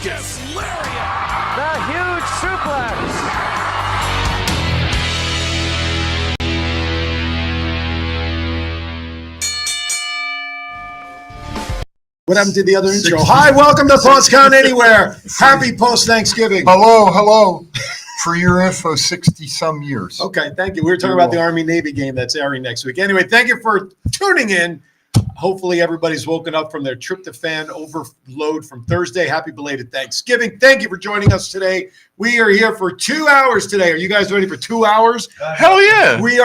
discus lariat. The huge suplex. What happened to the other intro? Hi, welcome to Post Count Anywhere. Happy post-Thanksgiving. Hello. For your info, 60-some years. Okay, thank you. We were talking about the Army-Navy game that's airing next week. Anyway, thank you for tuning in. Hopefully everybody's woken up from their tryptophan overload from Thursday. Happy belated Thanksgiving. Thank you for joining us today. We are here for 2 hours today. Are you guys ready for 2 hours? Hell yeah. We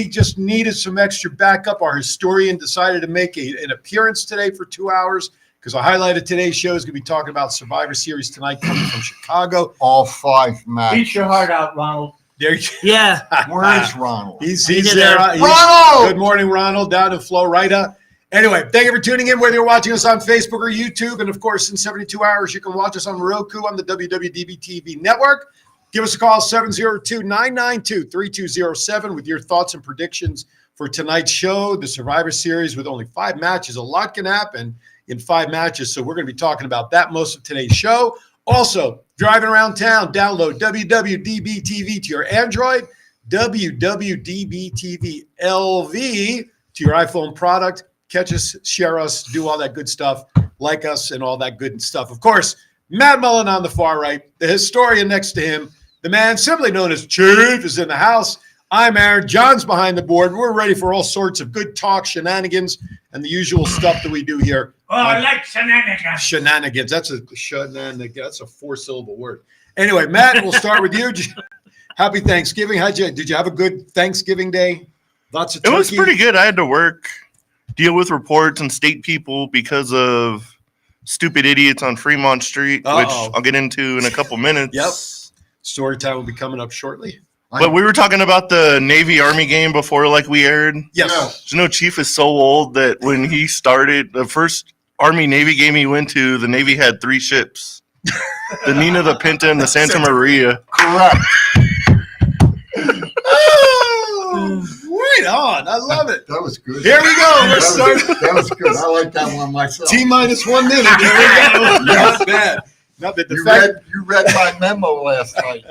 just needed some extra backup. Our historian decided to make an appearance today for 2 hours because a highlight of today's show is going to be talking about Survivor Series tonight coming from Chicago. All 5 matches. Beat your heart out, Ronald. There, yeah. Where is Ronald? He's there. Ronald! Good morning, Ronald, down in Florida. Anyway, thank you for tuning in, whether you're watching us on Facebook or YouTube. And, of course, in 72 hours, you can watch us on Roku on the WWDBTV network. Give us a call, 702-992-3207 with your thoughts and predictions for tonight's show, the Survivor Series with only 5 matches. A lot can happen in 5 matches, so we're going to be talking about that most of today's show. Also, driving around town, download WWDBTV to your Android, WWDBTV LV to your iPhone product. Catch us, share us, do all that good stuff, like us, and all that good stuff. Of course, Matt Mullen on the far right, the historian next to him, the man simply known as Chief is in the house. I'm Aaron. John's behind the board. We're ready for all sorts of good talk, shenanigans, and the usual stuff that we do here. Oh, I like shenanigans. Shenanigans. That's a 4-syllable word. Anyway, Matt, we'll start with you. Happy Thanksgiving. Did you have a good Thanksgiving day? Lots of turkey? It was pretty good. I had to work, deal with reports and state people because of stupid idiots on Fremont Street, which I'll get into in a couple minutes. Yep. Story time will be coming up shortly. But we were talking about the Navy-Army game before, like we aired. Yes. You know, Chief is so old that when he started, the first Army-Navy game he went to, the Navy had 3 ships. The Nina, the Pinta, and the Santa Maria. Correct. Right on. I love it. That was good. Here we go. That was good. I like that one myself. T-minus 1 minute. There we go. Not bad. Not bad. You read my memo last night.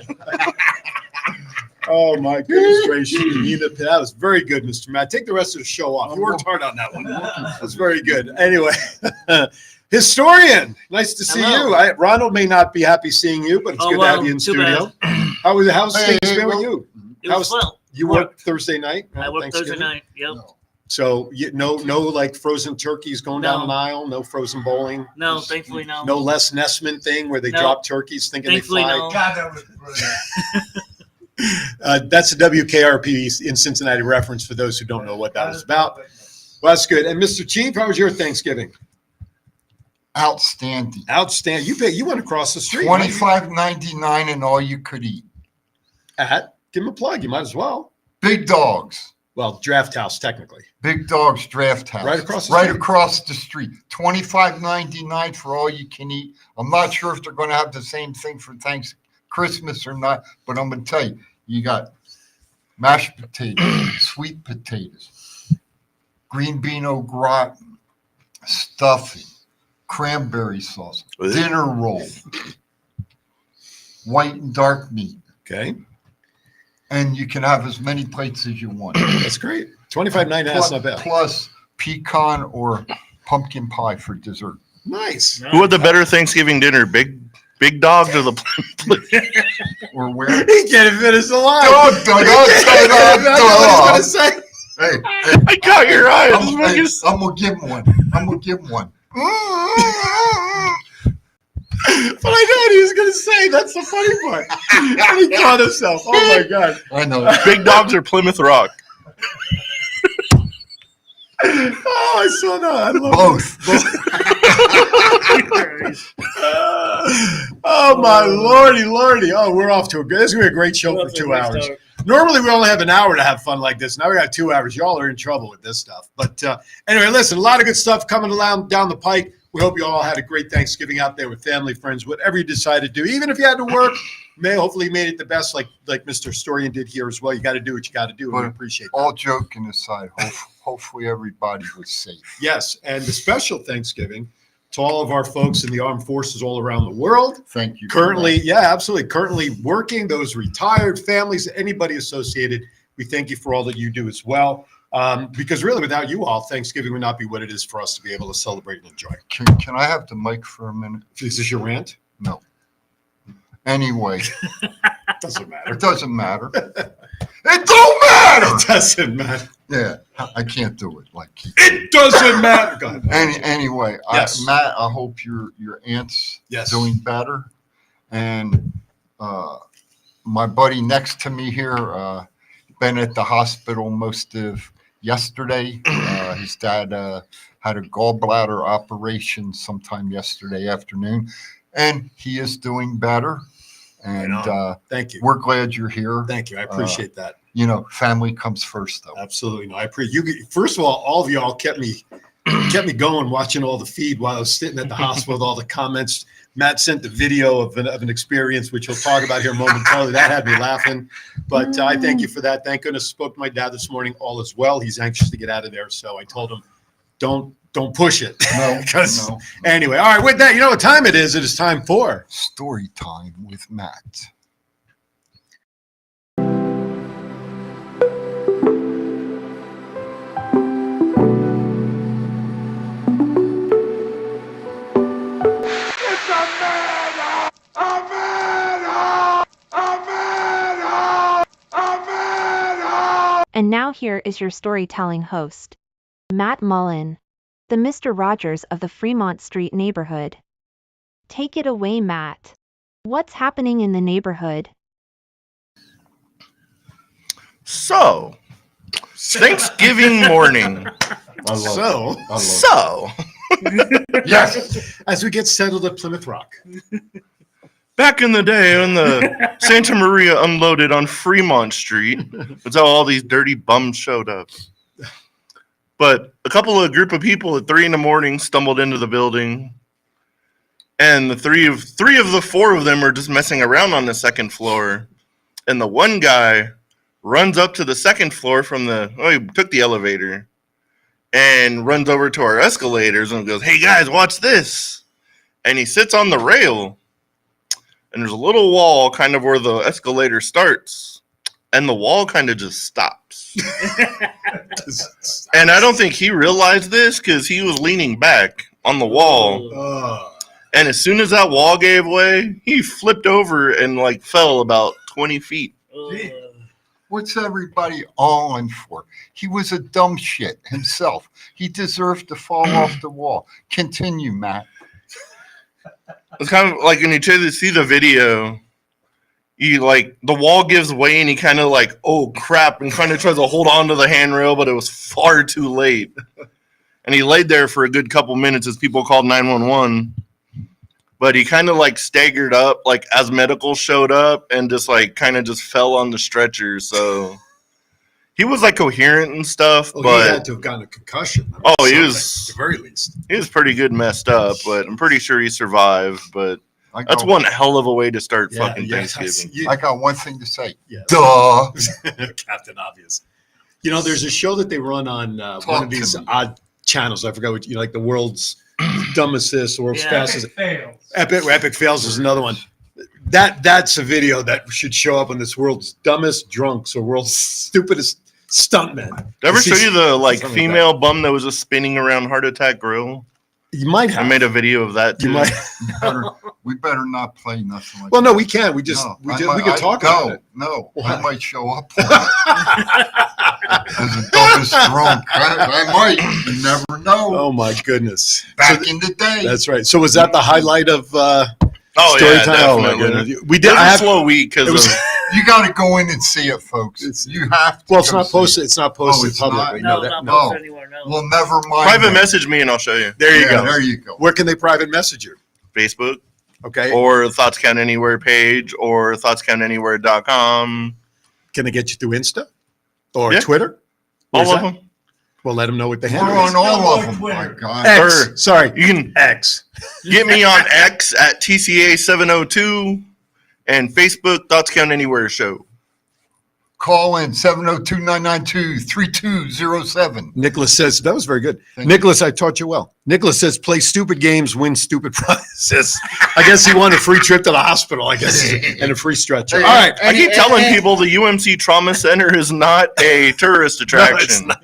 Oh, my goodness gracious. That was very good, Mr. Matt. Take the rest of the show off. You worked hard on that one. That was very good. Anyway, historian, nice to see you. Ronald may not be happy seeing you, but it's good to have you in studio. How's things been with you? It was well. You worked Thursday night? I worked Thursday night, yep. So no like frozen turkeys going down an aisle, no frozen bowling. No, thankfully no. No Les Nessman thing where they drop turkeys thinking thankfully they fly. No. God, that was brilliant. That's a WKRP in Cincinnati reference for those who don't know what that was about. Well, that's good. And Mr. Chief, how was your Thanksgiving? Outstanding. Outstanding. You went across the street. $25.99 and all you could eat. Give him a plug. You might as well. Big Dogs. Well, Draft House, technically. Big Dogs Draft House. Right across the street. $25.99 for all you can eat. I'm not sure if they're going to have the same thing for Christmas or not, but I'm going to tell you, you got mashed potatoes, sweet potatoes, green bean au gratin, stuffing, cranberry sauce, dinner roll, white and dark meat. Okay. And you can have as many plates as you want. That's great. $25.99, that's not bad. Plus pecan or pumpkin pie for dessert. Nice. Who had the better Thanksgiving dinner, Big Dog or the Or where? He can't finish the line. I got your eyes. I'm going to give him one. But I know what he was going to say. That's the funny part. He caught himself. Oh, my God. I know. Big Dogs or Plymouth Rock? Oh, I saw that. I love Both. Oh, my lordy. Oh, we're off to a good. This is going to be a great show for 2 hours. Normally, we only have an hour to have fun like this. Now we got 2 hours. Y'all are in trouble with this stuff. But anyway, listen, a lot of good stuff coming down the pike. We hope you all had a great Thanksgiving out there with family, friends, whatever you decide to do. Even if you had to work, hopefully you made it the best like Mr. Historian did here as well. You got to do what you got to do, and we appreciate that. All joking aside, hopefully everybody was safe. Yes, and the special Thanksgiving to all of our folks in the armed forces all around the world. Thank you. Currently, yeah, absolutely. Currently working, those retired families, anybody associated, we thank you for all that you do as well. Because really, without you all, Thanksgiving would not be what it is for us to be able to celebrate and enjoy. Can I have the mic for a minute? Is this your rant? No. Anyway, Doesn't matter. it doesn't matter. It don't matter. It doesn't matter. Yeah, I can't do it like he. It doesn't matter. Go ahead. Anyway, Yes. Matt, I hope your aunt's Yes. doing better. And my buddy next to me here, been at the hospital most of yesterday. His dad had a gallbladder operation sometime yesterday afternoon, and he is doing better. And Thank you. we're glad you're here. Thank you. I appreciate that. You know, family comes first, though. Absolutely. No, I appreciate you. First of all of y'all kept me going watching all the feed while I was sitting at the hospital with all the comments. Matt sent the video of an experience, which we'll talk about here momentarily. That had me laughing. But I thank you for that. Thank goodness. Spoke to my dad this morning. All is well. He's anxious to get out of there. So I told him, don't push it. No, no. Anyway, all right. With that, you know what time it is? It is time for Story time with Matt. And now here is your storytelling host, Matt Mullen, the Mr. Rogers of the Fremont Street neighborhood. Take it away, Matt. What's happening in the neighborhood? So, Thanksgiving morning. So, yes, as we get settled at Plymouth Rock. back in the day when the Santa Maria unloaded on Fremont Street, that's how all these dirty bums showed up. But a group of people at 3 a.m. stumbled into the building, and the three of the 4 of them are just messing around on the second floor. And the one guy runs up to the second floor he took the elevator and runs over to our escalators and goes, "Hey guys, watch this." And he sits on the rail, and there's a little wall kind of where the escalator starts, and the wall kind of just stops. And I don't think he realized this because he was leaning back on the wall. And as soon as that wall gave way, he flipped over and fell about 20 feet. What's everybody on for? He was a dumb shit himself. He deserved to fall off the wall. Continue, Matt. It's kind of like when you try to see the video, the wall gives way and he kind of oh crap, and kind of tries to hold on to the handrail, but it was far too late. And he laid there for a good couple minutes as people called 911. But he kind of staggered up as medical showed up and just kind of just fell on the stretcher. So he was coherent and stuff, Well, but he had to have gotten a concussion. he was at the very least. He was pretty good messed up, but I'm pretty sure he survived. But that's one hell of a way to start fucking Thanksgiving. I got one thing to say. Yes. Duh. Captain Obvious. You know, there's a show that they run on one of these odd channels. I forgot what, like the world's dumbest this, the world's fastest. Epic Fails is another one. That's a video that should show up on this world's dumbest drunks or world's stupidest stuntmen. Did I ever show you the female bum that was just spinning around Heart Attack Grill? You might have. I made a video of that too. You might. We better not play nothing like Well, that. no, we can't. We just we can talk about it. No, I might show up for it. As a dumbest drunk. I might. You never know. Oh my goodness. Back in the day. That's right. So was that the highlight of Oh story yeah, time? definitely. Oh my goodness. We did. It was a slow week because You got to go in and see it, folks. You have to. Well, it's go not see posted. it. It's not posted it's not? publicly. No, that- not no. posted anywhere. No. Well, never mind. private that. message me and I'll show you. There you go. There you go. Where can they private message you? Facebook Okay. or Thoughts Count Anywhere page or thoughtscountanywhere.com. Can they get you through Insta or Yeah. Twitter? All Where's of that? them. Well, let them know what the We're handle on is. all of them. My God. X. Sorry. You can X. get me on X at TCA702 and Facebook Thoughts Count Anywhere show. Call in 702-992-3207. Nicholas says, that was very good. Thank Nicholas, I taught you well. Nicholas says, play stupid games, win stupid prizes. I guess he won a free trip to the hospital, I guess, and a free stretcher. All right. I keep telling people the UMC Trauma Center is not a tourist No, attraction. it's not.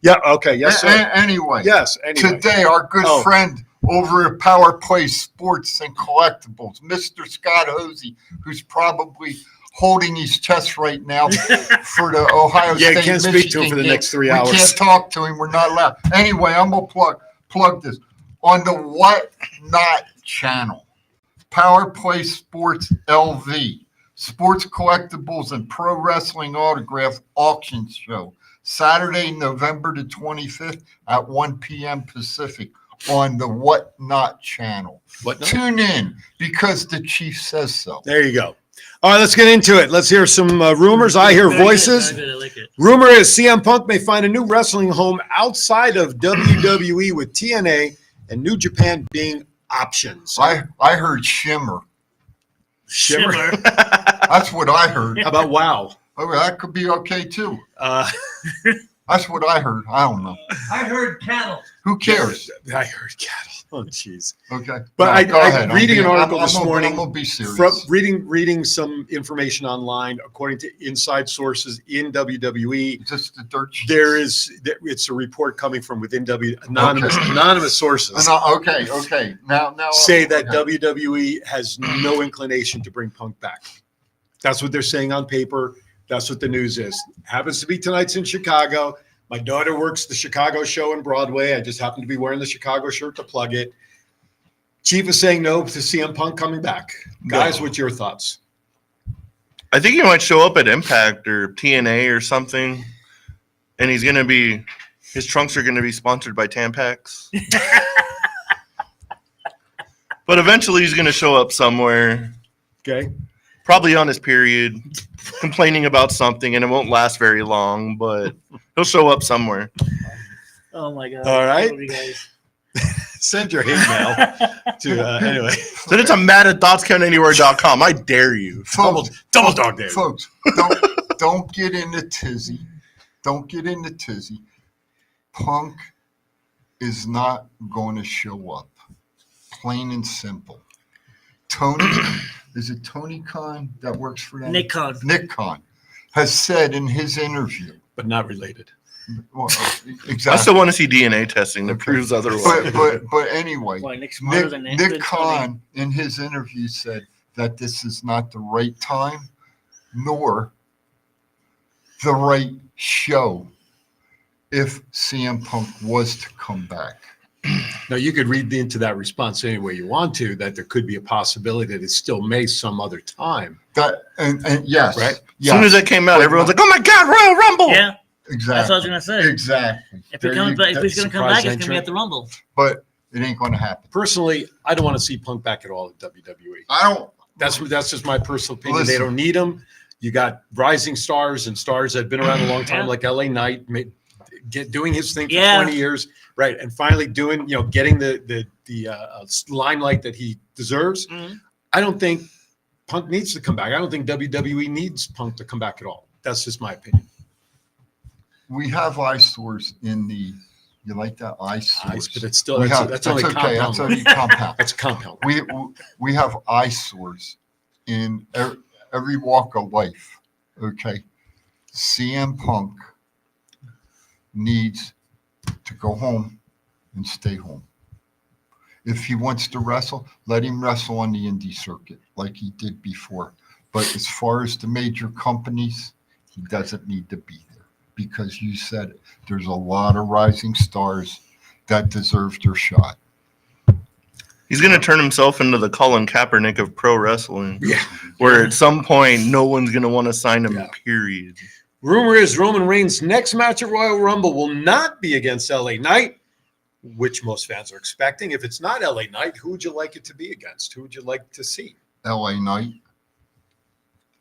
Yeah, okay. Yes, sir. Anyway, Yes, anyway. today our good friend over at Power Play Sports and Collectibles, Mr. Scott Hosey, who's probably holding his chest right now for the Ohio Yeah, State. can't speak to him for the Michigan next 3 game. hours. We can't talk to him. We're not allowed. Anyway, I'm going to plug this. On the What Not channel, Power Play Sports LV, Sports Collectibles and Pro Wrestling Autograph Auction Show, Saturday, November the 25th at 1 p.m. Pacific on the What Not channel. What not? Tune in because the chief says so. There you go. All right, let's get into it. Let's hear some rumors. I hear Very voices. Good, very good, I like it. Rumor is CM Punk may find a new wrestling home outside of WWE with TNA and New Japan being options. I heard Shimmer. Shimmer. That's what I heard. How about WoW? Oh, that could be okay too. Uh, That's what I heard. I don't know. I heard cattle. Who cares? I heard cattle. Oh, jeez. Okay. But No, go ahead. I'm reading an article this I'm morning. gonna be serious. From reading some information online, according to inside sources in WWE, Just the dirt sheets. it's a report coming from within anonymous sources Okay. Now say that okay. WWE has no inclination to bring Punk back. That's what they're saying on paper. That's what the news is. Happens to be tonight's in Chicago. My daughter works the Chicago show in Broadway. I just happen to be wearing the Chicago shirt to plug it. Chief is saying no to CM Punk coming back. Guys, what's your thoughts? I think he might show up at Impact or TNA or something, and his trunks are going to be sponsored by Tampax. But eventually he's going to show up somewhere, Okay. probably on his period, complaining about something, and it won't last very long, but he'll show up somewhere. Oh my god! All right. Love you guys. Send your hate mail to anyway. Send it to matt@thoughtscountanywhere.com. I dare you. Double dog day. Folks, don't get into tizzy. Don't get into tizzy. Punk is not going to show up. Plain and simple. Is it Tony Khan that works for them? Nick Khan. Nick Khan has said in his interview. But not related. Well, exactly. I still want to see DNA testing that proves otherwise. But anyway, Why, Nick's smarter than Nick than Tony. Khan in his interview said that this is not the right time nor the right show if CM Punk was to come back. Now, you could read into that response any way you want to, that there could be a possibility that it still may some other time. That and yes, Right. As yes, soon as that came out, everyone's like, "Oh my God, Royal Rumble!" Yeah, exactly. that's what I was gonna say. Exactly. If he There comes you- back, if he's gonna come surprise back, it's gonna be entrant. at the Rumble. But it ain't going to happen. Personally, I don't want to see Punk back at all at WWE. I don't. That's just my personal opinion. They Listen. don't need him. You got rising stars and stars that have been around a long time, Yeah. like LA Knight, doing his thing for Yeah. 20 years, right? And finally getting the limelight that he deserves. Mhm. I don't think Punk needs to come back. I don't think WWE needs Punk to come back at all. That's just my opinion. We have eyesores in the. You like that eyesores? Nice, but it's still We have- that's only okay. compound. That's only compound. That's a compound. We have eyesores in every walk of life. Okay, CM Punk needs to go home and stay home. If he wants to wrestle, let him wrestle on the indie circuit like he did before. But as far as the major companies, he doesn't need to be there because you said it. There's a lot of rising stars that deserve their shot. He's going to turn himself into the Colin Kaepernick of pro wrestling, Yeah. where at some point no one's going to want to sign him, Yeah. period. Rumor is Roman Reigns' next match at Royal Rumble will not be against LA Knight, which most fans are expecting. If it's not LA Knight, who would you like it to be against? Who would you like to see? LA Knight.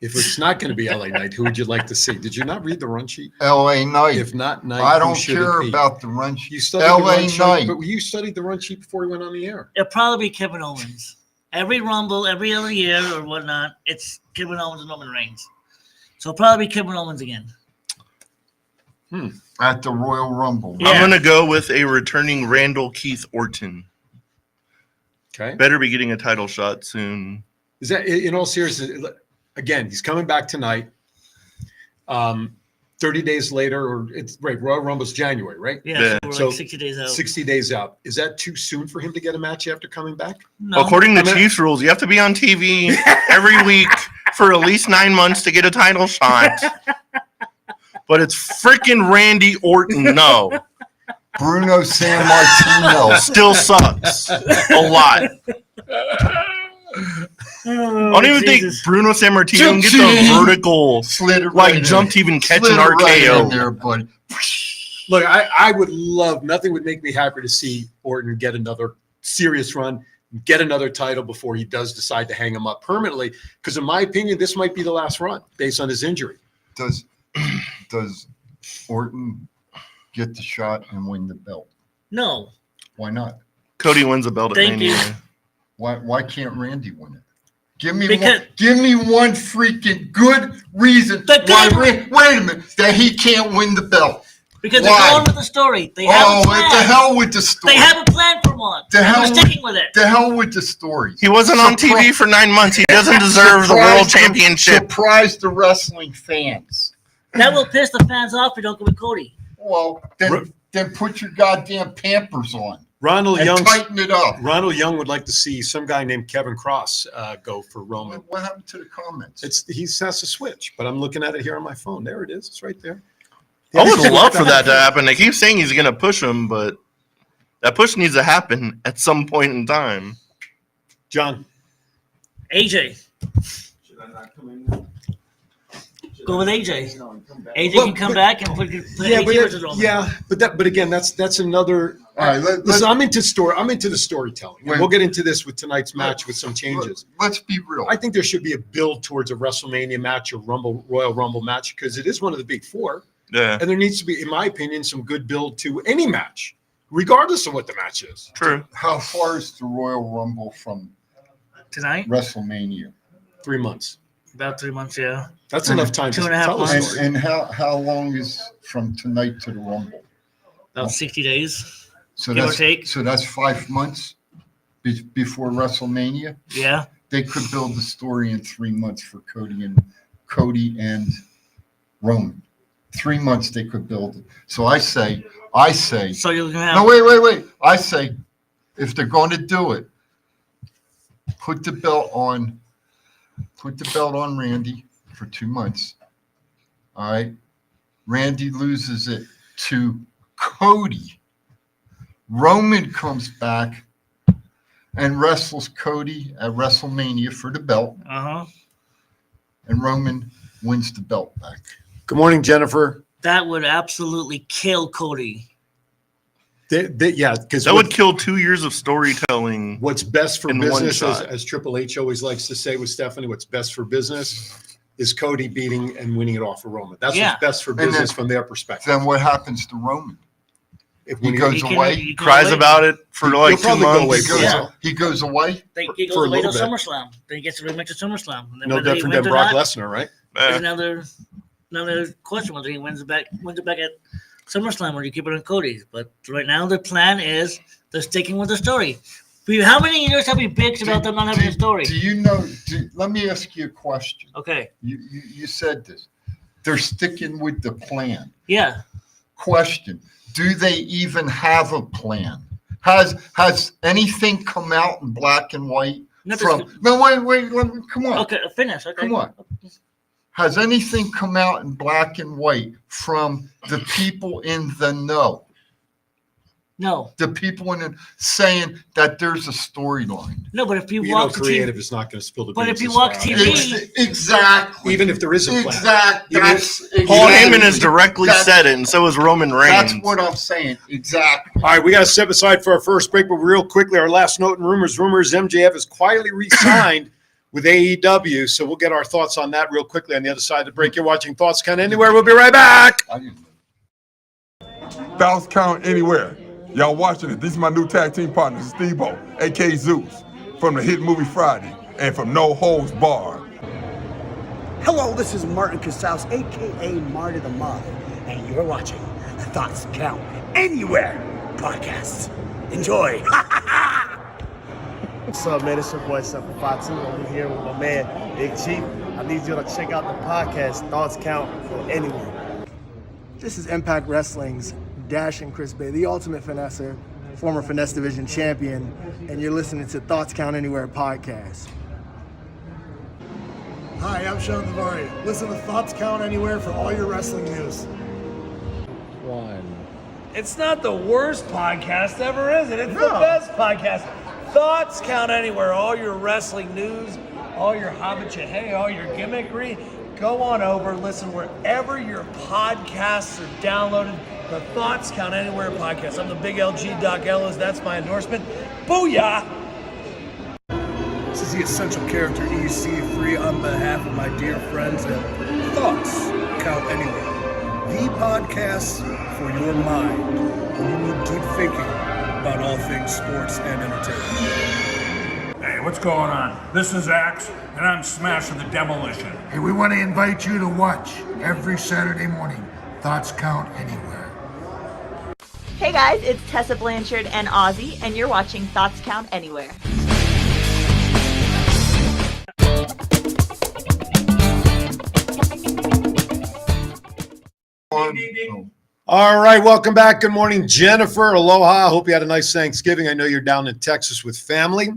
If it's not going to be LA Knight, who would you like to see? Did you not read the run sheet? LA Knight. If not Knight, I who don't should it care be? about the run sheet. You studied LA the run sheet, Knight. but you studied the run sheet before he went on the air. It'll probably be Kevin Owens. Every Rumble, every other year or whatnot, it's Kevin Owens and Roman Reigns. So probably Kevin Owens again. At the Royal Rumble. Yeah. I'm gonna go with a returning Randall Keith Orton. Okay. Better be getting a title shot soon. Is that in all seriousness? Again, he's coming back tonight. 30 days later, or it's right. Royal Rumble's January, right? Yeah, Yeah. so we're So, like 60 days out. 60 days out. Is that too soon for him to get a match after coming back? No. According to I mean- Chiefs rules, you have to be on TV every week for at least 9 months to get a title shot. But it's freaking Randy Orton. No, Bruno Sammartino. still sucks a lot. I don't even think Bruno Sammartino can get the vertical, Slid it like right jump in. to even catch Slid an it right in RKO. there, buddy. Look, I would love, nothing would make me happier to see Orton get another serious run, get another title before he does decide to hang him up permanently. Because in my opinion, this might be the last run based on his injury. Does Orton get the shot and win the belt? No. Why not? Cody wins a belt at Thank you. Mania. Why can't Randy win it? Give me one freaking good reason why. Wait a minute, that he can't win the belt. Because Why? they're going with the story. They have Oh, a plan. what the hell with the story? They have a plan for one. The hell They're sticking with it. The hell with the story. He wasn't on TV for 9 months. He doesn't deserve the world championship. Surprise the wrestling fans. That will piss the fans off if you don't go with Cody. Well, then put your goddamn Pampers on Ronald and Young. tighten it up. Ronald Young would like to see some guy named Kevin Cross go for Roman. What happened to the comments? He has to switch, but I'm looking at it here on my phone. There it is. It's right there. I would love for that to happen. They keep saying he's going to push him, but that push needs to happen at some point in time. John. AJ. Go with AJ. AJ can come back and put AJ versus Roman. But again, that's another. All right, Listen, I'm into the storytelling. And Wait. we'll get into this with tonight's match with some changes. Let's be real. I think there should be a build towards a WrestleMania match or Royal Rumble match because it is one of the big four. Yeah, And there needs to be, in my opinion, some good build to any match, regardless of what the match is. true. How far is the Royal Rumble from Tonight? WrestleMania? 3 months. About 3 months, yeah. That's enough time to 2.5 tell a months. story. And how long is from tonight to the Rumble? About 60 days. So Give or that's take. So that's 5 months before WrestleMania. Yeah. They could build the story in 3 months for Cody and Roman. 3 months they could build it. So I say. So you're gonna have No, wait. I say, if they're going to do it, put the belt on Randy for 2 months. All right. Randy loses it to Cody. Roman comes back and wrestles Cody at WrestleMania for the belt, and Roman wins the belt back. Good morning, Jennifer. that would absolutely kill Cody. Because That would kill 2 years of storytelling. what's best for in one business, shot. as Triple H always likes to say with Stephanie, what's best for business is Cody beating and winning it off of Roman. That's Yeah. what's best for then- business from their perspective. Then what happens to Roman? If He we- goes You can- away. you can Cries wait. about it for He'll like 2 probably go away months. for a Yeah. while. He goes away. He For a goes away to little bit. SummerSlam. Then he gets a rematch at SummerSlam. And then No whether he different wins than or Brock not, Lesnar, right? there's Eh, another question whether he wins it back at SummerSlam or you keep it on Cody's. But right now the plan is they're sticking with the story. How many years have we bitched about them not having a story? Do you know? Let me ask you a question. Okay. You said this. They're sticking with the plan. Yeah. Question: do they even have a plan? Has anything come out in black and white Nothing's- from? No, wait. Come on. Okay. Finish. Okay. Come on. Has anything come out in black and white from the people in the know? No. The people saying that there's a storyline. No. But if you You know, walk the creative TV, is not going to spill the But if beans you this walk round. TV Exactly. Even if there is a plan. Exactly. Paul Heyman has directly said it, and so has Roman Reigns. That's what I'm saying. Exactly. All right, we got to step aside for our first break, but real quickly, our last note in rumors MJF is quietly re-signed with AEW, so we'll get our thoughts on that real quickly on the other side of the break. You're watching Thoughts Count Anywhere. We'll be right back. I didn't know. Thoughts Count Anywhere. Y'all watching it. These are my new tag team partners, Steve-O, a.k.a. Zeus, from the hit movie Friday, and from No Holds Barred. Hello, this is Martin Casals, aka Marty the Moth, and you're watching the Thoughts Count Anywhere podcast. Enjoy. What's up, man? It's your boy, Simple Foxy. I'm here with my man, Big Chief. I need you to check out the podcast, Thoughts Count Anywhere. This is Impact Wrestling's Dashing Chris Bay, the ultimate finesser, former Finesse Division champion, and you're listening to Thoughts Count Anywhere podcast. Hi, I'm Sean Davari. Listen to Thoughts Count Anywhere for all your wrestling news. It's not the worst podcast ever, is it? It's the best podcast. Thoughts Count Anywhere. All your wrestling news, all your hobbit all your gimmickry. Go on over, listen wherever your podcasts are downloaded. The Thoughts Count Anywhere podcast. I'm the big LG Doc Ellis. That's my endorsement. Booyah! This is the Essential Character EC3 on behalf of my dear friends at Thoughts Count Anywhere. The podcast for your mind when you need deep thinking about all things sports and entertainment. Hey, what's going on? This is Axe, and I'm smashing the demolition. Hey, we want to invite you to watch every Saturday morning, Thoughts Count Anywhere. Hey guys, it's Tessa Blanchard and Ozzy, and you're watching Thoughts Count Anywhere. All right, welcome back. Good morning, Jennifer. Aloha. Hope you had a nice Thanksgiving. I know you're down in Texas with family.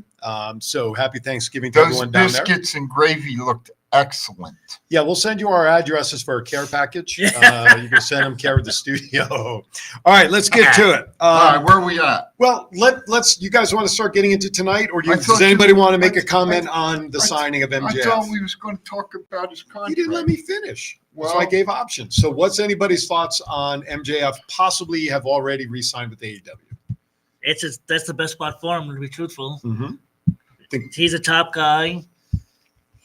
So happy Thanksgiving to everyone down there. Those biscuits and gravy looked excellent. Yeah, we'll send you our addresses for a care package. You can send them care of the studio. All right, let's get to it. All right, where are we at? Well, let's. You guys want to start getting into tonight, or does anybody want to make a comment on the signing of MJF? I thought we was going to talk about his contract. You didn't let me finish. So I gave options. So what's anybody's thoughts on MJF possibly have already re-signed with AEW? That's the best spot for him, to be truthful. Mm-hmm. He's a top guy.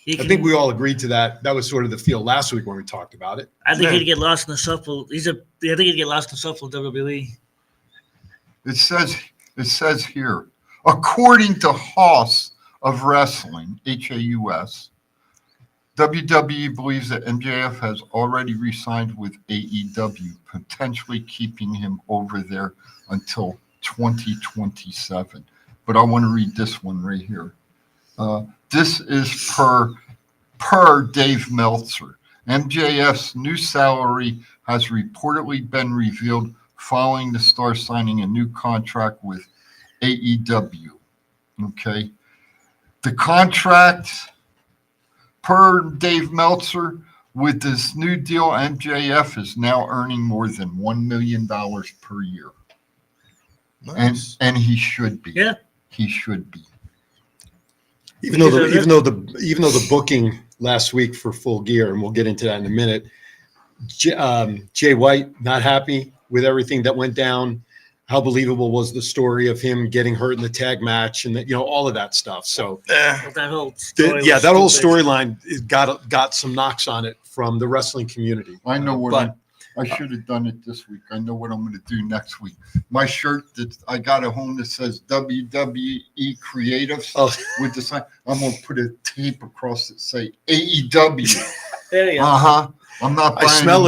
I think we all agreed to that. That was sort of the feel last week when we talked about it. I think he'd get lost in the shuffle. I think he'd get lost in the shuffle of WWE. It says here, according to Haus of Wrestling, Haus, WWE believes that MJF has already re-signed with AEW, potentially keeping him over there until 2027. But I want to read this one right here. This is per Dave Meltzer. MJF's new salary has reportedly been revealed following the star signing a new contract with AEW. Okay. The contract, per Dave Meltzer, with this new deal, MJF is now earning more than $1 million per year. Nice. And he should be. Yeah. He should be. Even though the booking last week for Full Gear, and we'll get into that in a minute, Jay White not happy with everything that went down. How believable was the story of him getting hurt in the tag match, and all of that stuff. So that whole that whole storyline got some knocks on it from the wrestling community. I know what I should have done it this week. I know what I'm going to do next week. My shirt that I got at home that says WWE Creatives with the sign. I'm going to put a tape across it say AEW. There you go. I'm not buying I smell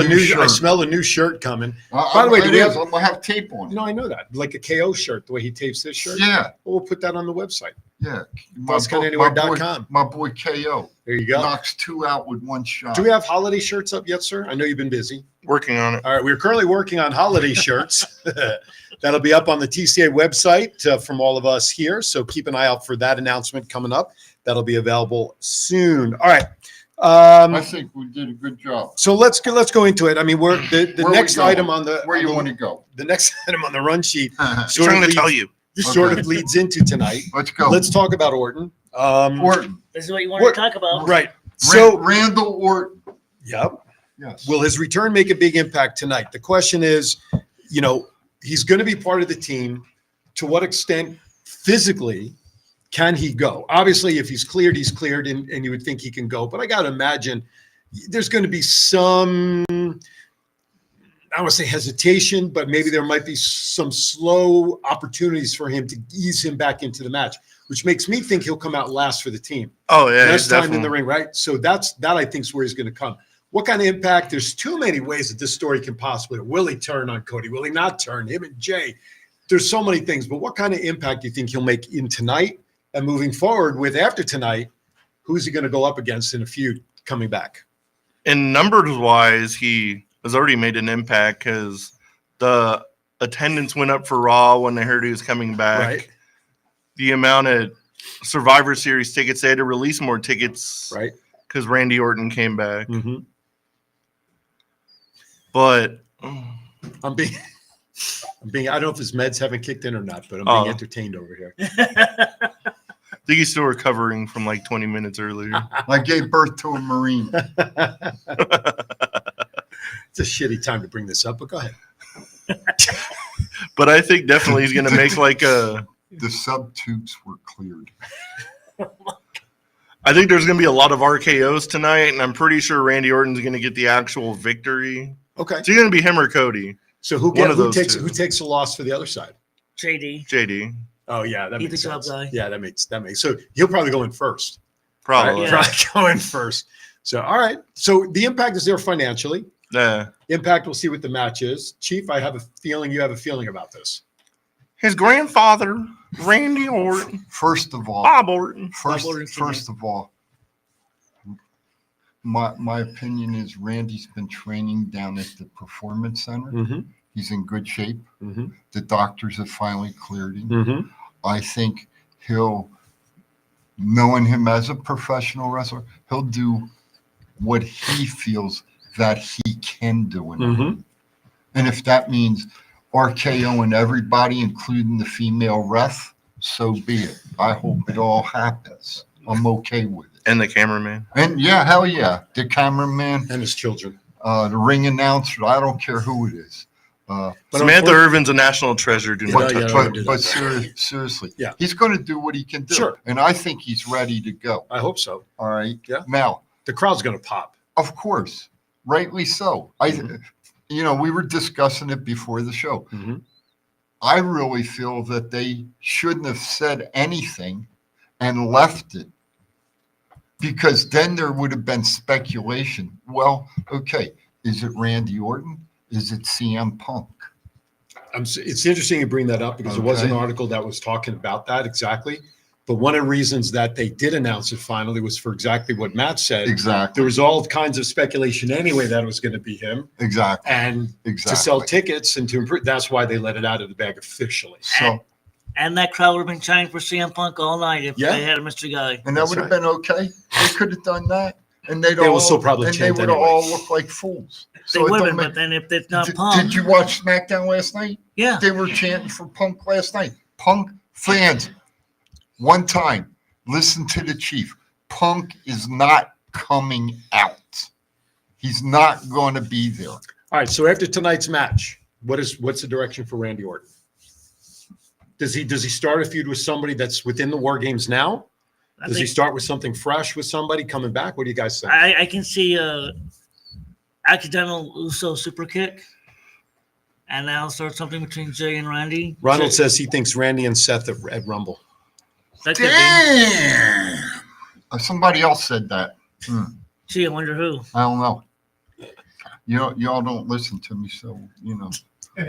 a new shirt coming. By the way, I'm going to have tape on it. I know that. Like a KO shirt, the way he tapes this shirt. Yeah. Well, we'll put that on the website. Yeah. ThoughtsCountAnywhere.com. My boy KO. There you go. Knocks two out with one shot. Do we have holiday shirts up yet, sir? I know you've been busy. Working on it. All right. We're currently working on holiday shirts. That'll be up on the TCA website from all of us here. So keep an eye out for that announcement coming up. That'll be available soon. All right. I think we did a good job. So let's go into it. I mean, we're the next item on the where you want to go. The next item on the run sheet trying to tell you. Sort of leads into tonight. Let's go. Let's talk about Orton. Orton. This is what you want to talk about, right? So Randall Orton. Yep. Yes. Will his return make a big impact tonight? The question is, he's going to be part of the team. To what extent physically can he go? Obviously, if he's cleared, and you would think he can go. But I got to imagine there's going to be some I would say hesitation, but maybe there might be some slow opportunities for him to ease him back into the match, which makes me think he'll come out last for the team. Oh yeah, less time in the ring, right? So that I think is where he's going to come. What kind of impact? There's too many ways that this story can possibly. Will he turn on Cody? Will he not turn? Him and Jay. There's so many things, but what kind of impact do you think he'll make in tonight and moving forward with after tonight? Who's he going to go up against in a feud coming back? In numbers wise, he has already made an impact because the attendance went up for Raw when they heard he was coming back. Right. The amount of Survivor Series tickets, they had to release more tickets. Right. Because Randy Orton came back. Mm-hmm. But I'm being, I don't know if his meds haven't kicked in or not, but I'm being entertained over here. I think he's still recovering from like 20 minutes earlier. I gave birth to a Marine. It's a shitty time to bring this up, but go ahead. But I think definitely he's going to make like a. The sub-tubes were cleared. I think there's going to be a lot of RKOs tonight, and I'm pretty sure Randy Orton's going to get the actual victory. Okay. It's going to be him or Cody. So who takes the loss for the other side? JD. Oh yeah, that He's makes the top sense. guy. Yeah, that makes. So he'll probably go in first. Probably. Right? Probably go in first. So all right. So the impact is there financially. Yeah. Impact. We'll see what the match is. Chief, I have a feeling you have a feeling about this. His grandfather, Randy Orton. First of all, Bob Orton. First of all, my opinion is Randy's been training down at the Performance Center. Mm-hmm. He's in good shape. Mm-hmm. The doctors have finally cleared him. Mm-hmm. I think knowing him as a professional wrestler, he'll do what he feels that he can do in the ring. And if that means RKO and everybody, including the female ref, so be it. I hope it all happens. I'm okay with it. And the cameraman. And yeah, hell yeah. The cameraman. And his children. The ring announcer. I don't care who it is. Samantha Irvin's a national treasure. But seriously, yeah. He's going to do what he can do. Sure. And I think he's ready to go. I hope so. All right. Yeah. Now, the crowd's going to pop. Of course. Rightly so. We were discussing it before the show. Mm-hmm. I really feel that they shouldn't have said anything and left it, because then there would have been speculation. Well, okay, is it Randy Orton? Is it CM Punk? It's interesting you bring that up because there was an article that was talking about that exactly. But one of the reasons that they did announce it finally was for exactly what Matt said. Exactly. There was all kinds of speculation anyway that it was going to be him. Exactly. And to sell tickets and to improve, that's why they let it out of the bag officially. So, and that crowd would have been chanting for CM Punk all night if they had a Mr. Guy. And that would have been okay. They could have done that. And they will still probably and chant they would have anyway. all looked like fools. They would have been, but then if it's not Punk. Did you watch SmackDown last night? Yeah. They were chanting for Punk last night. Punk fans, one time, listen to the Chief. Punk is not coming out. He's not going to be there. All right. So after tonight's match, what's the direction for Randy Orton? Does he start a feud with somebody that's within the War Games now? Does he start with something fresh with somebody coming back? What do you guys think? I can see accidental Uso super kick, and now start something between Jay and Randy. Ronald says he thinks Randy and Seth at Rumble. Damn! Somebody else said that. Gee, I wonder who. I don't know. Y'all don't listen to me, so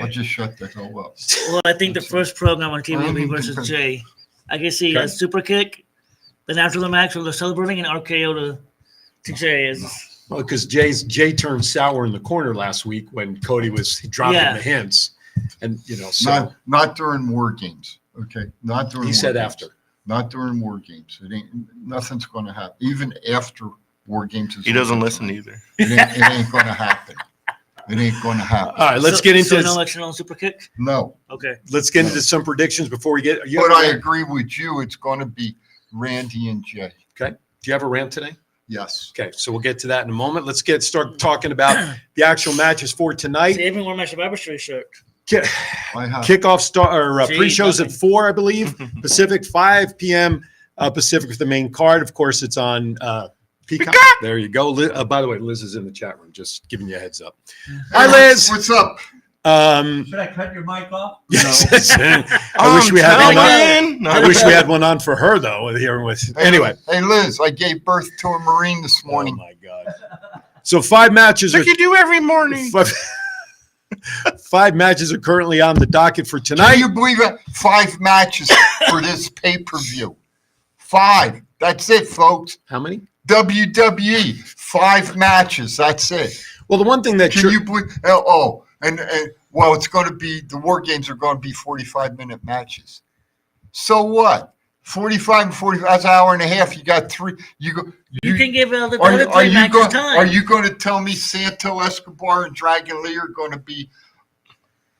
I'll just shut the hell up. Well, I think the first program on TV will be versus Jay. I can see a super kick. Then after the match, they're celebrating an RKO to Jay. Well, because Jay turned sour in the corner last week when Cody was dropping the hints, and so not during War Games. Okay, not during. He said after. Not during War Games. Nothing's going to happen. Even after War Games is. He doesn't listen either. It ain't going to happen. It ain't going to happen. All right, let's get into this. No election on super kick? No. Okay. Let's get into some predictions before we get. But I agree with you. It's going to be Randy and Jay. Okay. Do you have a rant today? Yes. Okay, so we'll get to that in a moment. Let's start talking about the actual matches for tonight. See, even wore my Survivor Series shirt. Kickoff pre-shows at 4, I believe, Pacific, 5 p.m. Pacific for the main card. Of course, it's on Peacock. There you go. By the way, Liz is in the chat room. Just giving you a heads up. Hi, Liz. What's up? Should I cut your mic off? Yes. I wish we had one. I wish we had one on for her though. Here with anyway. Hey, Liz, I gave birth to a Marine this morning. Oh my God. So 5 matches. Like you do every morning. 5 matches are currently on the docket for tonight. Can you believe it? 5 matches for this pay-per-view. 5. That's it, folks. How many? WWE. 5 matches. That's it. Well, the one thing that Can you believe? And it's going to be, the War Games are going to be 45-minute matches. So what? 45 and 45. That's an hour and a half. You got 3. You can give the other 3 matches time. Are you going to tell me Santo Escobar and Dragon Lee are going to be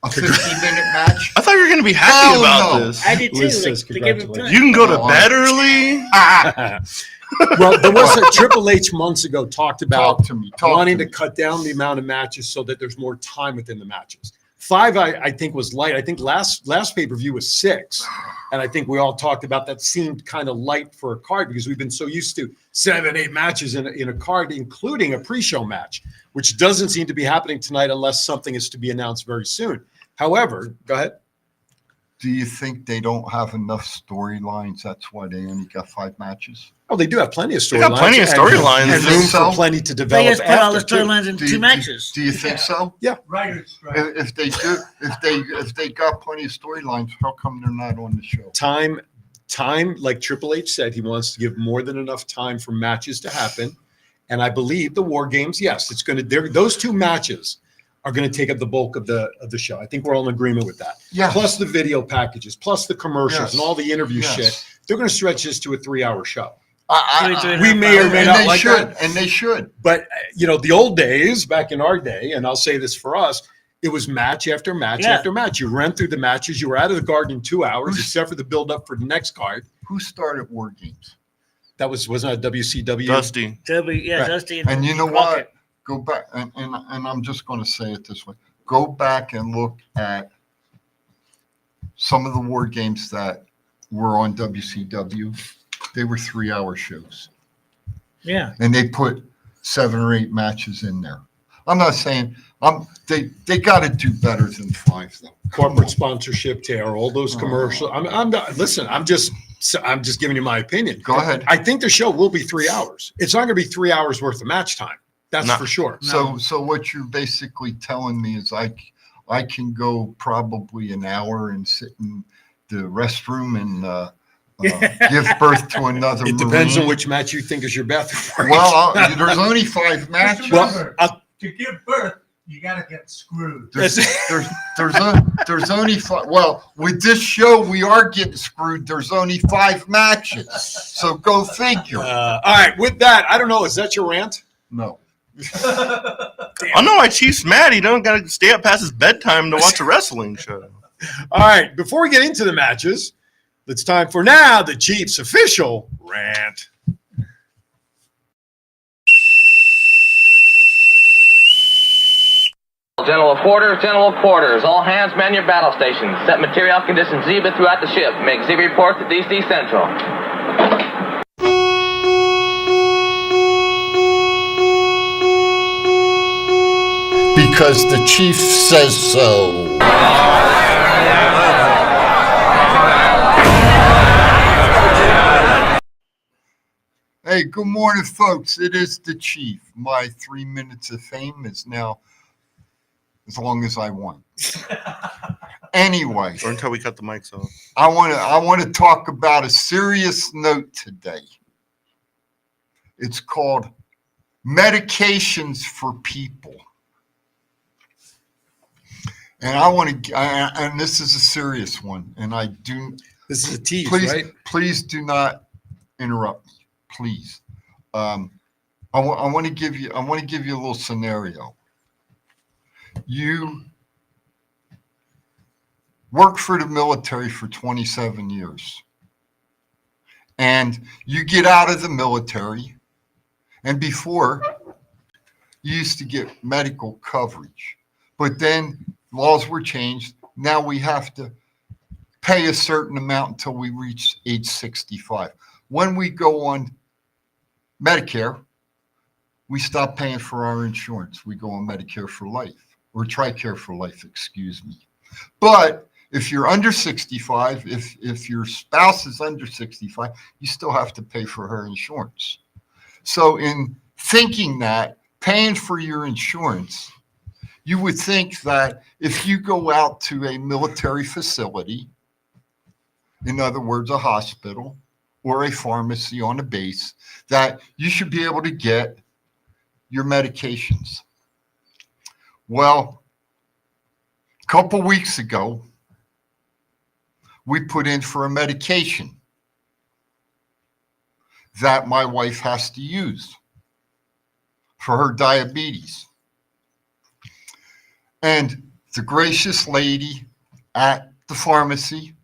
a 50-minute match? I thought you were going to be happy about this. I did too. You can go to bed early. Well, there was a Triple H months ago talked about wanting to to cut down the amount of matches so that there's more time within the matches. 5, I think, was light. I think last pay-per-view was 6. And I think we all talked about that seemed kind of light for a card because we've been so used to 7, 8 matches in a card, including a pre-show match, which doesn't seem to be happening tonight unless something is to be announced very soon. However, go ahead. Do you think they don't have enough storylines? That's why they only got 5 matches? Oh, they do have plenty of storylines. They got plenty of storylines. And room for plenty to develop. They just put all the storylines in 2 matches. Do you think so? Yeah. Writers strike. If they do, if they got plenty of storylines, how come they're not on the show? Time, like Triple H said, he wants to give more than enough time for matches to happen. And I believe the War Games, yes, it's going to. Those 2 matches are going to take up the bulk of the show. I think we're all in agreement with that. Yeah. Plus the video packages, plus the commercials and all the interview shit. They're going to stretch this to a 3-hour show. We may or may not like that. And they should. But, the old days, back in our day, and I'll say this for us, it was match after match after match. You ran through the matches. You were out of the garden in 2 hours, except for the build-up for the next card. Who started War Games? That wasn't a WCW? Dusty. Dusty. And you know what? Go back, and I'm just going to say it this way. Go back and look at some of the War Games that were on WCW. They were 3-hour shows. Yeah. And they put 7 or 8 matches in there. I'm not saying they got to do better than 5 though. Corporate sponsorship tear, all those commercials. I'm not. Listen, I'm just giving you my opinion. Go ahead. I think the show will be 3 hours. It's not going to be 3 hours worth of match time. That's for sure. So what you're basically telling me is I can go probably an hour and sit in the restroom and give birth to another. It depends on which match you think is your bathroom. Well, there's only 5 matches. Well, to give birth, you got to get screwed. There's only 5. Well, with this show, we are getting screwed. There's only 5 matches. So go figure. All right. With that, I don't know. Is that your rant? No. I know why Chief's mad. He don't got to stay up past his bedtime to watch a wrestling show. All right. Before we get into the matches, it's time for now the Chiefs official rant. General quarters, all hands man your battle stations. Set material conditions Zebra throughout the ship. Make Zebra report to DC Central. Because the chief says so. Hey, good morning, folks. It is the chief. My 3 minutes of fame is now as long as I want. Anyway, or until we cut the mics off. I want to talk about a serious note today. It's called medications for people. And I want to, and this is a serious one. And I do. This is a tease, please, right? Please do not interrupt me, please. I want to give you a little scenario. You work for the military for 27 years, and you get out of the military, and before you used to get medical coverage, but then laws were changed. Now we have to pay a certain amount until we reach age 65. When we go on Medicare, we stop paying for our insurance. We go on Medicare for Life, or TRICARE for Life, excuse me. But if you're under 65, if your spouse is under 65, you still have to pay for her insurance. So in thinking that, paying for your insurance, you would think that if you go out to a military facility, in other words, a hospital or a pharmacy on a base, that you should be able to get your medications. Well, a couple weeks ago, we put in for a medication that my wife has to use for her diabetes. And the gracious lady at the pharmacy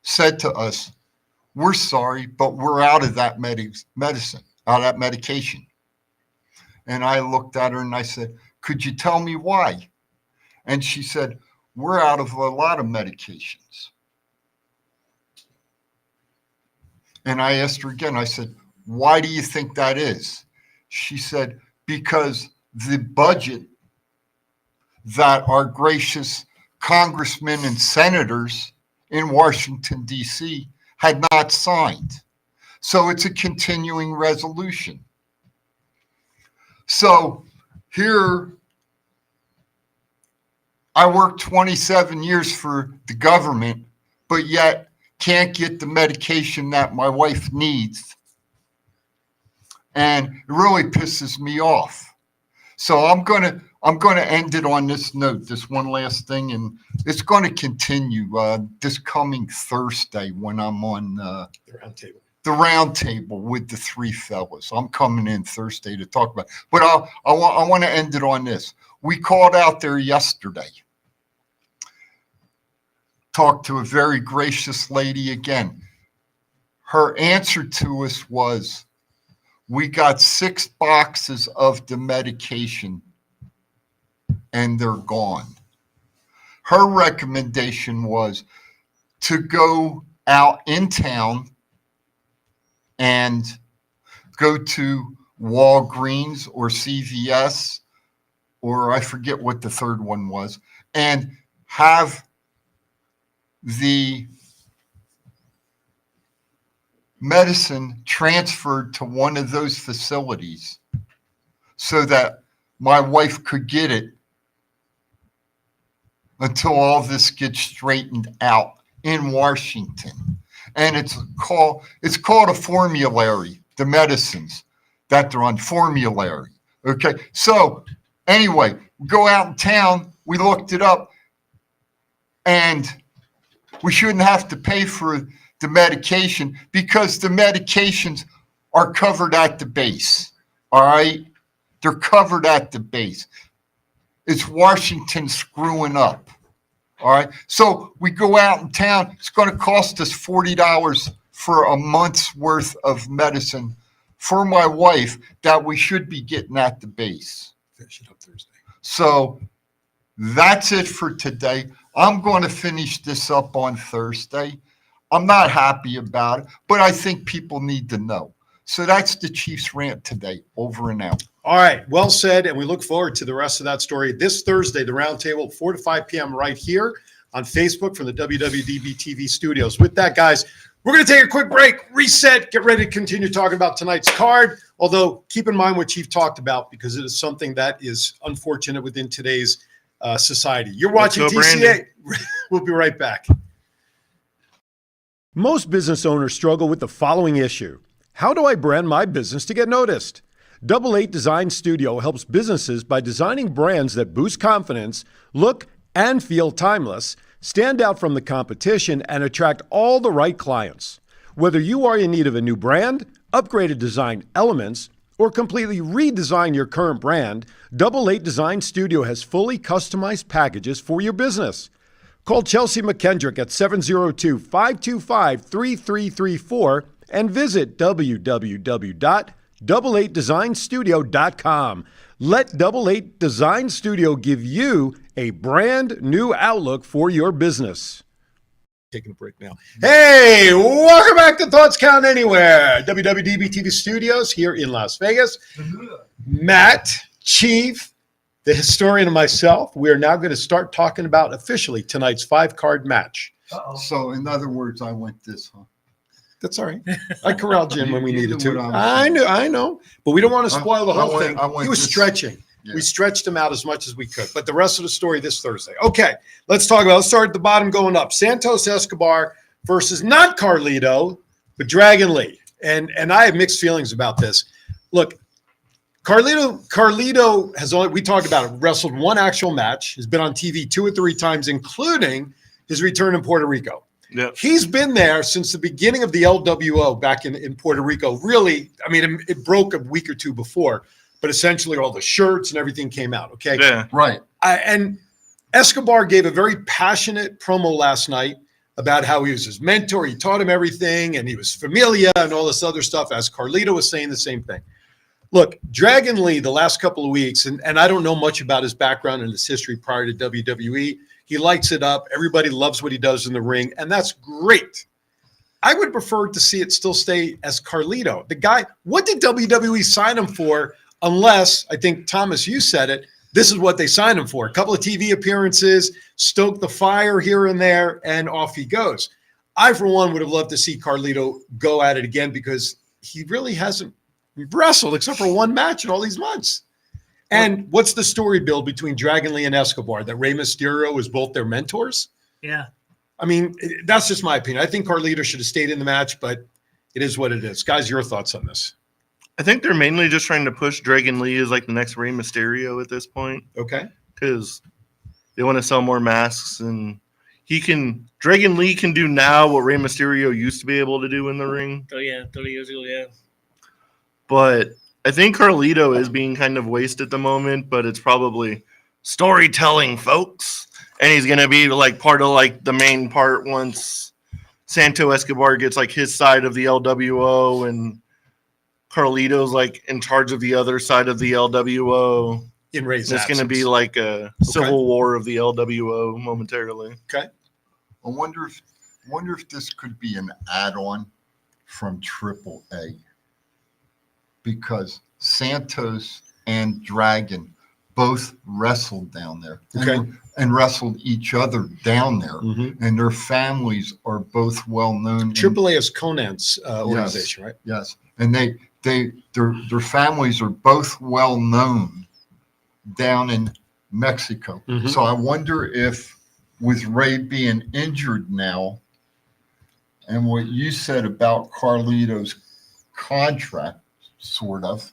said to us, "We're sorry, but we're out of that medicine, out of that medication." And I looked at her and I said, "Could you tell me why?" And she said, "We're out of a lot of medications." And I asked her again, I said, "Why do you think that is?" She said, "Because the budget that our gracious congressmen and senators in Washington, D.C. had not signed. So it's a continuing resolution." So here, I worked 27 years for the government, but yet can't get the medication that my wife needs. And it really pisses me off. So I'm gonna end it on this note, this one last thing, and it's going to continue this coming Thursday when I'm on the round table with the three fellas. I'm coming in Thursday to talk about it. But I want to end it on this. We called out there yesterday, talked to a very gracious lady again. Her answer to us was, "We got 6 boxes of the medication and they're gone." Her recommendation was to go out in town and go to Walgreens or CVS, or I forget what the third one was, and have the medicine transferred to one of those facilities so that my wife could get it until all this gets straightened out in Washington. And it's called a formulary, the medicines that they're on formulary. Okay, so anyway, we go out in town, we looked it up, and we shouldn't have to pay for the medication because the medications are covered at the base. All right, they're covered at the base. It's Washington screwing up. All right, so we go out in town. It's going to cost us $40 for a month's worth of medicine for my wife that we should be getting at the base. Finish it up Thursday. So that's it for today. I'm going to finish this up on Thursday. I'm not happy about it, but I think people need to know. So that's the Chiefs rant today. Over and out. All right, well said, and we look forward to the rest of that story this Thursday, the roundtable, 4 to 5 p.m. right here on Facebook from the WWDBTV studios. With that, guys, we're going to take a quick break, reset, get ready to continue talking about tonight's card, although keep in mind what Chief talked about because it is something that is unfortunate within today's society. You're watching DCA. We'll be right back. Most business owners struggle with the following issue. How do I brand my business to get noticed? 88 Design Studio helps businesses by designing brands that boost confidence, look and feel timeless, stand out from the competition, and attract all the right clients. Whether you are in need of a new brand, upgraded design elements, or completely redesign your current brand, 88 Design Studio has fully customized packages for your business. Call Chelsea McKendrick at 702-525-3334 and visit www.88designstudio.com. Let 88 Design Studio give you a brand new outlook for your business. taking a break now. Hey, welcome back to Thoughts Count Anywhere. WWDBTV Studios here in Las Vegas. Matt, Chief, the historian, and myself, we are now going to start talking about officially tonight's 5-card match. So, in other words, I went this, huh? That's all right. I corralled Jim when we You needed knew to. what I was I saying. know. But we don't want to spoil the I whole went- thing. He was stretching. Yeah. We stretched him out as much as we could. But the rest of the story this Thursday. Okay, let's talk about. Let's start at the bottom going up. Santos Escobar versus not Carlito, but Dragon Lee. And I have mixed feelings about this. Look, Carlito has only, we talked about it, wrestled one actual match, has been on TV 2 or 3 times, including his return in Puerto Rico. Yep. He's been there since the beginning of the LWO back in Puerto Rico. Really, I mean, it broke a week or two before, but essentially all the shirts and everything came out. Okay. Yeah. Right. And Escobar gave a very passionate promo last night about how he was his mentor. He taught him everything, and he was familia and all this other stuff, as Carlito was saying the same thing. Look, Dragon Lee, the last couple of weeks, and I don't know much about his background and his history prior to WWE. He lights it up. Everybody loves what he does in the ring, and that's great. I would prefer to see it still stay as Carlito. The guy, what did WWE sign him for? Unless, I think, Thomas, you said it, this is what they signed him for. A couple of TV appearances, stoke the fire here and there, and off he goes. I, for one, would have loved to see Carlito go at it again because he really hasn't wrestled except for one match in all these months. And what's the story build between Dragon Lee and Escobar? That Rey Mysterio is both their mentors? Yeah. I mean, that's just my opinion. I think Carlito should have stayed in the match, but it is what it is. Guys, your thoughts on this? I think they're mainly just trying to push Dragon Lee as like the next Rey Mysterio at this point. Okay. Because they want to sell more masks, and Dragon Lee can do now what Rey Mysterio used to be able to do in the ring. Oh, yeah. 30 years ago, yeah. But I think Carlito is being kind of wasted at the moment, but it's probably storytelling, folks. And he's going to be like part of like the main part once Santo Escobar gets like his side of the LWO and Carlito's like in charge of the other side of the LWO. In Rey's It's going to be absence. like a civil war of the LWO momentarily. Okay. I wonder if this could be an add-on from AAA, because Santos and Dragon both wrestled down there. Okay. And wrestled each other down there, Mhm. and their families are both well known. AAA is Conan's organization, right? Yes, and their families are both well known down in Mexico. Mhm. So I wonder if, with Ray being injured now, and what you said about Carlito's contract, sort of,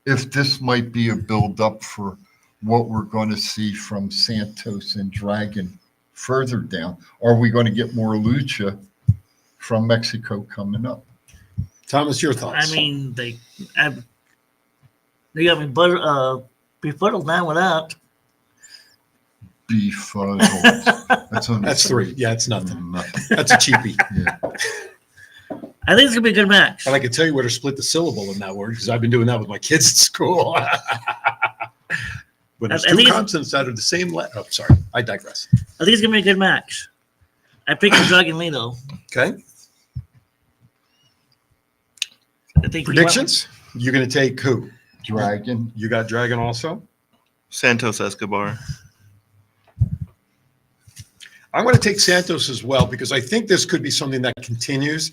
if this might be a build-up for what we're going to see from Santos and Dragon further down. Are we going to get more lucha from Mexico coming up? Thomas, your thoughts? I mean, they got me befuddled now with that. Befuddled. That's 3. Yeah, it's nothing. That's a cheapie. Yeah. I think it's going to be a good match. And I can tell you where to split the syllable in that word because I've been doing that with my kids at school. When there's I 2 think it's- consonants out of the same letter. Oh, sorry. I digress. I think it's going to be a good match. I picked the Dragon Lee, though. Okay. I think Predictions? You're going to take who? Dragon. You got Dragon also? Santos Escobar. I'm going to take Santos as well because I think this could be something that continues.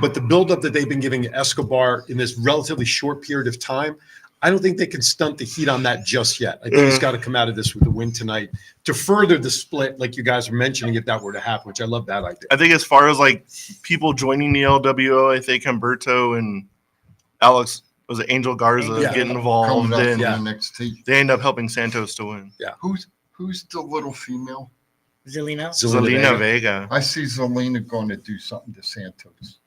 But the buildup that they've been giving Escobar in this relatively short period of time, I don't think they can stunt the heat on that just yet. I think he's got to come out of this with a win tonight to further the split, like you guys were mentioning, if that were to happen, which I love that idea. I think as far as like people joining the LWO, I think Humberto and Alex, was it Angel Garza, Yeah. getting involved, Coming up and from NXT. they end up helping Santos to win. Yeah. Who's the little female? Zelina. Zelina Vega. I see Zelina going to do something to Santos.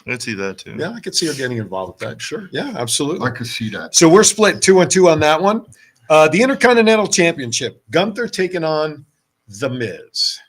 I'd see that too. Yeah, I could see her getting involved with that. Sure. Yeah, absolutely. I could see that. So we're split 2-2 on that one. The Intercontinental Championship, Gunther taking on The Miz.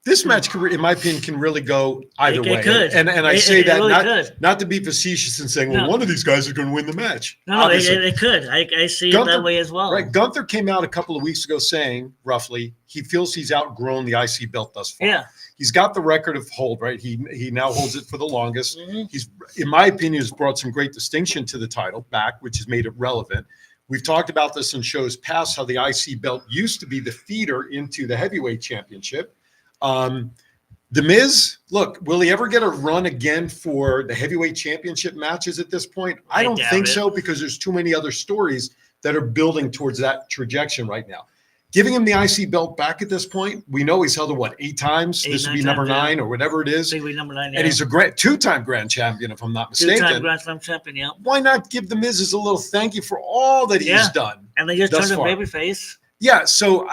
This match, in my opinion, can really go either way. Could. And I say that really not to be facetious and saying, well, one of these guys is going to win the match. No, it could. I see Gunther, it that way as well. Right. Gunther came out a couple of weeks ago saying, roughly, he feels he's outgrown the IC belt thus far. Yeah. He's got the record of hold, right? He now holds it for the longest. He's, in my opinion, has brought some great distinction to the title back, which has made it relevant. We've talked about this in shows past, how the IC belt used to be the feeder into the heavyweight championship. The Miz, look, will he ever get a run again for the heavyweight championship matches at this point? I don't think so, because there's too many other stories that are building towards that trajectory right now. Giving him the IC belt back at this point, we know he's held it, 8 times? This would be number 9 or whatever it is. Number 9, and he's a two-time grand champion, if I'm not mistaken. Two-time grand slam champion, yeah. Why not give the Miz a little thank you for all that he's done? And they just turned him babyface. Yeah, so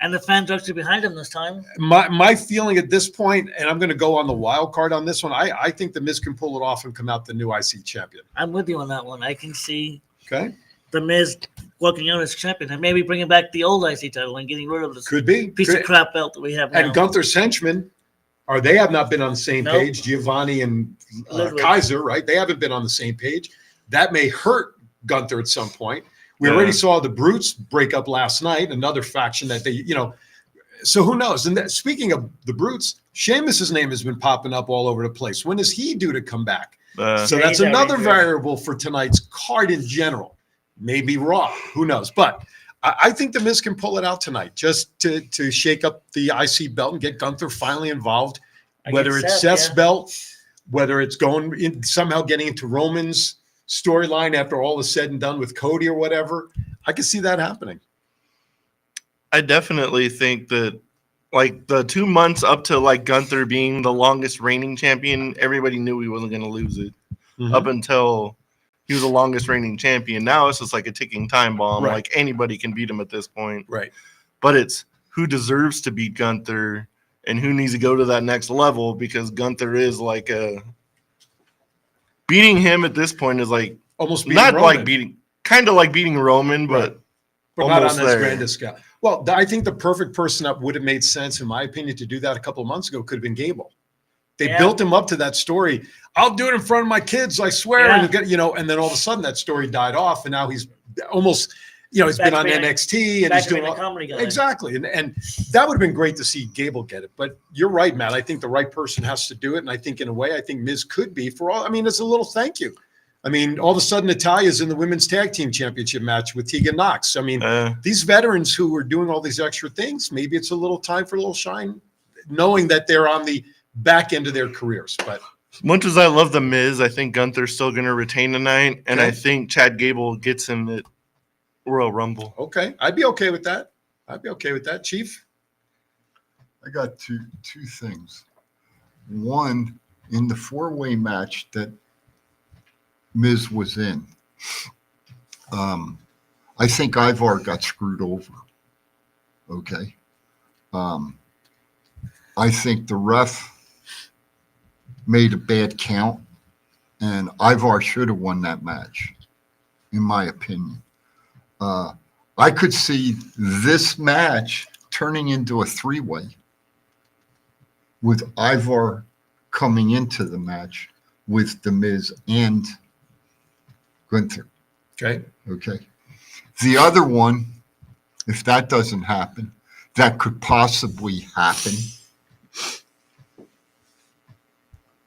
and the fans are actually behind him this time. My feeling at this point, and I'm going to go on the wild card on this one, I think the Miz can pull it off and come out the new IC champion. I'm with you on that one. I can see the Miz walking out as champion and maybe bringing back the old IC title and getting rid of this piece of crap belt that we have now. And Gunther's henchmen, they have not been on the same page. Giovanni and Kaiser, right? They haven't been on the same page. That may hurt Gunther at some point. We already saw the Brutes break up last night, another faction that they, so who knows? And speaking of the Brutes, Sheamus's name has been popping up all over the place. When is he due to come back? So that's another variable for tonight's card in general. Maybe Raw, who knows? But I think the Miz can pull it out tonight, just to shake up the IC belt and get Gunther finally involved. Whether it's Seth's belt, whether it's going in, somehow getting into Roman's storyline after all is said and done with Cody or whatever, I can see that happening. I definitely think that, like, the 2 months up to Gunther being the longest reigning champion, everybody knew he wasn't going to lose it up until he was the longest reigning champion. Now it's just like a ticking time bomb. Right. Like, anybody can beat him at this point. Right. But it's who deserves to beat Gunther and who needs to go to that next level, because Gunther is like beating him at this point is like almost beating not Roman. kind of like beating Roman, but not almost on this there. grand scale. Well, I think the perfect person that would have made sense, in my opinion, to do that a couple of months ago could have been Gable. They built him up to that story. I'll do it in front of my kids, I swear. And and then all of a sudden that story died off, and now he's almost, he's been on NXT and he's doing a comedy guy. Exactly. And that would have been great to see Gable get it. But you're right, Matt. I think the right person has to do it. And I think in a way, I think Miz could be for all. I mean, it's a little thank you. I mean, all of a sudden, Natalia's in the women's tag team championship match with Tegan Knox. I mean, these veterans who are doing all these extra things, maybe it's a little time for a little shine, knowing that they're on the back end of their careers. But as much as I love the Miz, I think Gunther's still going to retain tonight, and I think Chad Gable gets him at Royal Rumble. Okay, I'd be okay with that. Chief. I got two things. One, in the 4-way match that Miz was in, I think Ivar got screwed over. Okay. I think the ref made a bad count, and Ivar should have won that match, in my opinion. I could see this match turning into a 3-way with Ivar coming into the match with The Miz and Gunther. Okay. The other one, if that doesn't happen, that could possibly happen.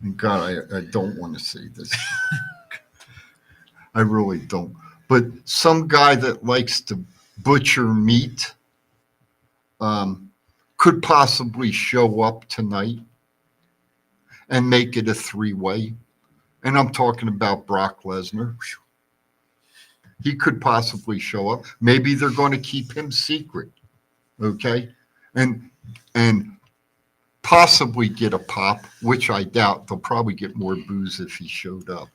And God, I don't want to say this. I really don't. But some guy that likes to butcher meat could possibly show up tonight and make it a 3-way. And I'm talking about Brock Lesnar. He could possibly show up. Maybe they're going to keep him secret. Okay? And possibly get a pop, which I doubt. They'll probably get more booze if he showed up.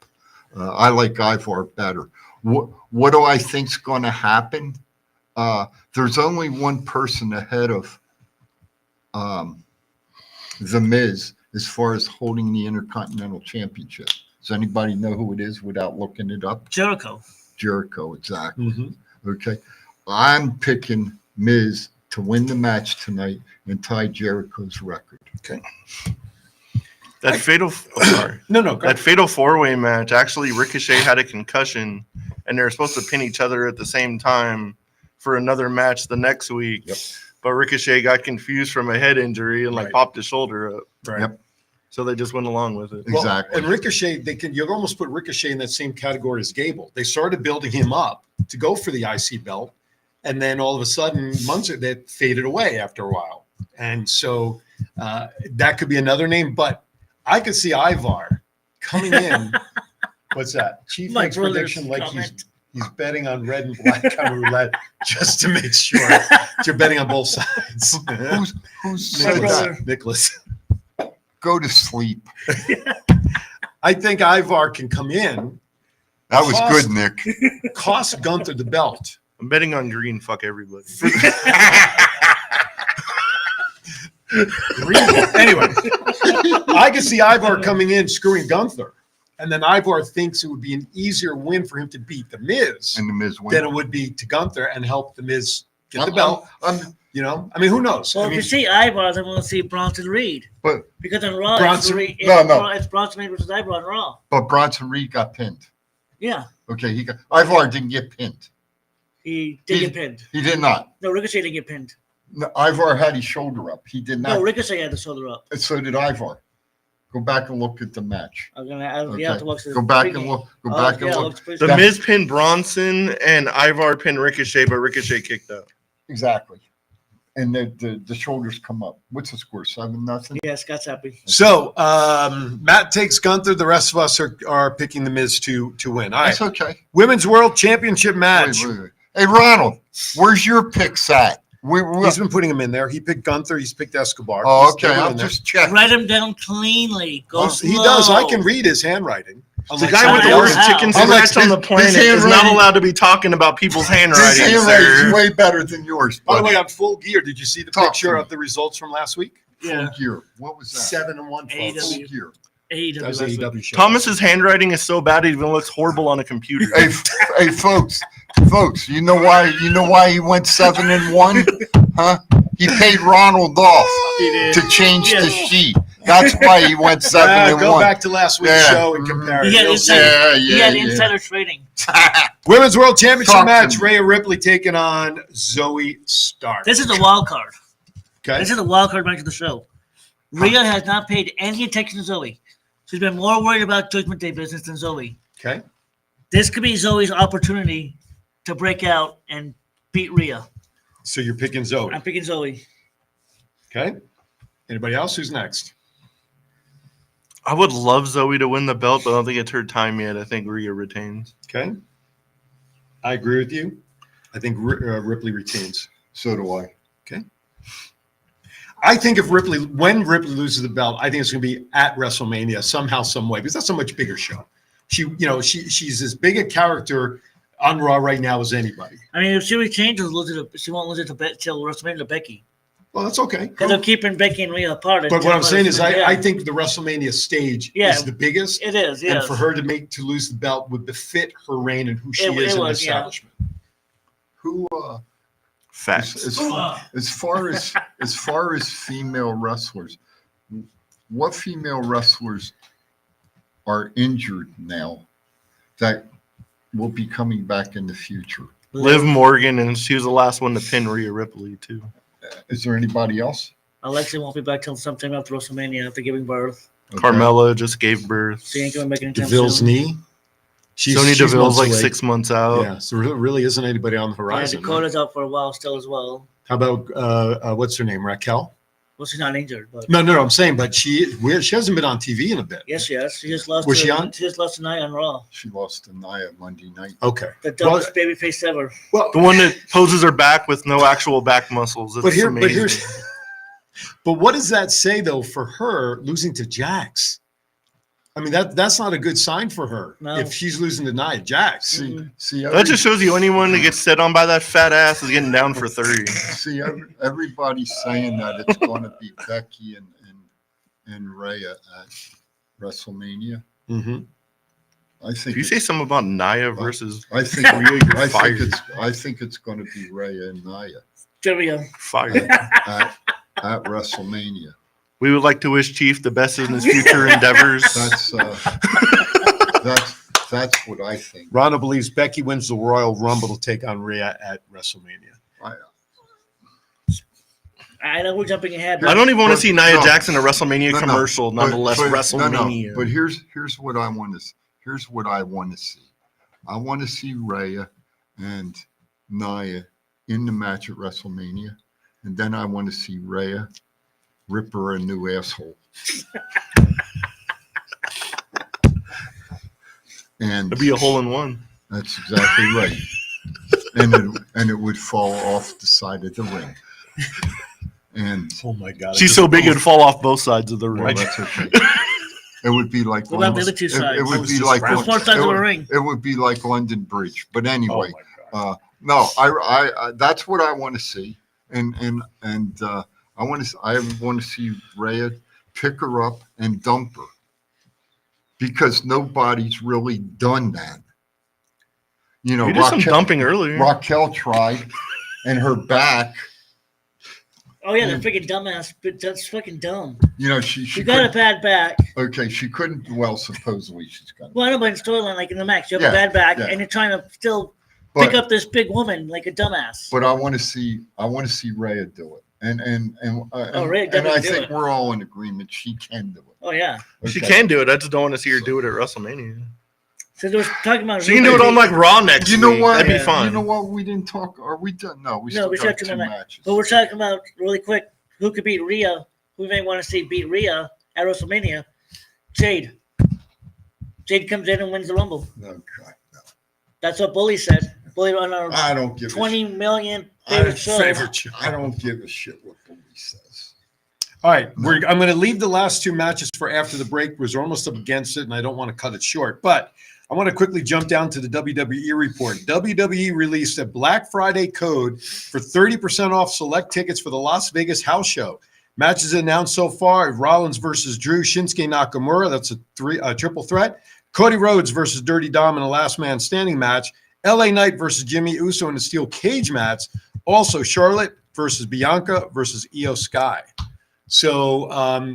I like Ivar better. What do I think's going to happen? There's only one person ahead of The Miz as far as holding the Intercontinental Championship. Does anybody know who it is without looking it up? Jericho, exactly. Okay. I'm picking Miz to win the match tonight and tie Jericho's record. Okay. That fatal that fatal 4-way match, actually Ricochet had a concussion and they were supposed to pin each other at the same time for another match the next week. Yep. But Ricochet got confused from a head injury and popped his shoulder up. Right. Yep. So they just went along with it. Well, and Ricochet, you almost put Ricochet in that same category as Gable. They started building him up to go for the IC belt, and then all of a sudden, that faded away after a while. And so that could be another name, but I could see Ivar coming in. What's that? Chief My makes brother's prediction like comment. he's betting on red and black on roulette just to make sure that you're betting on both sides. Who's Nicholas? Go to sleep. I think Ivar can come in. That was good, Nick. Cost Gunther the belt. I'm betting on green. Fuck everybody. Anyway, I can see Ivar coming in screwing Gunther, and then Ivar thinks it would be an easier win for him to beat the Miz, and the Miz win. than it would be to Gunther and help the Miz get the belt. You know, I mean, who knows? Well, I if mean, you see Ivar, then we'll see Bronson Reed. But because on Raw, Bronson- it's Bronson Reed versus Ivar on Raw. But Bronson Reed got pinned. Yeah, Okay, Ivar didn't get pinned. he did get pinned. He did not. No, Ricochet didn't get pinned. No, Ivar had his shoulder up. He did not. No, Ricochet had the shoulder up. And so did Ivar. Go back and look at the match. I'm gonna have Okay. to watch the Go back and pregame. look. Go back and yeah, look. The Miz pinned Bronson and Ivar pinned Ricochet, but Ricochet kicked out. Exactly. And the shoulders come up. What's the score? 7-0? Yeah, Scott's happy. so Matt takes Gunther. The rest of us are picking the Miz to win. All right. That's okay. Women's World Championship match. Wait. Hey, Ronald, where's your picks at? He's been putting him in there. He picked Gunther. He's picked Escobar. Oh, He's okay. putting him I'll in there. just check. Write him down cleanly. Go slow. He does. I can read his handwriting. The guy with the worst chicken scratch on the planet is not allowed to be talking about people's handwriting, His handwriting is sir. way better than yours. By the buddy. way, on Full Gear, did you see the Talk picture to me. of the results from last week? Yeah. Full Gear. What was that? 7-1, folks. AEW. Full Gear. AEW That was last week. AEW show. Thomas's handwriting is so bad it even looks horrible on a computer. Hey, folks, you know why he went 7-1? Huh? He paid Ronald off to change the sheet. That's why he went 7-1. Go back to last week's show and compare it. He had You'll see. insider trading. Women's World Championship Talk to match. me. Rhea Ripley taking on Zoe Stark. This is a wild card. Okay. This is a wild card match of the show. Rhea has not paid any attention to Zoe. She's been more worried about Judgment Day business than Zoe. Okay. This could be Zoe's opportunity to break out and beat Rhea. So you're picking Zoe. I'm picking Zoe. Okay. Anybody else? Who's next? I would love Zoe to win the belt, but I don't think it's her time yet. I think Rhea retains. Okay. I agree with you. I think Ripley retains. So do I. Okay. I think when Ripley loses the belt, I think it's going to be at WrestleMania somehow, some way, because that's a much bigger show. She's as big a character on Raw right now as anybody. I mean, if she retains, she won't lose it till WrestleMania to Becky. Well, that's okay. Because they're keeping Becky and Rhea apart. But what I'm saying is, I think the WrestleMania stage is the biggest. It is, and for her to lose the belt would befit her reign and who she is in the establishment. Who? Facts. As far as female wrestlers, what female wrestlers are injured now that will be coming back in the future? Liv Morgan, and she was the last one to pin Rhea Ripley too. Is there anybody else? Alexa won't be back till sometime after WrestleMania after giving birth. Okay. Carmella just gave birth. She ain't coming back anytime DeVille's soon. knee. Sonya Deville's like 6 months out. Yeah, so there really isn't anybody on the Yeah, horizon. Dakota's out for a while still as well. How about what's her name, Raquel? Well, she's not injured, but No, I'm saying, but she hasn't been on TV in a bit. yes, she has. She just lost. Was she on? She just lost tonight on Raw. She lost to Nia Monday night. Okay. The dumbest babyface ever. Well, The one that poses her back with no actual back muscles. It's amazing. but what does that say though for her losing to Jax? I mean that's not a good sign for her No. if she's losing to Nia Jax. See, That just shows you anyone that gets set on by that fat ass is getting down for 30. See, everybody's saying that it's going to be Becky and Rhea at WrestleMania. Mm-hmm. I think If you say something about Nia versus I think Rhea, you're fired. I think it's going to be Rhea and Nia. Trivia. Fire. At WrestleMania. We would like to wish Chief the best in his future endeavors. That's what I think. Ronda believes Becky wins the Royal Rumble to take on Rhea at WrestleMania. I know we're jumping ahead. I don't even want to see Nia Jax in a WrestleMania commercial. Nonetheless, but WrestleMania. But here's what I want to. Here's what I want to see. I want to see Rhea and Nia in the match at WrestleMania, and then I want to see Rhea rip her a new asshole. And it'd be a hole in one. That's exactly right. And it would fall off the side of the ring. And oh my God, she's so big it'd fall off both sides of the ring. Well, that's okay. It would be like what about the other two sides? It would be like both sides of the ring. It would be like London Bridge. But anyway, no, I that's what I want to see, and I want to see Rhea pick her up and dump her, because nobody's really done that. You know, you did some dumping earlier. Raquel tried, and her back. Oh yeah, they're freaking dumbass. But that's fucking dumb. You know, she got a bad back. Okay, she couldn't. Well, supposedly she's got. Well, I know, but in storyline, like in the match, you have a bad back, and you're trying to still pick up this big woman like a dumbass. But I want to see Rhea do it, and I think we're all in agreement she can do it. Oh yeah, she can do it. I just don't want to see her do it at WrestleMania. So they were talking about. She can do it on like Raw next week. What? That'd be fun. You know what? We didn't talk. Are we done? No, we still got 2 matches. But we're talking about really quick. Who could beat Rhea? Who may want to see beat Rhea at WrestleMania? Jade. Jade comes in and wins the Rumble. No, God, no. That's what Bully said. Bully on our I don't give 20 million favorite show. I don't give a shit what Bully says. All right, I'm going to leave the last 2 matches for after the break because we're almost up against it, and I don't want to cut it short. But I want to quickly jump down to the WWE report. WWE released a Black Friday code for 30% off select tickets for the Las Vegas house show. Matches announced so far: Rollins versus Drew, Shinsuke Nakamura, that's a triple threat. Cody Rhodes versus Dirty Dom in a last man standing match. LA Knight versus Jimmy Uso in a steel cage match. Also Charlotte versus Bianca versus Io Sky. So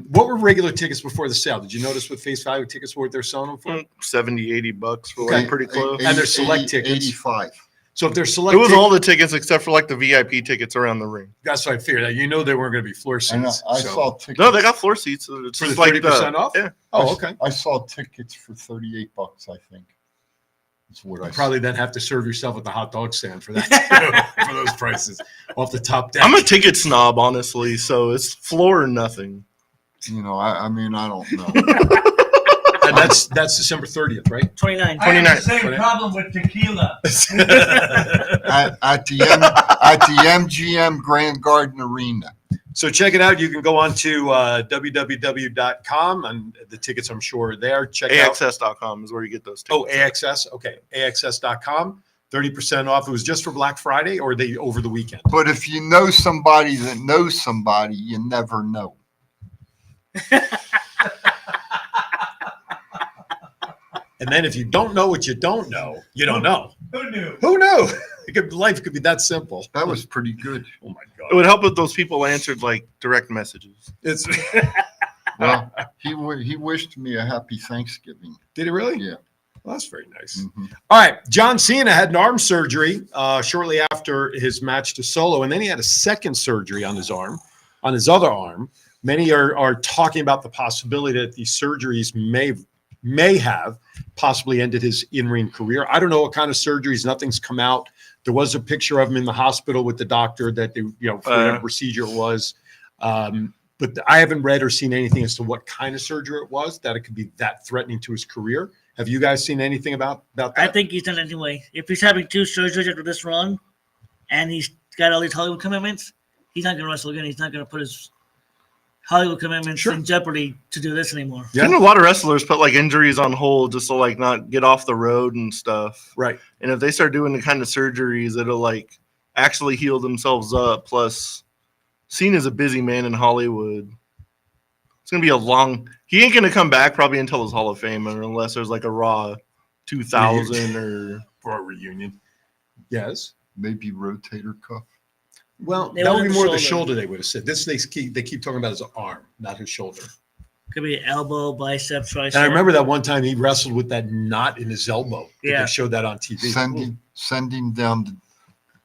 what were regular tickets before the sale? Did you notice what face value tickets were they're selling them for? $70-$80 for like pretty close. And they're select tickets. 85. So if they're select, it was all the tickets except for like the VIP tickets around the ring. That's what I figured. You know they weren't going to be floor seats. I saw tickets. No, they got floor seats. It's for the like 30% off. Yeah. Oh, okay. I saw tickets for $38. I think. That's what I probably then have to serve yourself at the hot dog stand for that for those prices off the top down. I'm a ticket snob, honestly, so it's floor or nothing. You know, I mean, I don't know. And that's December 30th, right? 29. I have the same problem with tequila. at the MGM Grand Garden Arena. So check it out. You can go on to WWW.com, and the tickets, I'm sure, are there. Check AXS.com is where you get those tickets. Oh, AXS. Okay. AXS.com. 30% off. It was just for Black Friday, or they over the weekend? But if you know somebody that knows somebody, you never know. And then if you don't know what you don't know, you don't know. Who knew? Who knew? Life could be that simple. That was pretty good. Oh my God. It would help if those people answered like direct messages. It's well, he wished me a happy Thanksgiving. Did he really? Yeah. Well, that's very nice. Mm-hmm. All right. John Cena had an arm surgery shortly after his match to Solo, and then he had a second surgery on his arm, on his other arm. Many are talking about the possibility that these surgeries may have possibly ended his in-ring career. I don't know what kind of surgeries. Nothing's come out. There was a picture of him in the hospital with the doctor that they, for whatever procedure it was. But I haven't read or seen anything as to what kind of surgery it was, that it could be that threatening to his career. Have you guys seen anything about that? I think he's done it anyway. If he's having 2 surgeries after this run and he's got all these Hollywood commitments, he's not going to wrestle again. He's not going to put his Hollywood commitments in jeopardy to do this anymore. Yeah, and a lot of wrestlers put like injuries on hold just to like not get off the road and stuff. Right. And if they start doing the kind of surgeries, it'll like actually heal themselves up. Plus, Cena's a busy man in Hollywood. It's gonna be a long. He ain't gonna come back probably until his Hall of Fame, unless there's like a Raw 2000 or for a reunion. Yes. Maybe rotator cuff. Well, They that would wanted be the more the shoulder. shoulder they would have said. This they keep talking about his arm, not his shoulder. Could be elbow, bicep, tricep. And I remember that one time he wrestled with that knot in his elbow. Yeah. They showed that on TV. Send him down to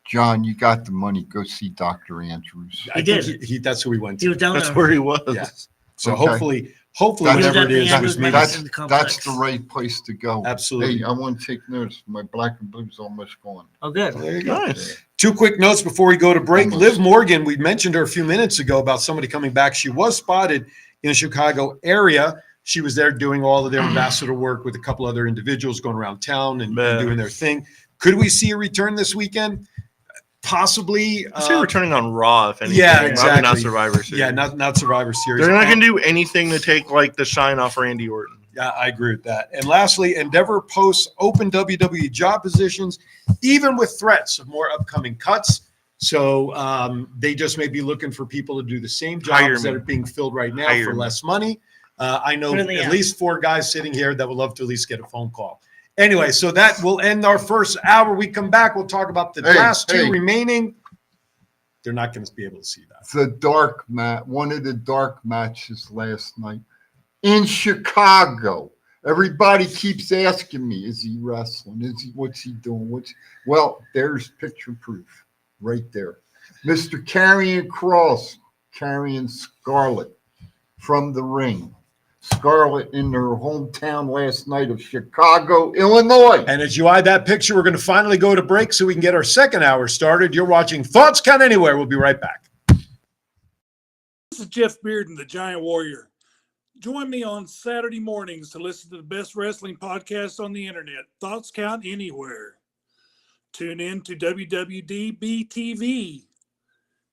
John. You got the money. Go see Dr. Andrews. I think that's who he went to. He was down That's there. where he was. Yeah. So Okay. hopefully He was whatever at it the is, Andrews was maybe Medicine Complex. That's the right place to go. Absolutely. Hey, I want to take notice. My black and blue's almost gone. Oh, good. There you go. Nice. Two quick notes before we go to break. Almost. Liv Morgan, we mentioned her a few minutes ago about somebody coming back. She was spotted in the Chicago area. She was there doing all of their ambassador work with a couple other individuals going around town and doing their thing. Could we see a return this weekend? Possibly. I see her returning on Raw, if anything. Yeah, exactly. Probably not Survivor Series. Yeah, not Survivor Series. They're not going to do anything to take like the shine off Randy Orton. Yeah, I agree with that. And lastly, Endeavor posts open WWE job positions, even with threats of more upcoming cuts. So they just may be looking for people to do the same jobs that are being filled right now for less money. I know at least 4 guys sitting here that would love to at least get a phone call. Anyway, so that will end our first hour. We come back. We'll talk about the last two remaining. They're not going to be able to see that. The dark match, one of the dark matches last night in Chicago. Everybody keeps asking me, is he wrestling? What's he doing? Well, there's picture proof right there. Mr. Karrion Kross carrying Scarlett from the ring. Scarlett in her hometown last night of Chicago, Illinois. And as you eye that picture, we're going to finally go to break so we can get our second hour started. You're watching Thoughts Count Anywhere. We'll be right back. This is Jeff Bearden, the Giant Warrior. Join me on Saturday mornings to listen to the best wrestling podcast on the internet, Thoughts Count Anywhere. Tune in to WWDBTV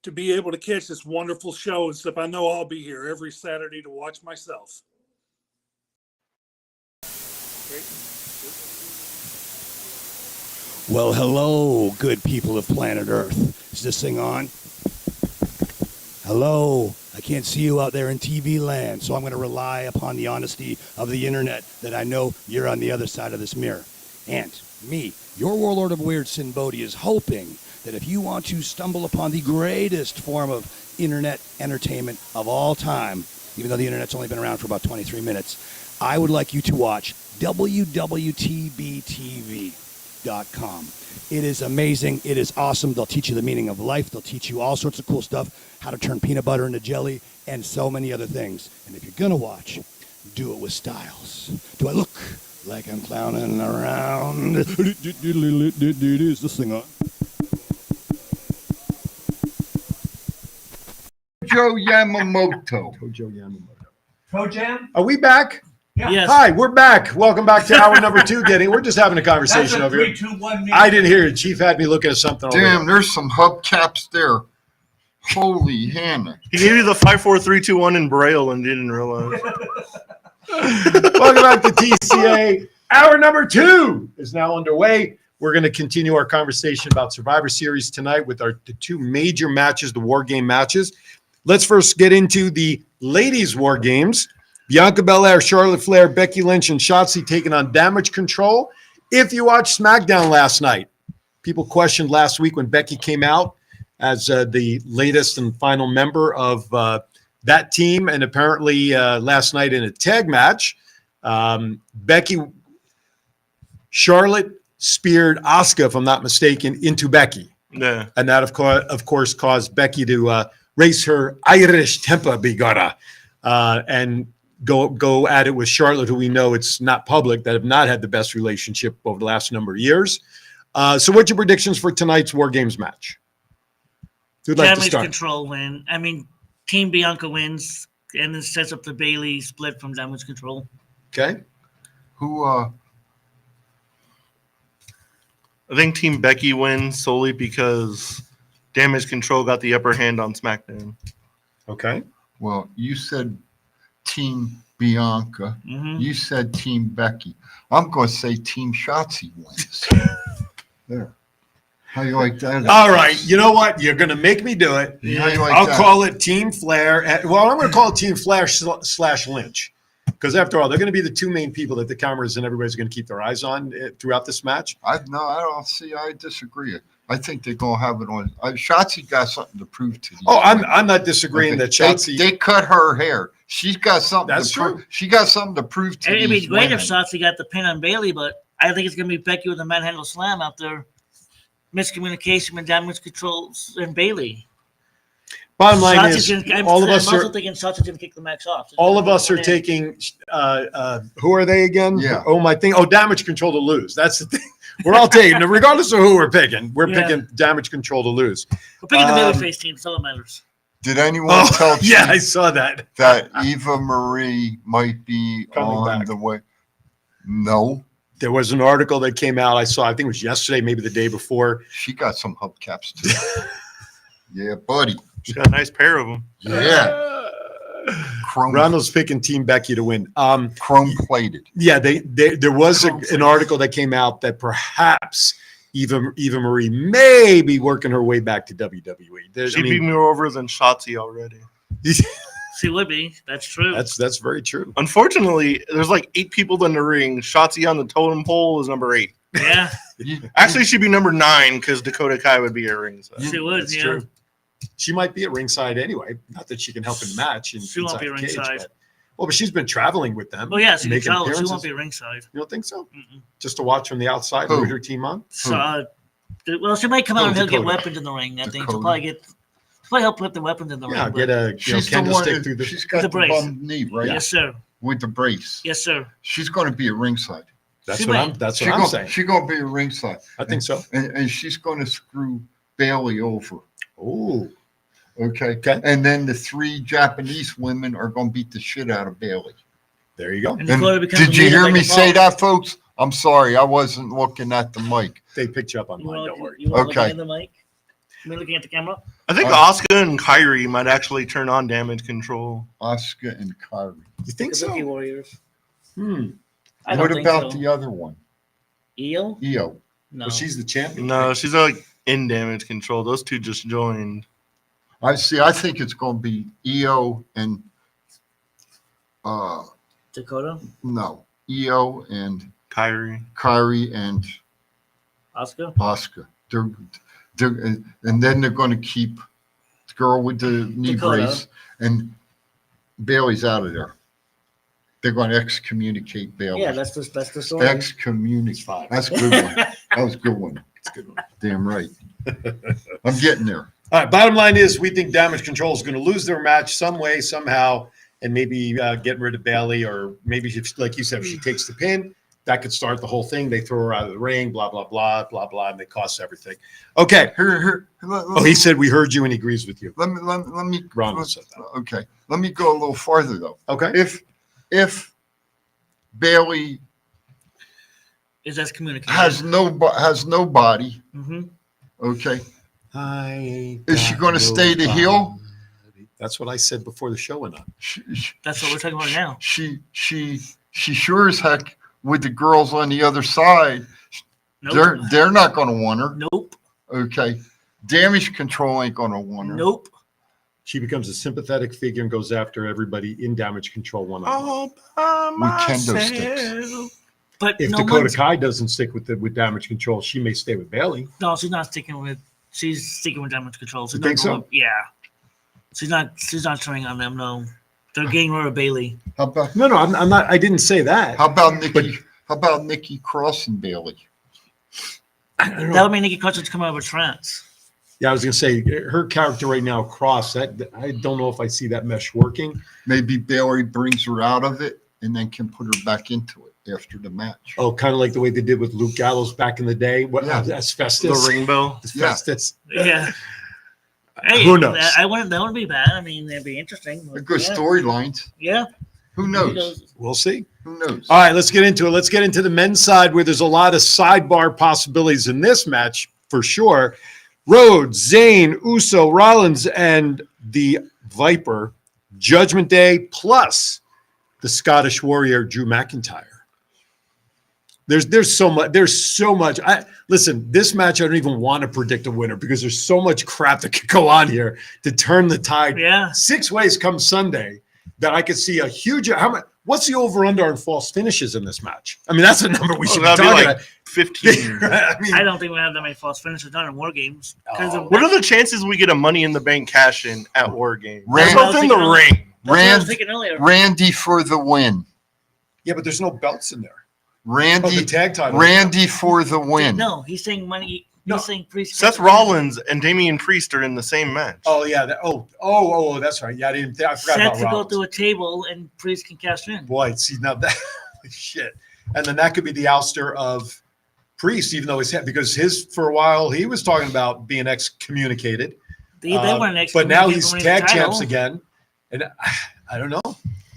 to be able to catch this wonderful show and stuff. I know I'll be here every Saturday to watch myself. Well, hello, good people of planet Earth. Is this thing on? Hello. I can't see you out there in TV land, so I'm going to rely upon the honesty of the internet that I know you're on the other side of this mirror. And me, your warlord of weird Sinbodi, is hoping that if you want to stumble upon the greatest form of internet entertainment of all time, even though the internet's only been around for about 23 minutes, I would like you to watch WWDBTV.com. It is amazing. It is awesome. They'll teach you the meaning of life. They'll teach you all sorts of cool stuff, how to turn peanut butter into jelly, and so many other things. And if you're going to watch, do it with styles. Do I look like I'm clowning around? Is this thing on? Joe Yamamoto. Pro Jam? Are we back? Yeah. Yes. Hi, we're back. Welcome back to hour number 2. We're just having a conversation That's a over here. 3, 2, 1 meeting. I didn't hear it. Chief had me looking at something over Damn, there. there's some hubcaps there. Holy Hannah. He gave you the 5, 4, 3, 2, 1 in Braille and didn't realize. Welcome back to TCA. Hour number 2 is now underway. We're going to continue our conversation about Survivor Series tonight with the 2 major matches, the War Game matches. Let's first get into the ladies' War Games. Bianca Belair, Charlotte Flair, Becky Lynch, and Shotzi taking on Damage Control. If you watched SmackDown last night, people questioned last week when Becky came out as the latest and final member of that team, and apparently last night in a tag match, Charlotte speared Asuka, if I'm not mistaken, into Becky. Yeah. And that, of course, caused Becky to raise her Irish temper, bigara, and go at it with Charlotte, who we know it's not public, that have not had the best relationship over the last number of years. So what's your predictions for tonight's War Games match? Who'd like to Damage start? Control win. I mean, Team Bianca wins, and then sets up the Bailey split from Damage Control. Okay. Who, I think Team Becky wins solely because Damage Control got the upper hand on SmackDown. Okay. well, you said Team Bianca. Mm-hmm. You said Team Becky. I'm going to say Team Shotzi wins. There. How you like that? All right. You know what? You're going to make me do it. How you like I'll that? call it Team Flair. Well, I'm going to call it Team Flair / Lynch. Because after all, they're going to be the two main people that the cameras and everybody's going to keep their eyes on throughout this match. I don't see. I disagree. I think they're gonna have it on. Shotzi got something to prove to these. Oh, women. I'm not disagreeing that Shotzi. They cut her hair. She's got something. That's to true. prove. She got something to prove to It'd these be great women. if Shotzi got the pin on Bailey, but I think it's going to be Becky with a manhandle slam after miscommunication and damage controls and Bailey. Bottom line Shotzi's is, gonna, all of I'm us also are. thinking Shotzi's going to kick the match off. All of us are taking. Who are they again? Yeah. Oh, my thing. Oh, damage control to lose. That's the thing. We're all taking, regardless of who we're picking. We're picking damage control to lose. We're picking the babyface team, so it matters. Did anyone tell you Yeah, I saw that. that Eva Marie might be Coming on back. the way? No. There was an article that came out. I saw. I think it was yesterday, maybe the day before. She got some hubcaps too. Yeah, buddy. She's got a nice pair of them. Yeah. Chrome, Ronald's picking Team Becky to win. chrome plated. Yeah, there was an article that came out that perhaps Eva Marie may be working her way back to WWE. She'd be more over than Shotzi already. She would be. That's true. That's very true. Unfortunately, there's like 8 people in the ring. Shotzi on the totem pole is number 8. Yeah. Actually, she'd be number 9 because Dakota Kai would be at ringside. She would, That's yeah. true. She might be at ringside anyway. Not that she can help in the match. She won't be inside the cage, ringside. but she's been traveling with them. Oh, yeah, she can making travel. She appearances. won't be ringside. You don't think so? Just to watch from the outside, Who? root her team on. So, well, she might come out Oh, and he'll get Dakota. weapons in the ring. I think she'll Dakota. probably help put the weapons in the Yeah, ring. get a She's the candlestick one. through the. She's got the the brace. bum knee, right? Yes, sir. With the brace. Yes, sir. She's going to be at ringside. That's She what might. I'm. That's She's what I'm gonna, saying. She's going to be at ringside. I think so. And she's going to screw Bailey over. Oh, Okay. Okay. And then the 3 Japanese women are going to beat the shit out of Bailey. there you go. And Dakota becomes Did the you leader hear like me a say boss. that, folks? I'm sorry. I wasn't looking at the mic. They picked you up on You mine. want Don't worry. you want Okay. looking at the mic? You mean looking at the camera? I think Asuka and Kyrie might actually turn on damage control. Asuka and Kyrie. You think The Rookie so? Warriors. Hmm. I don't What think about so. the other one? Io? Io. No. Well, she's the champion. No, she's like in damage control. Those 2 just joined. I see. I think it's going to be Io and Dakota? no, Io and Kyrie. and Asuka? Asuka. And then they're going to keep the girl with the knee Dakota. brace, and Bailey's out of there. They're going to excommunicate Bailey. Yeah, that's the story. Excommunicate. That's a good one. That was a good one. It's a good one. Damn right. I'm getting there. All right. Bottom line is, we think Damage Control is going to lose their match some way, somehow, and maybe getting rid of Bailey, or maybe, if, like you said, if she takes the pin, that could start the whole thing. They throw her out of the ring, blah blah blah blah blah, and they cost everything. Okay. Oh, he said we heard you and he agrees with you. Let me. Ronald said that. Okay. Let me go a little farther though. Okay. If Bailey Is that communication? has no body, Mm-hmm. okay, I is she going to stay the heel? That's what I said before the show went on. That's what we're talking about now. She sure as heck with the girls on the other side. Nope. They're not going to want her. Nope. Okay. Damage Control ain't going to want her. Nope. She becomes a sympathetic figure and goes after everybody in Damage Control one-on-one. With kendo sticks. But If no Dakota one's- Kai doesn't stick with Damage Control, she may stay with Bailey. No, she's not sticking with. She's sticking with Damage Control. She's You not think so? going- Yeah. She's not turning on them. No, they're getting rid of Bailey. How about No, I'm not. I didn't say that. How about Nikki Cross and Bailey? That would mean Nikki Cross is coming out of a trance. Yeah, I was gonna say her character right now, Cross. That I don't know if I see that mesh working. Maybe Bailey brings her out of it and then can put her back into it after the match. Oh, kind of like the way they did with Luke Gallows back in the day. What? Yeah. Asbestos. The ring bell. Asbestos. Yeah. Hey, Who knows? That wouldn't be bad. I mean, that'd be interesting. A good Yeah. storylines. Yeah. Who knows? We'll see. Who knows? All right, let's get into it. Let's get into the men's side where there's a lot of sidebar possibilities in this match for sure. Rhodes, Zayn, Uso, Rollins, and the Viper, Judgment Day, plus the Scottish Warrior, Drew McIntyre. There's so much. There's so much. Listen, this match, I don't even want to predict a winner because there's so much crap that could go on here to turn the tide. Yeah. 6 ways come Sunday that I could see a huge. What's the over-under on false finishes in this match? I mean, that's a number we should be that'd talking like about. 15. I don't think we have that many false finishes done in War Games. What are the chances we get a Money in the Bank cash in at War Games? Randy- Both in the ring. Randy for the win. Yeah, but there's no belts in there. Randy, the tag title. Randy for the win. No, he's saying money. He's saying Priest. Seth Rollins and Damian Priest are in the same match. Oh yeah. That's right. Yeah, I forgot Seth about to go Rollins. through a table and Priest can cash in. Boy, see now that shit, and then that could be the ouster of Priest, even though because his for a while he was talking about being excommunicated. They weren't excommunicated. But now he's from winning the tag champs title. again, and I don't know.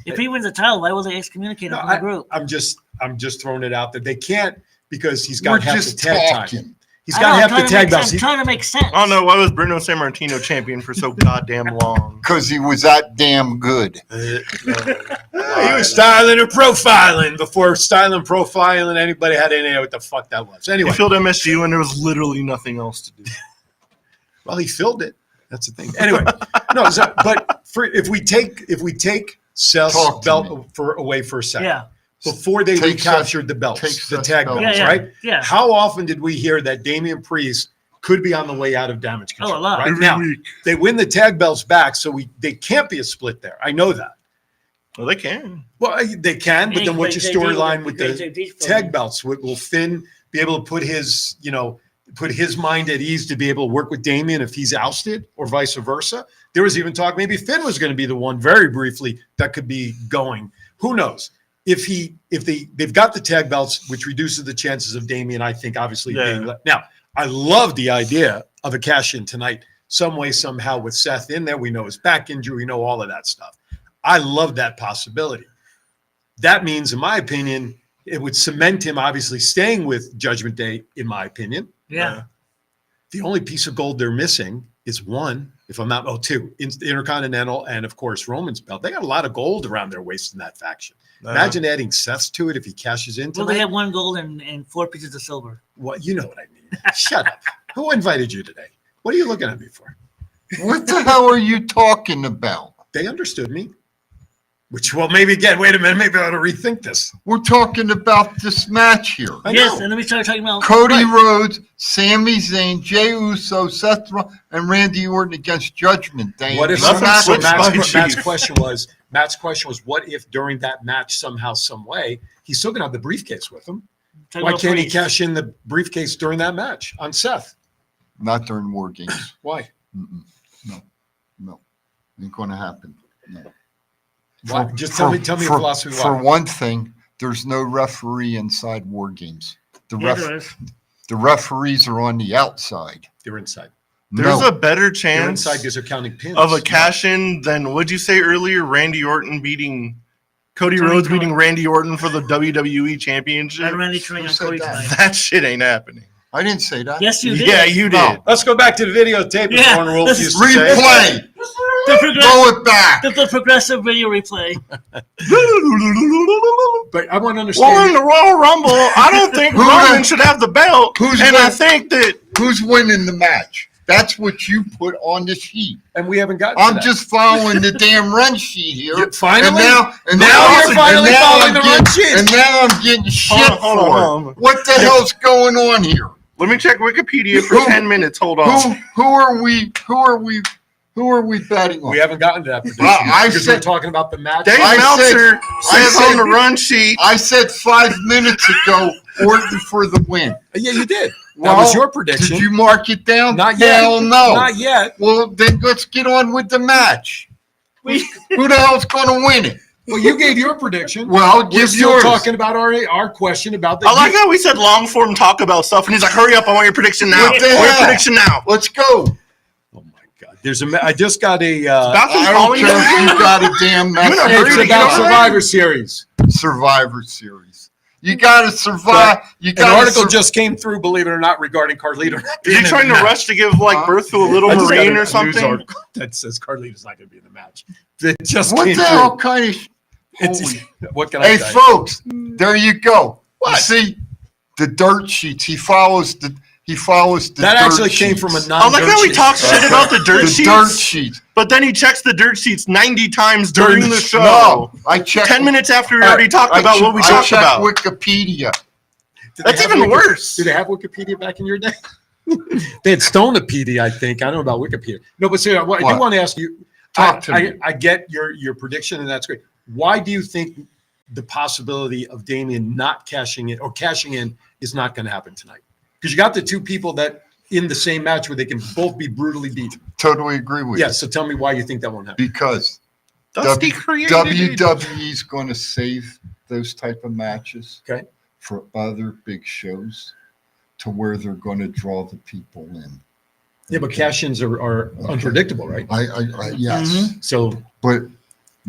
If he wins the title, why will they excommunicate him from the group? I'm just throwing it out that they can't because he's We're got half the just tag talking. time. He's got half the tag belts. I'm trying to make sense. Oh no, why was Bruno Sammartino champion for so goddamn long? Because he was that damn good. He was styling and profiling before styling and profiling anybody had any idea what the fuck that was. Anyway, He filled MSG when there was literally nothing else to do. well, he filled it. That's the thing. Anyway, no, but if we take Seth's Talk to belt away for a second. Yeah. Before they Take recaptured the take belts, the Seth's tag belt. belts, Yeah, right? yeah. How often did we hear that Damian Priest could be on the way out of Damage Control? a lot. Right Every now, week. they win the tag belts back, so they can't be a split there. I know that. Well, they can. Well, they can, but Yeah, then what's your they- storyline with the they- tag belts? Will Finn be able to put his mind at ease to be able to work with Damian if he's ousted, or vice versa? There was even talk maybe Finn was going to be the one very briefly that could be going. Who knows? If they've got the tag belts, which reduces the chances of Damian, I think obviously being now. I love the idea of a cash in tonight, some way, somehow with Seth in there. We know his back injury, we know all of that stuff. I love that possibility. That means, in my opinion, it would cement him obviously staying with Judgment Day, in my opinion. Yeah. The only piece of gold they're missing is one, if I'm not, two, Intercontinental and, of course, Roman's belt. They got a lot of gold around their waist in that faction. Imagine adding Seth's to it if he cashes in tonight. Well, they have one gold and 4 pieces of silver. What, you know what I mean. Shut up. Who invited you today? What are you looking at me for? What the hell are you talking about? They understood me. Maybe again, wait a minute, maybe I ought to rethink this. We're talking about this match here. Yes, and then we started talking about Cody Rhodes, Sami Zayn, Jey Uso, Seth Rollins, and Randy Orton against Judgment Day. What if Matt's question was, what if during that match somehow, some way, he's still going to have the briefcase with him? Why can't he cash in the briefcase during that match on Seth? Not during War Games. Why? No. Ain't going to happen. No. Why? Just tell me your philosophy. For one thing, there's no referee inside War Games. The referees are on the outside. They're inside. There's a better They're chance inside because they're counting pins. of a cash in than what'd you say earlier? Randy Orton beating Cody Rhodes beating Randy Orton for the WWE Championship. And Randy turning on Cody tonight. That shit ain't happening. I didn't say that. Yes, you did. Yeah, you did. No. Let's go back to the videotape. Yeah, Warren Wolf used to Replay. say. Throw it back. The progressive video replay. But I want to understand. Well, in the Royal Rumble, I don't think Roman should have the belt. I think that who's winning the match? That's what you put on the sheet. And we haven't gotten. I'm just following the damn run sheet here. Finally, and now you're finally following the run sheet. And now I'm getting shit Hold for on. it. What the hell's going on here? Let me check Wikipedia for 10 minutes. Hold on. Who are we betting on? We haven't gotten to that prediction. I because said we're talking about the match. Dave Meltzer says on the run sheet. I said 5 minutes ago, Orton for the win. Yeah, you did. That was your prediction. Did you mark it down? Not yet. Hell no. Not yet. Well, then let's get on with the match. Who the hell's going to win it? Well, you gave your prediction. Well, we're give still yours. talking about our question about the. I like how we said long form talk about stuff, and he's like, "Hurry up! I want your prediction now. What the I want your hell? prediction now." Let's go. I just got a. I don't care if you got a damn message. It's about Survivor Series. Survivor Series. You got to survive. An article just came through, believe it or not, regarding Carlito. Is he trying to rush to give birth to a little Marine or something? That says Carlito's not going to be in the match. It just What came the through. hell kind of? What can I Hey, say? folks, there you go. What? You see the dirt sheets. He follows He follows the That dirt actually came sheets. from a I like how he talks shit about the dirt sheets. Dirt sheets. But then he checks the dirt sheets 90 times during the show. No, I checked 10 minutes after we already talked about what we talked about. Wikipedia. That's even worse. Did they have Wikipedia back in your day? They had Stonepedia, I think. I don't know about Wikipedia. No, but seriously, I do want to ask you. Talk to me. I get your prediction, and that's great. Why do you think the possibility of Damian not cashing in or cashing in is not going to happen tonight? Because you got the two people that in the same match where they can both be brutally beat. Totally agree with you. Yeah, so tell me why you think that won't happen. Because Dusty created WWE is going to save those type of matches for other big shows to where they're going to draw the people in. Yeah, but cash-ins are unpredictable, right? I yes. Mm-hmm. So,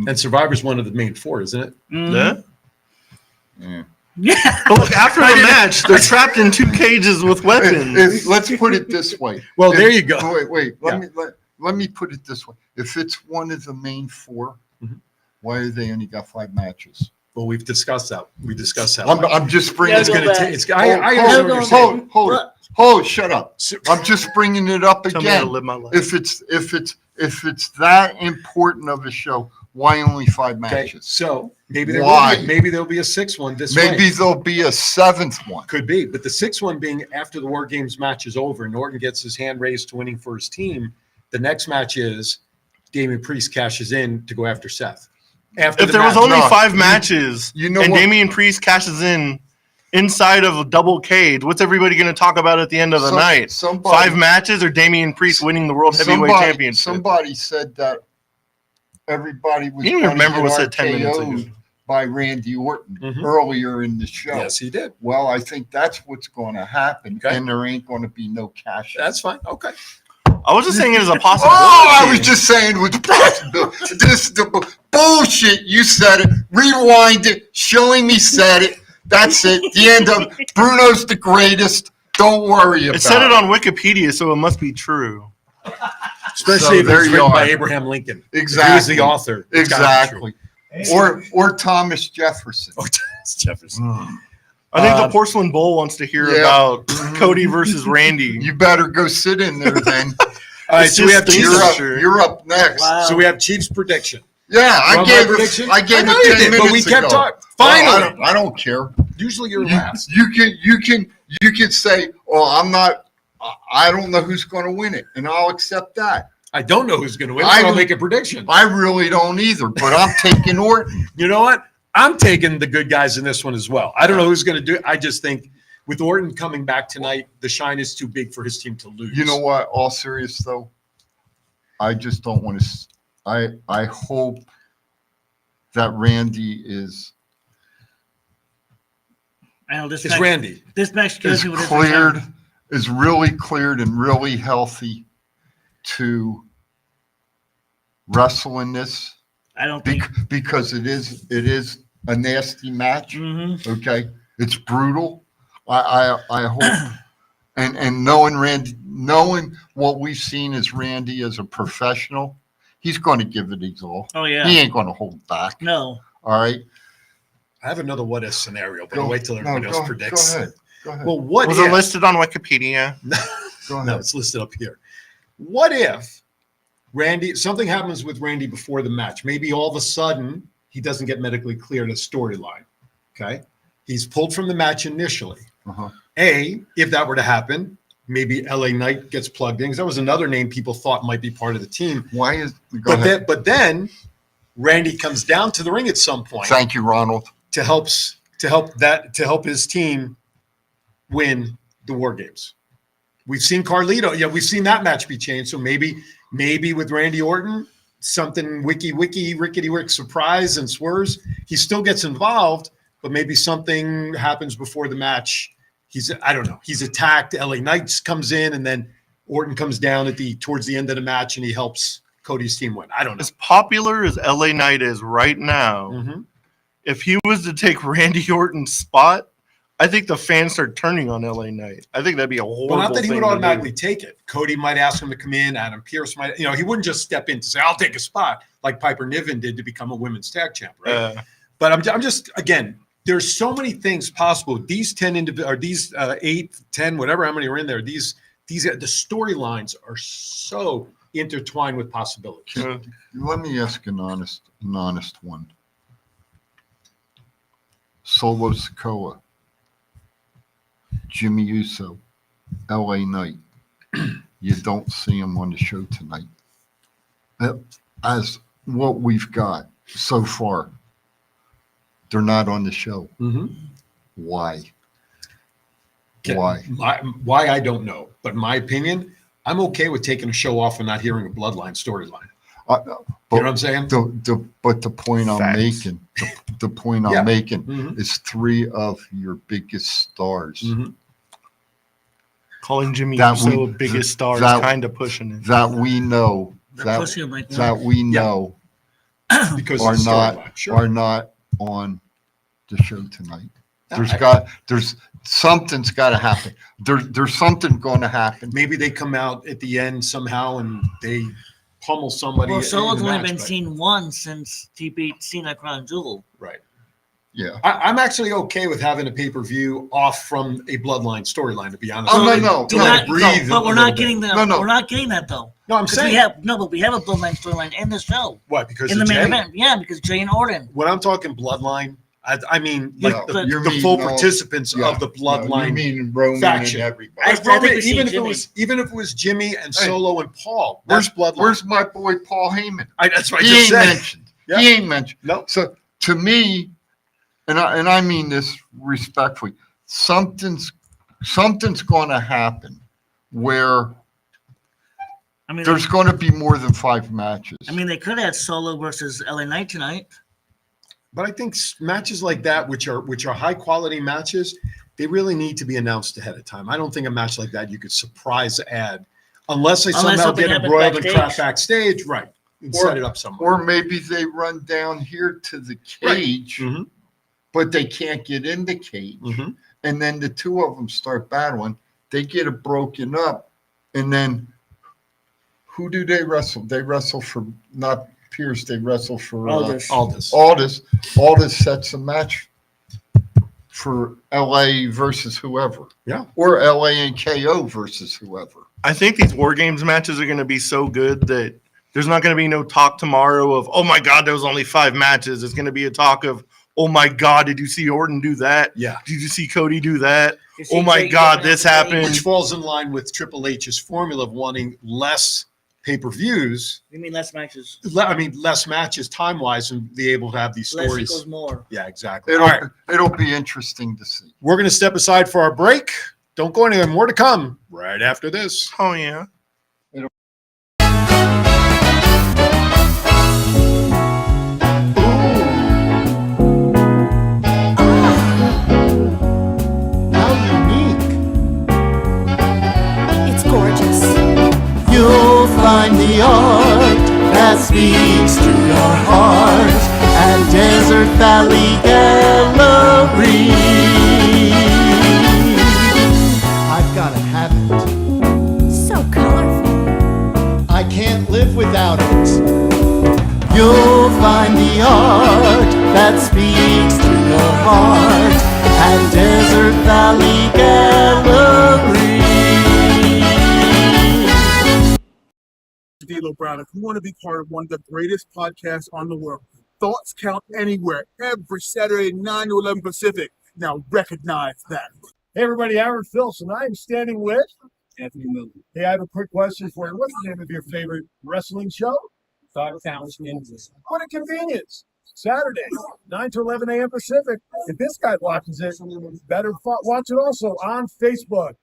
and Survivor's one of the main four, isn't it? Yeah. Yeah. Yeah. But look, after the match, they're trapped in 2 cages with weapons. Let's put it this way. Well, there you go. Wait. Let me put it this way. If it's one of the main 4, why are they only got 5 matches? Well, we've discussed that. I'm just bringing. It's going to take. Hold, shut up. I'm just bringing it up Tell me how to again. live my life. If it's that important of a show, why only 5 matches? Okay, so maybe there'll be a 6th one this Maybe way. there'll be a 7th one. Could be, but the 6th one being after the War Games match is over and Orton gets his hand raised to winning for his team. The next match is Damian Priest cashes in to go after Seth. If there was only 5 matches, and Damian Priest cashes in inside of a double cage, what's everybody going to talk about at the end of the night? 5 matches or Damian Priest winning the World Heavyweight Championship? Somebody said that everybody was You going remember to what get said 10 minutes ago. RKO'd by Randy Orton earlier in the show. Yes, he did. Well, I think that's what's going to happen, and there ain't going to be no cash. That's fine. Okay. I was just saying it as a possibility. Oh, I was just saying it was possible. This the bullshit. You said it. Rewind it. Showing me said it. That's it. The end of it. Bruno's the greatest. Don't worry about it. It said it on Wikipedia, so it must be true. Especially if it's written by Abraham Lincoln. Exactly. He was the author. It's gotta be true. Or Thomas Jefferson. Or Thomas Jefferson. I think the Porcelain Bowl wants to hear about Cody versus Randy. You better go sit in there then. All right, so we have Chiefs. You're up next. Wow. So we have Chiefs prediction. Yeah, I gave it 10 minutes but we kept ago. talking. Finally, I don't care. Usually you're last. You can say, "Oh, I'm not. I don't know who's going to win it," and I'll accept that. I don't know who's going to win. I'll make a prediction. I really don't either, but I'm taking Orton. You know what? I'm taking the good guys in this one as well. I don't know who's going to do it. I just think with Orton coming back tonight, the shine is too big for his team to lose. You know what? All serious though, I just don't want to. I hope that Randy is. I know this is Randy. This match is cleared, is really cleared and really healthy to wrestle in this. I don't think because it is a nasty match. Okay, it's brutal. I hope and knowing Randy, knowing what we've seen as Randy as a professional, he's going to give it his all. Oh yeah, he ain't going to hold back. No. All right. I have another what if scenario, but I'll wait till everybody else predicts. Go ahead. Well, what was if, it listed on Wikipedia? No, it's listed up here. What if Randy, something happens with Randy before the match? Maybe all of a sudden he doesn't get medically cleared a storyline. Okay. He's pulled from the match initially. If that were to happen, maybe LA Knight gets plugged in, because that was another name people thought might be part of the team. Why is but then Randy comes down to the ring at some point. Thank you, Ronald. To help his team win the War Games. We've seen Carlito. Yeah, we've seen that match be changed. So maybe with Randy Orton, something rickety wick surprise and swerves. He still gets involved, but maybe something happens before the match. I don't know. He's attacked. LA Knight comes in, and then Orton comes down towards the end of the match, and he helps Cody's team win. I don't know. As popular as LA Knight is right now, if he was to take Randy Orton's spot, I think the fans start turning on LA Knight. I think that'd be a horrible thing. But not that he would to automatically do. take it. Cody might ask him to come in. Adam Pearce might, he wouldn't just step in to say, "I'll take a spot," like Piper Niven did to become a women's tag champ, right? But I'm just, again, there's so many things possible. These 10 or these 8, 10, whatever, how many are in there. The storylines are so intertwined with possibilities. Let me ask an honest one. Solo Sikoa, Jimmy Uso, LA Knight. You don't see him on the show tonight. As what we've got so far, they're not on the show. Mm-hmm. Why? Why? Why, I don't know. But in my opinion, I'm okay with taking a show off and not hearing a Bloodline storyline. You know what I'm saying? But the point I'm making, the point I'm making Mm-hmm. is 3 of your biggest stars. Mm-hmm. Calling Jimmy Uso a biggest star is kind of pushing it. That we know. That we know because are not on the show tonight. There's something's got to happen. There's something going to happen. Maybe they come out at the end somehow and they pummel somebody. Well, Solo's only been seen once since he beat Cena Crown Jewel. Right. Yeah. I'm actually okay with having a pay-per-view off from a Bloodline storyline, to be honest. No. But we're not getting that. We're not getting that though. No, I'm saying but we have a Bloodline storyline in the show. Why? Because in the main event, because Jay and Orton. When I'm talking Bloodline, I mean like you the mean full all- participants of the Bloodline. you mean Roman faction. and everybody. Even if it was Jimmy and Solo and Paul, that's Bloodline. Where's my boy Paul Heyman? That's what I He just ain't said. mentioned. Yeah. He ain't mentioned. No. So to me, and I mean this respectfully, something's going to happen where there's going to be more than 5 matches. I mean, they could have Solo versus LA Knight tonight. But I think matches like that, which are high quality matches, they really need to be announced ahead of time. I don't think a match like that you could surprise add unless they somehow get embroiled and crap backstage, right? And set it up somewhere. Or maybe they run down here to the cage, right. Mm-hmm. but they can't get in the cage. Mm-hmm. And then the 2 of them start battling. They get it broken up. And then who do they wrestle? They wrestle for not Pierce. They wrestle for Aldis. Aldis sets a match for LA versus whoever. Yeah. Or LA and KO versus whoever. I think these War Games matches are going to be so good that there's not going to be no talk tomorrow of, oh my God, there was only 5 matches. It's going to be a talk of, oh my God, did you see Orton do that? Yeah. Did you see Cody do that? Oh my God, this happened. Which falls in line with Triple H's formula of wanting less pay-per-views. You mean less matches? I mean, less matches time-wise and be able to have these Less stories. equals more. Yeah, exactly. It'll be interesting to see. We're going to step aside for our break. Don't go anywhere. More to come right after this. Oh, yeah. It's gorgeous. You'll find the art that speaks to your heart at Desert Valley Gallery. I've gotta have it. So colorful. I can't live without it. You'll find the art that speaks to your heart at Desert Valley Gallery. D'Lo Brown. If you want to be part of one of the greatest podcasts on the world, Thoughts Count Anywhere, every Saturday, 9 to 11 Pacific. Now recognize that. Hey, everybody, Aaron Phillips, and I'm standing with Anthony Miller. Hey, I have a quick question for you. What's the name of your favorite wrestling show? Thoughts Count Anywhere. What a convenience. Saturday, 9 to 11 a.m. Pacific. If this guy watches it, better watch it also on Facebook.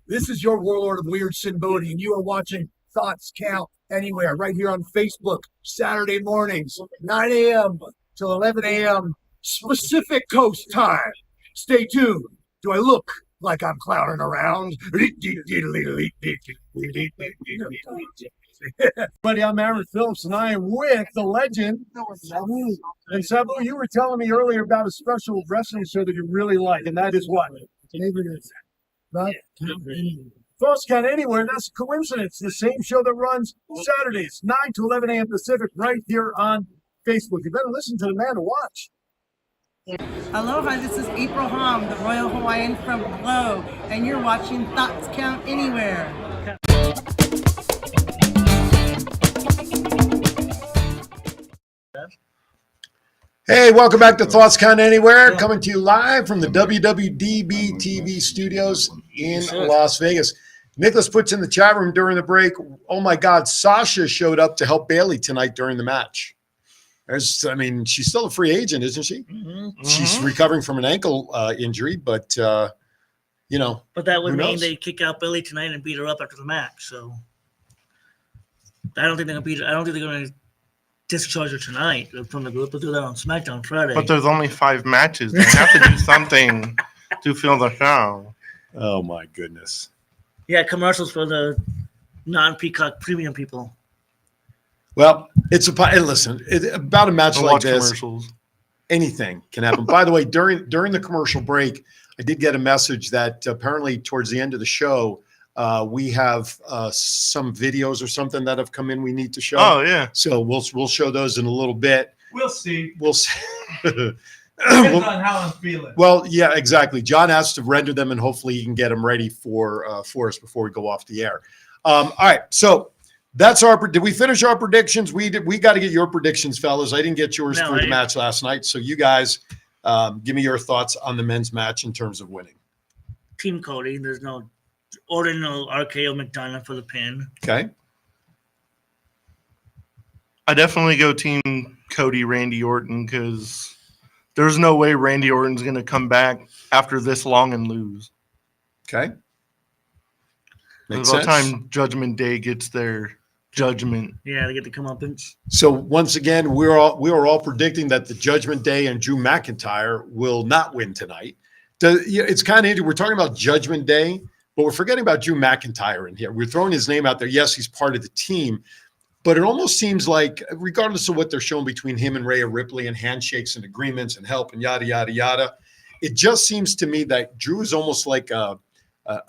This is your Warlord of Weird Sin Bodhi, and you are watching Thoughts Count Anywhere right here on Facebook, Saturday mornings, 9 a.m. till 11 a.m. Pacific Coast time. Stay tuned. Do I look like I'm clowning around? Buddy, I'm Aaron Phillips, and I am with the legend, Sabu. And Sabu, you were telling me earlier about a special wrestling show that you really like, and that is what? Thoughts Count Anywhere, that's a coincidence. The same show that runs Saturdays, 9 to 11 a.m. Pacific, right here on Facebook. You better listen to the man to watch. Aloha, this is April Hom, the Royal Hawaiian from Glow, and you're watching Thoughts Count Anywhere. Hey, welcome back to Thoughts Count Anywhere, coming to you live from the WWDBTV studios in Las Vegas. Nicholas puts in the chat room during the break, oh my God, Sasha showed up to help Bailey tonight during the match. She's still a free agent, isn't she? Mm-hmm. She's recovering from an ankle injury, but, But that would who mean knows? they kick out Bailey tonight and beat her up after the match. So I don't think they're gonna beat her. I don't think they're gonna discharge her tonight from the group. They'll do that on SmackDown Friday. But there's only 5 matches. They have to do something to fill the show. Oh my goodness. Yeah, commercials for the non-Peacock premium people. Well, about a match I'll like watch this, commercials. anything can happen. By the way, during the commercial break, I did get a message that apparently towards the end of the show, we have some videos or something that have come in we need to show. Oh, yeah. So we'll show those in a little bit. We'll see. We'll see. Depends on how I'm feeling. Well, yeah, exactly. John has to render them, and hopefully he can get them ready for us before we go off the air. All right, so that's our. Did we finish our predictions? We did. We got to get your predictions, fellas. I didn't get yours for the match last night, so you guys give me your thoughts on the men's match in terms of winning. Team Cody. There's no ordinal RKO McDonough for the pin. Okay. I definitely go Team Cody, Randy Orton, because there's no way Randy Orton's going to come back after this long and lose. Okay. By the time Judgment Day gets their judgment. Yeah, they get to come up and. So once again, we were all predicting that the Judgment Day and Drew McIntyre will not win tonight. It's kind of interesting. We're talking about Judgment Day, but we're forgetting about Drew McIntyre in here. We're throwing his name out there. Yes, he's part of the team, but it almost seems like, regardless of what they're showing between him and Rhea Ripley and handshakes and agreements and help and yada, yada, yada, it just seems to me that Drew is almost like a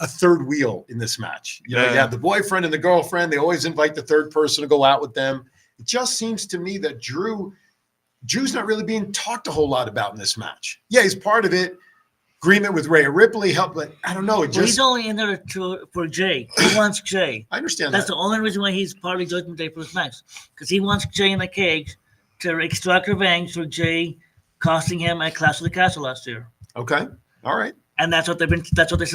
third wheel in this match. You have the boyfriend and the girlfriend. They always invite the third person to go out with them. It just seems to me that Drew's not really being talked a whole lot about in this match. Yeah, he's part of it. Agreement with Rhea Ripley helped, but I don't know. He's only in there for Jay. He wants Jay. I understand That's the only reason why he's part of Judgment Day for this match, because he wants Jay in a cage to extract revenge for Jay costing him at Clash of the Castle last year. Okay, all right. And that's what they said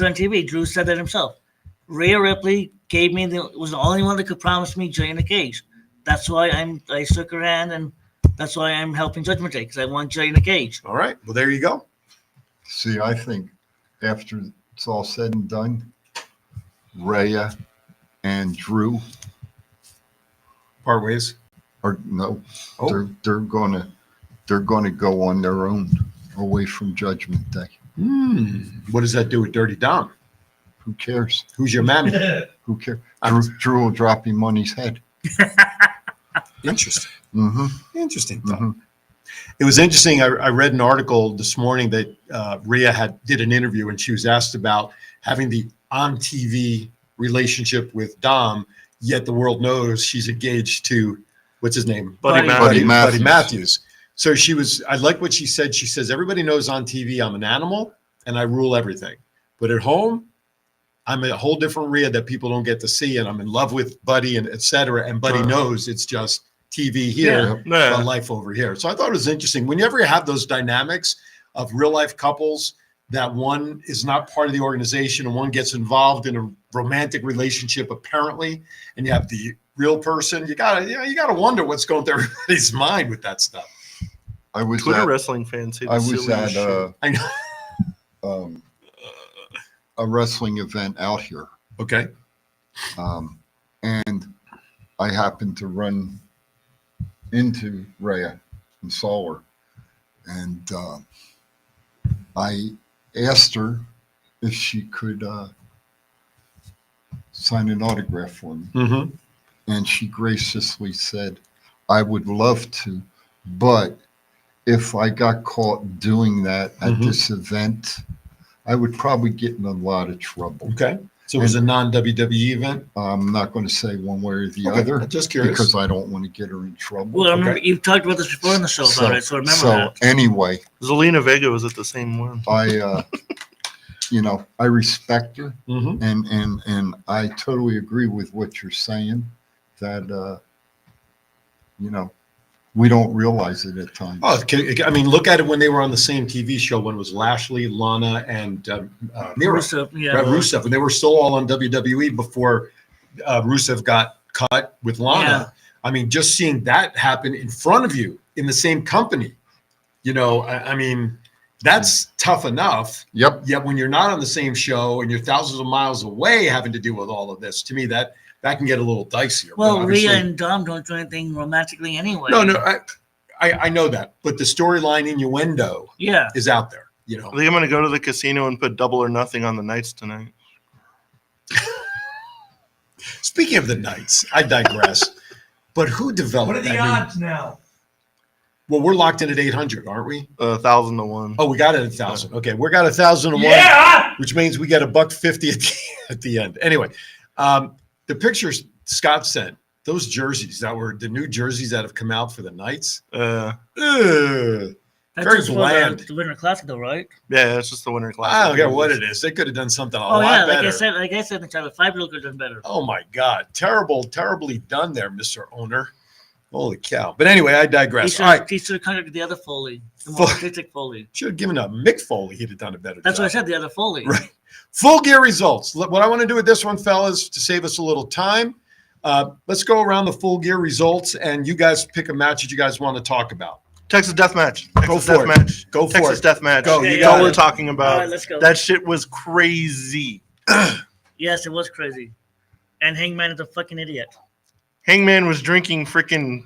on TV. Drew said that himself. Rhea Ripley was the only one that could promise me Jay in a cage. That's why I shook her hand, and that's why I'm helping Judgment Day, because I want Jay in a cage. All right. Well, there you go. See, I think after it's all said and done, Rhea and Drew part ways. Or no, they're gonna go on their own away from Judgment Day. What does that do with Dirty Dom? Who cares? Who's your man? Who cares? Drew will drop him on his head. Interesting. Mm-hmm. Interesting. Mm-hmm. It was interesting. I read an article this morning that Rhea did an interview, and she was asked about having the on TV relationship with Dom, yet the world knows she's engaged to what's his name, Buddy Matthews. So I like what she said. She says, everybody knows on TV I'm an animal and I rule everything. But at home, I'm a whole different Rhea that people don't get to see. And I'm in love with Buddy and et cetera. And Buddy knows it's just TV here, but life over here. So I thought it was interesting. Whenever you have those dynamics of real life couples, that one is not part of the organization and one gets involved in a romantic relationship, apparently, and you have the real person, you gotta wonder what's going through everybody's mind with that stuff. I was Twitter wrestling fans. I was at a wrestling event out here. Okay. And I happened to run into Rhea and saw her. And I asked her if she could sign an autograph for me. Mm-hmm. And she graciously said, I would love to, but if I got caught doing that at this event, I would probably get in a lot of trouble. Okay. So it was a non-WWE event? I'm not going to say one way or the Okay, other. I'm just curious. Because I don't want to get her in trouble. Well, I remember you've talked about this before in the show about it, so remember that. Anyway. Zelina Vega was at the same one. I respect her, Mm-hmm. and I totally agree with what you're saying, that, we don't realize it at times. Oh, I mean, look at it when they were on the same TV show when it was Lashley, Lana, and Miro. Rusev, yeah. Rusev, and they were still all on WWE before Rusev got cut with Lana. Yeah. I mean, just seeing that happen in front of you in the same company, I mean, that's tough enough. Yep. Yet when you're not on the same show and you're thousands of miles away having to deal with all of this, to me, that can get a little dicier. Well, Rhea and Dom don't do anything romantically anyway. No, I know that, but the storyline innuendo is out there. I think I'm going to go to the casino and put Double or Nothing on the Knights tonight. Speaking of the Knights, I digress. But who developed? What are the odds now? Well, we're locked in at 800, aren't we? 1,000 to 1. Oh, we got it at 1,000. Okay, we got 1,000 to 1. Yeah! Which means we get $1.50 at the end. Anyway, the pictures Scott sent, those jerseys that were the new jerseys that have come out for the Knights. That's Very just bland. for the Winter Classic, though, right? Yeah, it's just the Winter Classic. I don't care what it is. They could have done something a lot better. Like I said, the China 5 could have done better. Oh my God, terribly done there, Mr. Owner. Holy cow! But anyway, I digress. He should have contacted the other Foley, the more artistic Foley. Should have given a Mick Foley. He'd have done a better That's job. what I said. The other Foley. Right. Full Gear results. What I want to do with this one, fellas, to save us a little time, let's go around the Full Gear results, and you guys pick a match that you guys want to talk about. Texas Death Match. Go for it. Go for Texas it. Death Match. Go. Okay, You That's got all we're it. talking about. All right, let's go. That shit was crazy. Yes, it was crazy. And Hangman is a fucking idiot. Hangman was drinking freaking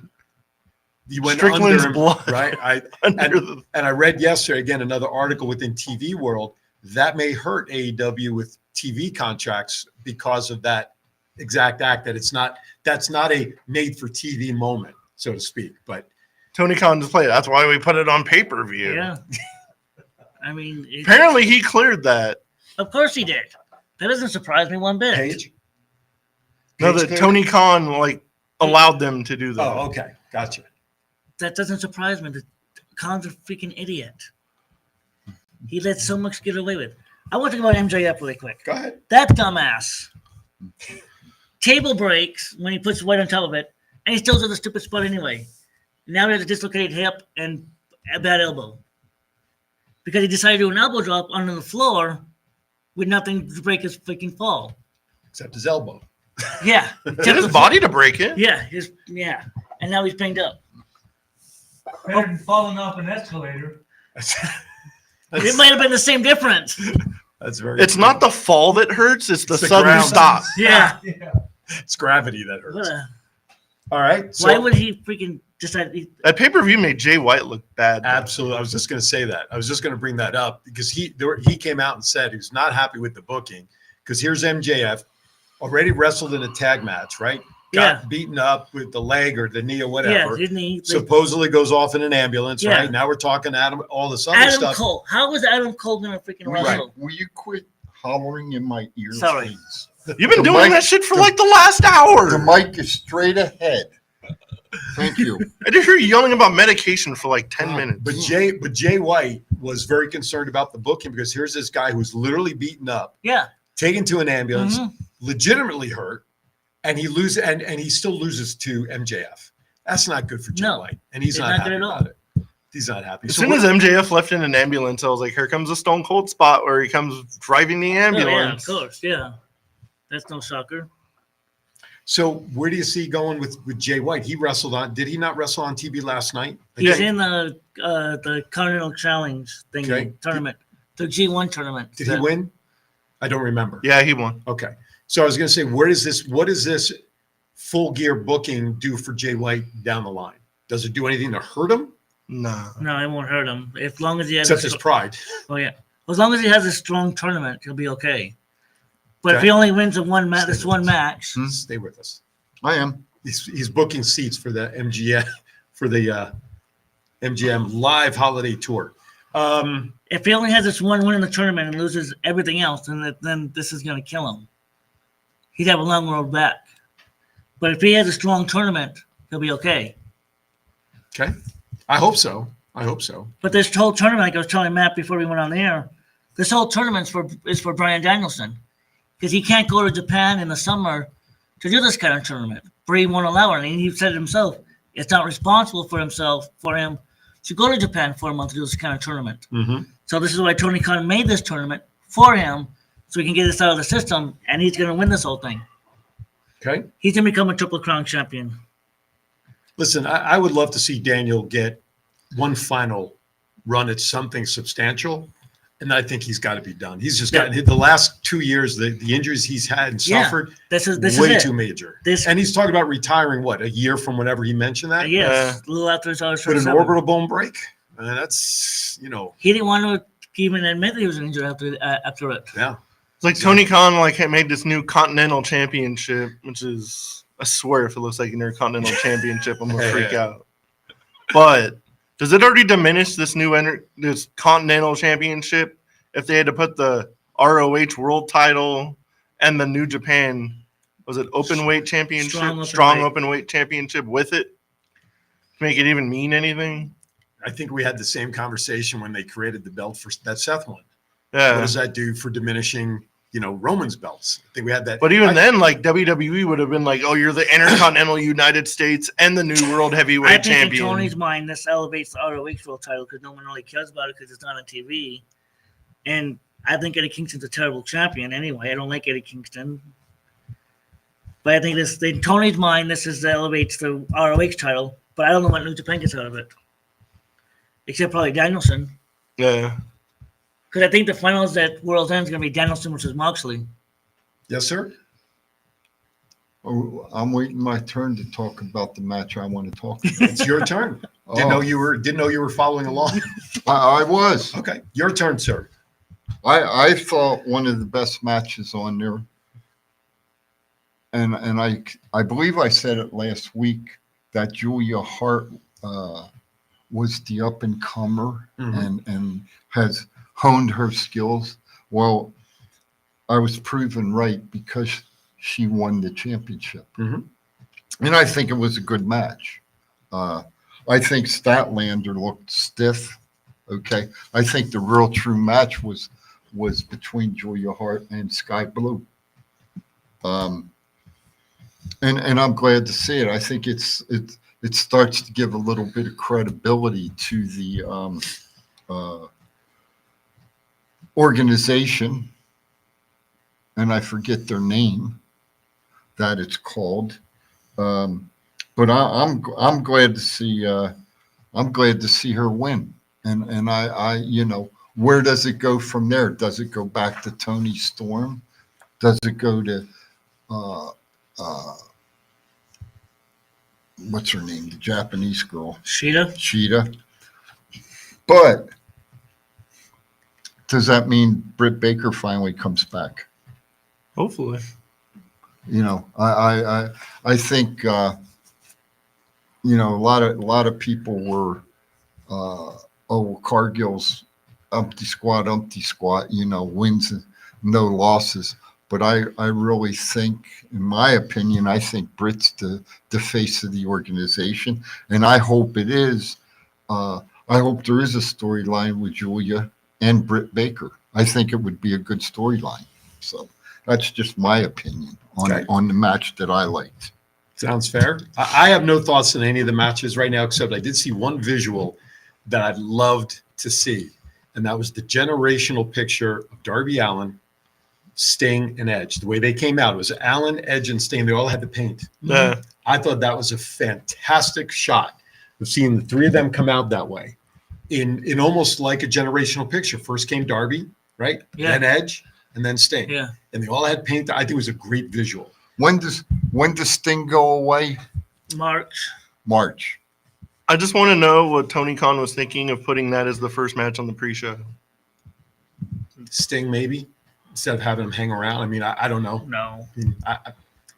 You went Strickland's under, blood. right? And I read yesterday again another article within TV World that may hurt AEW with TV contracts because of that exact act. That's not a made for TV moment, so to speak. But Tony Khan just played. That's why we put it on pay-per-view. Yeah. I mean, Apparently he cleared that. Of course he did. That doesn't surprise me one bit. Paige? No, that Tony Khan allowed them to do that. Oh, okay. Gotcha. That doesn't surprise me. Khan's a freaking idiot. He let so much get away with. I want to talk about MJF really quick. Go ahead. That dumbass. Table breaks when he puts weight on top of it, and he still does the stupid spot anyway. Now he has a dislocated hip and a bad elbow. Because he decided to do an elbow drop onto the floor with nothing to break his freaking fall. Except his elbow. Yeah. Get his body to break it. Yeah. And now he's banged up. Better than falling off an escalator. It might have been the same difference. That's very. It's true. not the fall that hurts; it's the sudden ground. stop. Yeah. It's gravity that hurts. What All right. So why would he freaking decide? That pay-per-view made Jay White look bad. Absolutely. I was just going to say that. I was just going to bring that up because he came out and said he was not happy with the booking because here's MJF already wrestled in a tag match, right? Got beaten up with the leg or the knee or whatever. Yeah, his knee. Supposedly goes off in an ambulance, Yeah. right? Now we're talking Adam, all this other Adam stuff. Cole. How was Adam Cole going to freaking wrestle? Will you quit hollering in my ear, Sorry. please? You've been The doing mic- that shit for like the last hour. The mic is straight ahead. Thank you. I just hear you yelling about medication for like 10 minutes. But Jay White was very concerned about the booking because here's this guy who's literally beaten up, Yeah. taken to an ambulance, Mhm. legitimately hurt, and he still loses to MJF. That's not good for Jay White, and he's It's not not happy good at all. about it. He's not happy. As So soon what- as MJF left in an ambulance, I was like, here comes a Stone Cold spot where he comes driving the Oh, yeah, of ambulance. course. Yeah. That's no shocker. So where do you see going with Jay White? He wrestled on. Did he not wrestle on TV last night? He's in the Continental Challenge thing Okay. tournament, the G1 tournament. Did he win? I don't remember. Yeah, he won. Okay. So I was going to say, what does this Full Gear booking do for Jay White down the line? Does it do anything to hurt him? No. No, it won't hurt him. As long as he has Except his pride. Oh yeah. As long as he has a strong tournament, he'll be okay. But if Okay. he only wins one match, Stay with us. I am. He's booking seats for the MGM MGM live holiday tour. if he only has this one win in the tournament and loses everything else, then this is going to kill him. he'd have a long road back. But if he has a strong tournament, he'll be okay. Okay. I hope so. But this whole tournament, like I was telling Matt before we went on the air, this whole tournament is for Brian Danielson. Because he can't go to Japan in the summer to do this kind of tournament. Bree won't allow it. And he said it himself. It's not responsible for him to go to Japan for a month to do this kind of tournament. Mm-hmm. So this is why Tony Khan made this tournament for him, so he can get this out of the system, and he's going to win this whole thing. Okay. He's going to become a Triple Crown champion. Listen, I would love to see Daniel get one final run at something substantial, and I think he's got to be done. He's just gotten hit the last 2 years. The injuries he's had and suffered, this is way it. too major. And he's talking about retiring, what, a year from whenever he mentioned that? Yes, a little after his with an orbital bone break. That's, He didn't want to even admit that he was injured after it. Yeah. It's like Tony Khan made this new Continental Championship, which is, I swear, if it looks like an Intercontinental Championship, I'm gonna freak out. But does it already diminish this this Continental Championship if they had to put the ROH World Title and the New Japan, was it Openweight Championship, Strong Openweight Championship with it to make it even mean anything? I think we had the same conversation when they created the belt for that Seth one. Yeah. What does that do for diminishing, Roman's belts? I think we had that. But even then, WWE would have been like, "Oh, you're the Intercontinental United States and the new World Heavyweight Champion." I think in Tony's mind, this elevates the ROH World Title because no one really cares about it because it's not on TV. And I think Eddie Kingston's a terrible champion anyway. I don't like Eddie Kingston. But I think in Tony's mind, this elevates the ROH title. But I don't know what New Japan gets out of it. Except probably Danielson. Yeah. Because I think the finals at World's End is going to be Danielson versus Moxley. Yes, sir. Oh, I'm waiting my turn to talk about the match I want to talk about. It's your turn. Didn't know you were following along. I was. Okay, your turn, sir. I thought one of the best matches on there, and I believe I said it last week, that Julia Hart was the up and comer and has honed her skills. Well, I was proven right because she won the championship. Mm-hmm. And I think it was a good match. I think Statlander looked stiff. Okay. I think the real true match was between Julia Hart and Sky Blue. And I'm glad to see it. I think it starts to give a little bit of credibility to the organization, and I forget their name that it's called. But I'm glad to see her win. And I where does it go from there? Does it go back to Tony Storm? Does it go to what's her name? The Japanese girl. Sheeta. But does that mean Britt Baker finally comes back? Hopefully. I think a lot of people were Cargill's umpty squat, wins and no losses. But I really think, in my opinion, I think Britt's the face of the organization, and I hope it is. I hope there is a storyline with Julia and Britt Baker. I think it would be a good storyline. So that's just my opinion on the match that I liked. Sounds fair. I have no thoughts on any of the matches right now, except I did see one visual that I'd loved to see, and that was the generational picture of Darby Allin, Sting, and Edge. The way they came out, it was Allin, Edge, and Sting. They all had the paint. I thought that was a fantastic shot of seeing the three of them come out that way in almost like a generational picture. First came Darby, right? Yeah. Then Edge, and then Sting. Yeah. And they all had paint. I think it was a great visual. When does Sting go away? March. I just want to know what Tony Khan was thinking of putting that as the first match on the pre-show. Sting, maybe, instead of having him hang around. I mean, I don't know. No. I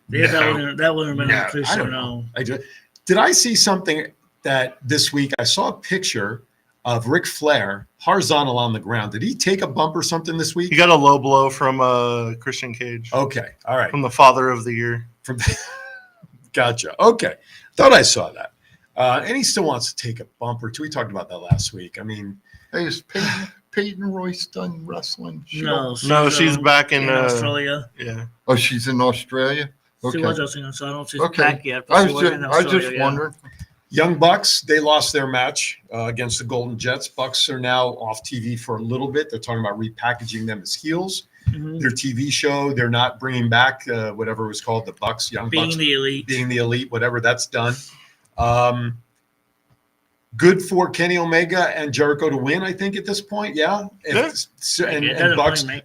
mean, That wouldn't have been on the pre-show. Did I see something that this week I saw a picture of Ric Flair horizontal on the ground. Did he take a bump or something this week? He got a low blow from Christian Cage. Okay, all right. From the Father of the Year. From Gotcha. Okay, thought I saw that. And he still wants to take a bump or two. We talked about that last week. I mean, hey, is Peyton Royce done wrestling? No, she's back in Australia. Yeah. Oh, she's in Australia? She Okay. was wrestling, so I don't know if she's Okay. back yet. But I she was was just, in I was Australia, just yeah. wondering. Young Bucks, they lost their match against the Golden Jets. Bucks are now off TV for a little bit. They're talking about repackaging them as heels. Mhm. Their TV show, they're not bringing back whatever it was called, the Bucks, Young Being Bucks. the Elite. Being the Elite, whatever, that's done. Good for Kenny Omega and Jericho to win, I think, at this point. Yeah. And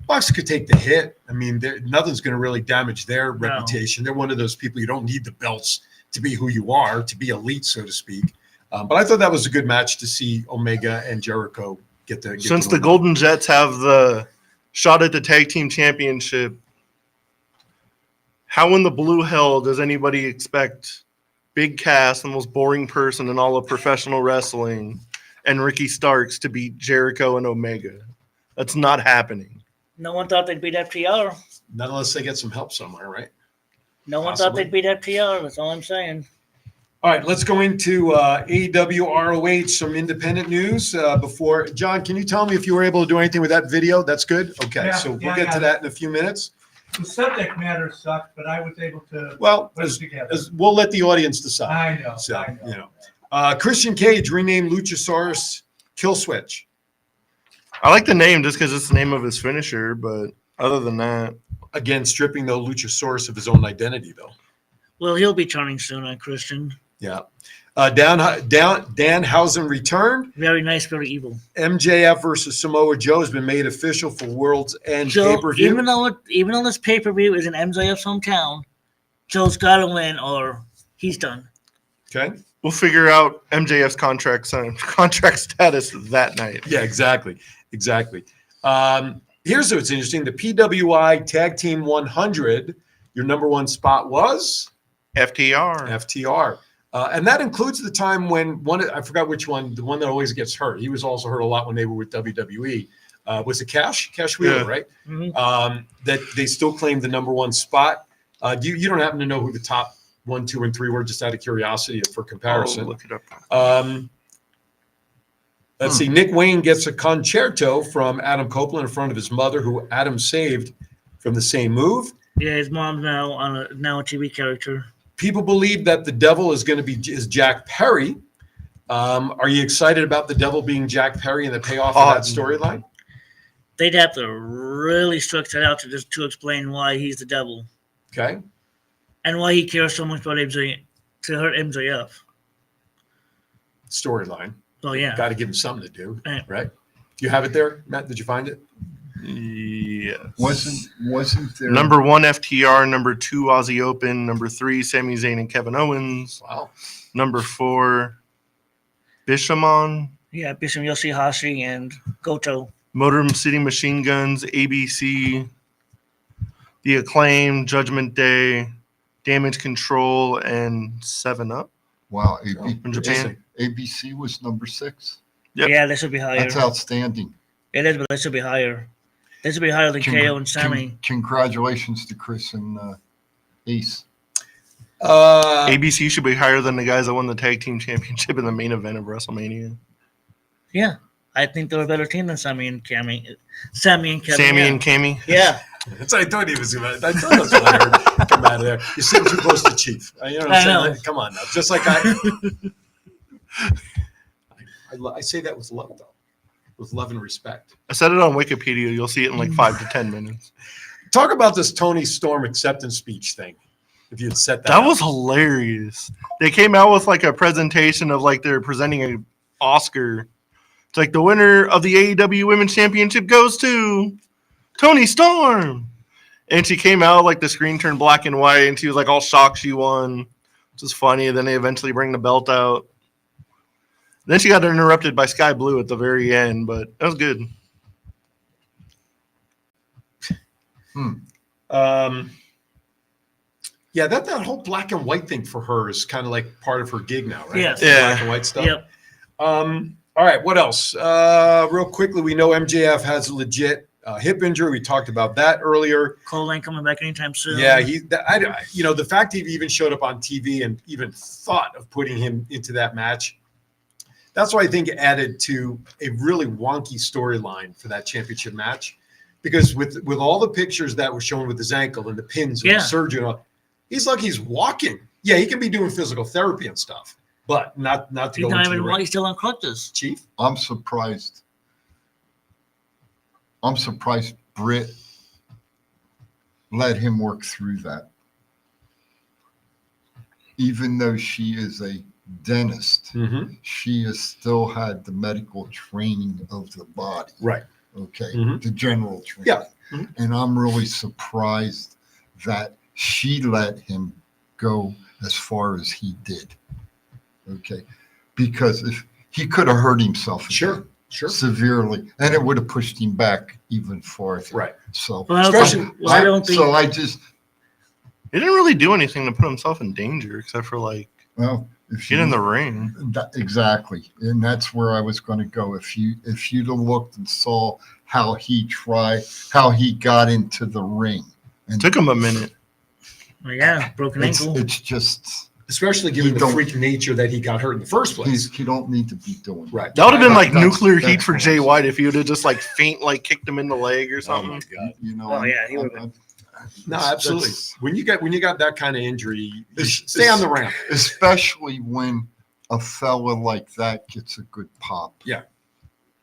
Bucks could take the hit. I mean, nothing's going to really damage their reputation. They're one of those people you don't need the belts to be who you are, to be elite, so to speak. But I thought that was a good match to see Omega and Jericho get the. Since the Golden Jets have the shot at the tag team championship, how in the blue hell does anybody expect Big Cass, the most boring person in all of professional wrestling, and Ricky Starks to beat Jericho and Omega? That's not happening. No one thought they'd beat FTR. Not unless they get some help somewhere, right? No one Possibly. thought they'd beat FTR. That's all I'm saying. All right, let's go into AEW ROH, some independent news. Before John, can you tell me if you were able to do anything with that video? That's good. Okay, Yeah, so we'll yeah, get to yeah. that in a few minutes. The subject matter sucked, but I was able to Well, put it together. we'll let the audience decide. I know. So, I know. you know, Christian Cage renamed Luchasaurus Killswitch. I like the name just because it's the name of his finisher, but other than that, again, stripping the Luchasaurus of his own identity, though. Well, he'll be turning soon on Christian. Yeah. Danhausen returned. Very nice, very evil. MJF versus Samoa Joe has been made official for World's End pay-per-view. Even though this pay-per-view is in MJF's hometown, Joe's got to win or he's done. Okay. we'll figure out MJF's contract status that night. Yeah, exactly. Here's what's interesting. The PWI Tag Team 100, your number one spot was? FTR. And that includes the time when I forgot which one, the one that always gets hurt. He was also hurt a lot when they were with WWE. Was it Cash Wheeler, right? Mm-hmm. That they still claim the number one spot. You don't happen to know who the top 1, 2, and 3 were, just out of curiosity for comparison. I'll look it up. Let's see. Nick Wayne gets a concerto from Adam Copeland in front of his mother, who Adam saved from the same move. Yeah, his mom's now a TV character. People believe that the devil is going to be Jack Perry. Are you excited about the devil being Jack Perry and the payoff of that storyline? They'd have to really structure it out to explain why he's the devil. Okay. And why he cares so much about MJF to hurt MJF. Storyline. Oh yeah. Got to give him something to do, right? Do you have it there, Matt? Did you find it? Yes. Wasn't there number 1 FTR, number 2 Aussie Open, number 3 Sami Zayn and Kevin Owens. Wow. Number 4 Bishamon. Yeah, Bishop Yoshihashi and Goto. Motor City Machine Guns, ABC, The Acclaim, Judgment Day, Damage Control, and 7-Up. Wow, in Japan. ABC was number 6. Yep. Yeah, they should be higher. That's outstanding. It is, but they should be higher. They should be higher than KO and Sammy. Congratulations to Chris and Ace. ABC should be higher than the guys that won the tag team championship in the main event of WrestleMania. Yeah, I think they're a better team than Sammy and Kevin. Sammy and Cammy. Yeah. That's what I thought he was going to. I thought that's what I heard come out of there. You're sitting too close to Chief. You know what I'm saying? Come on now. Just like I say that with love, though. With love and respect. I said it on Wikipedia. You'll see it in like 5 to 10 minutes. Talk about this Tony Storm acceptance speech thing. If you had set that That up. was hilarious. They came out with like a presentation of like they're presenting an Oscar. It's like the winner of the AEW Women's Championship goes to Tony Storm. And she came out like the screen turned black and white and she was like all shocked she won. Which is funny. And then they eventually bring the belt out. Then she got interrupted by Sky Blue at the very end, but that was good. Yeah, that whole black and white thing for her is kind of like part of her gig now, right? Yes. Yeah. Black and white stuff. Yep. All All right, what else? Real quickly, we know MJF has a legit hip injury. We talked about that earlier. Cole ain't coming back anytime soon. Yeah, the fact he even showed up on TV and even thought of putting him into that match, that's why I think it added to a really wonky storyline for that championship match. Because with all the pictures that were shown with his ankle and the pins and the surgery, he's like he's walking. Yeah, he can be doing physical therapy and stuff, but not to go into the ring. He's still on crutches. Chief? I'm surprised. Britt let him work through that. Even though she is a dentist, she has still had the medical training of the body. Right. Okay. The general training. Yeah. And I'm really surprised that she let him go as far as he did. Okay. Because if he could have hurt himself again, severely, and it would have pushed him back even farther. Right. So I don't think so. I just he didn't really do anything to put himself in danger except for get in the ring. Exactly, and that's where I was going to go. If you'd have looked and saw how he got into the ring, and took him a minute. Yeah, broken ankle. It's just, especially given the freak nature that he got hurt in the first place. He don't need to be doing right. That would have been like nuclear heat for Jay White if he would have just kicked him in the leg or something. Oh my God. You know. He would have. No, absolutely. When you got that kind of injury, stay on the ramp. Especially when a fella like that gets a good pop. Yeah.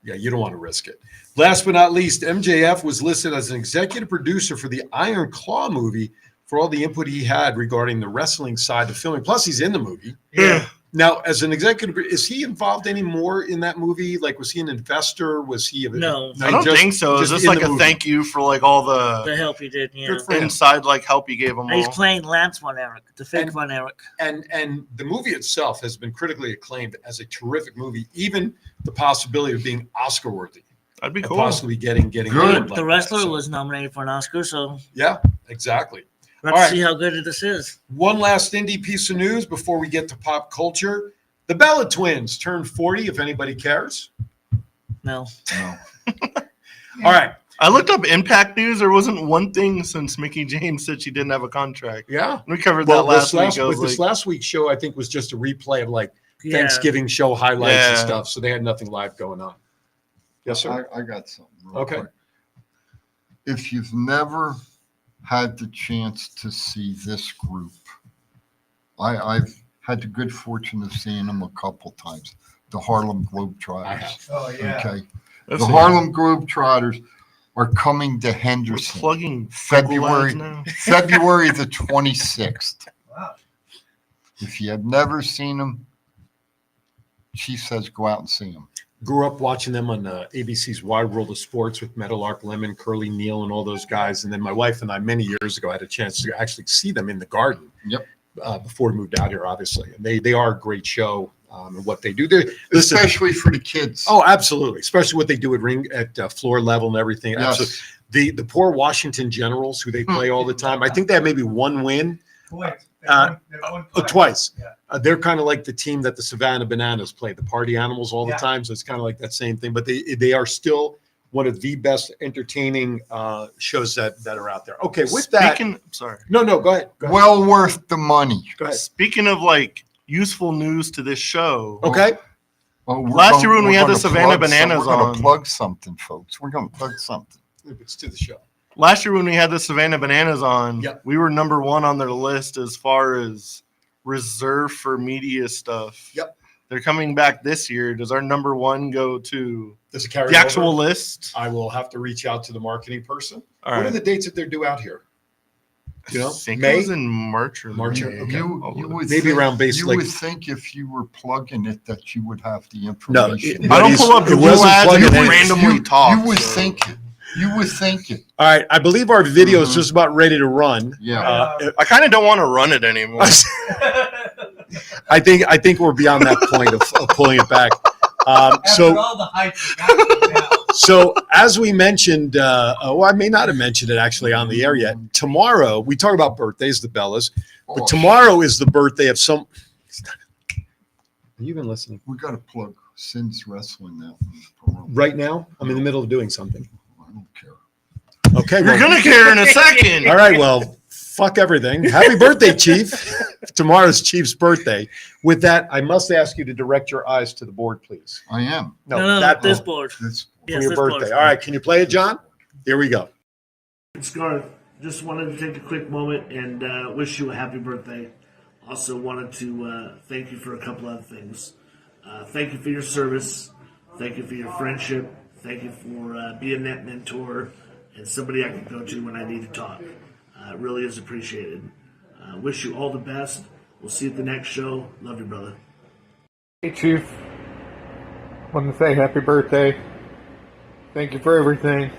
Yeah, you don't want to risk it. Last but not least, MJF was listed as an executive producer for the Iron Claw movie for all the input he had regarding the wrestling side of filming. Plus, he's in the movie. Yeah. Now, as an executive, is he involved any more in that movie? Like, was he an investor? Was he? No, I don't think so. It's just like a thank you for all the help he did. Yeah, inside help he gave them. He's playing Lance Von Erich, the fake Von Erich. And the movie itself has been critically acclaimed as a terrific movie. Even the possibility of being Oscar worthy. That'd be cool. Possibly getting good. The wrestler was nominated for an Oscar, so yeah, exactly. Let's see how good this is. One last indie piece of news before we get to pop culture. The Bella twins turned 40, if anybody cares. No. All right. I looked up Impact News. There wasn't one thing since Mickie James said she didn't have a contract. Yeah. We covered that last week. This last week's show, I think, was just a replay of Thanksgiving show highlights and stuff. So they had nothing live going on. Yes, sir. I got something. Real quick. If you've never had the chance to see this group, I've had the good fortune of seeing them a couple times. The Harlem Globetrotters. I have. Oh yeah. Okay. The Harlem Globetrotters are coming to Henderson. Plugging February the 26th. Wow. If you have never seen them, Chief says go out and see them. Grew up watching them on ABC's Wide World of Sports with Meadowlark Lemon, Curly Neal, and all those guys. And then my wife and I, many years ago, had a chance to actually see them in the Garden. Yep. Before we moved out here, obviously. And they are a great show and what they do. Especially for the kids. Oh, absolutely. Especially what they do at floor level and everything. Yes. Absolutely. The poor Washington Generals who they play all the time. I think they have maybe one win. Twice. Twice. Yeah. They're kind of like the team that the Savannah Bananas play, the party animals all the time. So it's kind of like that same thing. But they are still one of the best entertaining shows that are out there. Okay, with that. Sorry. No, go ahead. Well worth the money. Go ahead. Speaking of useful news to this show. Okay. Last year when we had the Savannah Bananas we're on. going to plug something, folks. We're going to plug something. It's to the show. Last year when we had the Savannah Bananas on, Yep. we were number one on their list as far as reserved for media stuff. Yep. They're coming back this year. Does our number one go to Does it carry the actual over? list? I will have to reach out to the marketing person. All What right. are the dates that they're due out here? You know, I think May? it was in March or March, May. okay. You would Maybe think, around base You like- would think if you were plugging it that you would have the information. I don't pull up Google ads and just randomly talk. You would think it. You would think it. All right, I believe our video is just about ready to run. Yeah. I kind of don't want to run it anymore. I think we're beyond that point of pulling it back. After all the hype you got now. So as we mentioned, I may not have mentioned it actually on the air yet. Tomorrow, we talk about birthdays, the Bellas, but tomorrow is the birthday of some. Have you been listening? We got to plug. Sin's wrestling now. Right now, I'm in the middle of doing something. I don't care. Okay, You're gonna care in a second. All right, well, fuck everything. Happy birthday, Chief. Tomorrow's Chief's birthday. With that, I must ask you to direct your eyes to the board, please. I am. No, that this board. board. This For Yes, your this birthday. board. All right, can you play it, John? Here we go. Scarf, just wanted to take a quick moment and wish you a happy birthday. Also wanted to thank you for a couple other things. Thank you for your service. Thank you for your friendship. Thank you for being that mentor and somebody I can go to when I need to talk. It really is appreciated. Wish you all the best. We'll see you at the next show. Love you, brother. Hey, Chief. Want to say happy birthday. Thank you for everything.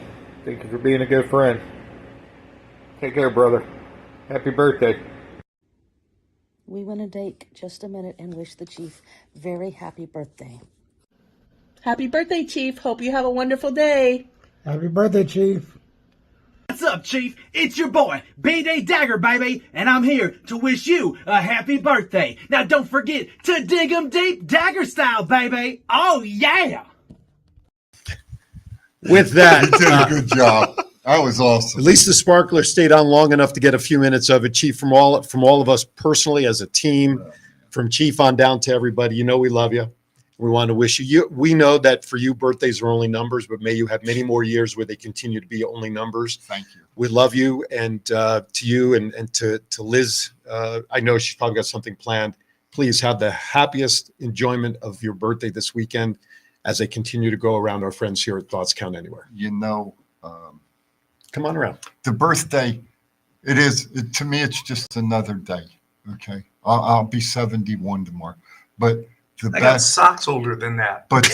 Thank you for being a good friend. Take care, brother. Happy birthday. We want to take just a minute and wish the Chief very happy birthday. Happy birthday, Chief. Hope you have a wonderful day. Happy birthday, Chief. What's up, Chief? It's your boy, B-Day Dagger, baby, and I'm here to wish you a happy birthday. Now, don't forget to dig 'em deep Dagger style, baby. Oh, yeah! With that, You did a good job. That was awesome. At least the sparkler stayed on long enough to get a few minutes of it, Chief. From all of us personally as a team, from Chief on down to everybody, you know we love you. We want to wish you. We know that for you, birthdays are only numbers, but may you have many more years where they continue to be only numbers. Thank you. We love you, and to you and to Liz. I know she's probably got something planned. Please have the happiest enjoyment of your birthday this weekend as they continue to go around our friends here at Thoughts Count Anywhere. You know, Come on around. the birthday, to me, it's just another day. Okay. I'll be 71 tomorrow. But I got socks older than that. But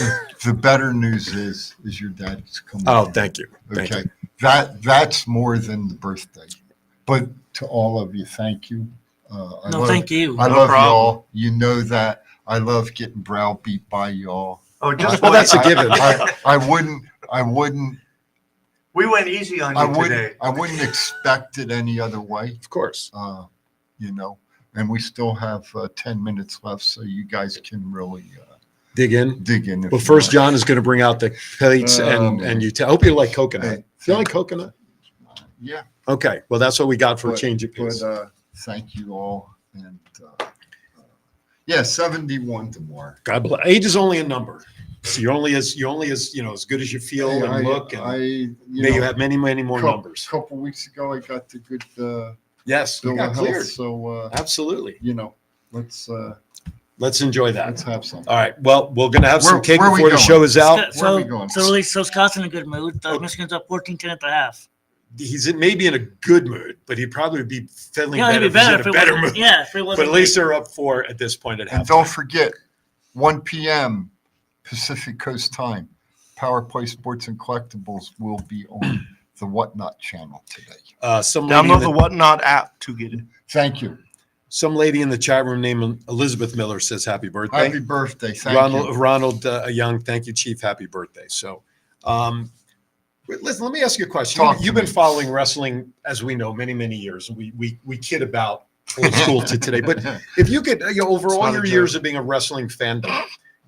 the better news is your daddy's coming. Oh, thank you. Thank Okay. you. That's more than the birthday. But to all of you, thank you. Thank you. I No love problem. y'all. You know that. I love getting browbeat by y'all. Oh, just well, that's a given. I wouldn't. We went easy on you today. I wouldn't expect it any other way. Of course. You know, and we still have 10 minutes left, so you guys can really Dig in. dig in. Well, first, John is going to bring out the plates and you. I hope you like coconut. Do you like coconut? Yeah. Okay. Well, that's what we got for a But- change of pace. But thank you all, and 71 tomorrow. God bless. Age is only a number. So you're only as as good as you feel Hey, and look. And may you have many more numbers. A couple weeks ago, I got the good. Yes, you bill got of cleared. health, so Absolutely. you know, let's enjoy that. Let's have some. All right. Well, we're going to have some cake where we before the going? show is out. Where are we going? So Scott's in a good mood. Michigan's up 14-10 at the half. He's maybe in a good mood, but he'd probably be feeling Yeah, better he'd be better if if he's in it a better wasn't- mood. yeah, if it But wasn't at least late. they're up 4 at this point at And half. don't forget, 1 p.m. Pacific Coast time, Power Play Sports and Collectibles will be on the Whatnot channel today. Some lady in Download the Whatnot app to get it. Thank you. Some lady in the chat room named Elizabeth Miller says happy birthday. Happy birthday. Thank you. Ronald Young, thank you, Chief. Happy birthday. So, listen, let me ask you a question. Talk to You've been me. following wrestling, as we know, many, many years. We kid about old school to today. But if you could, over It's all not a your joke. years of being a wrestling fan,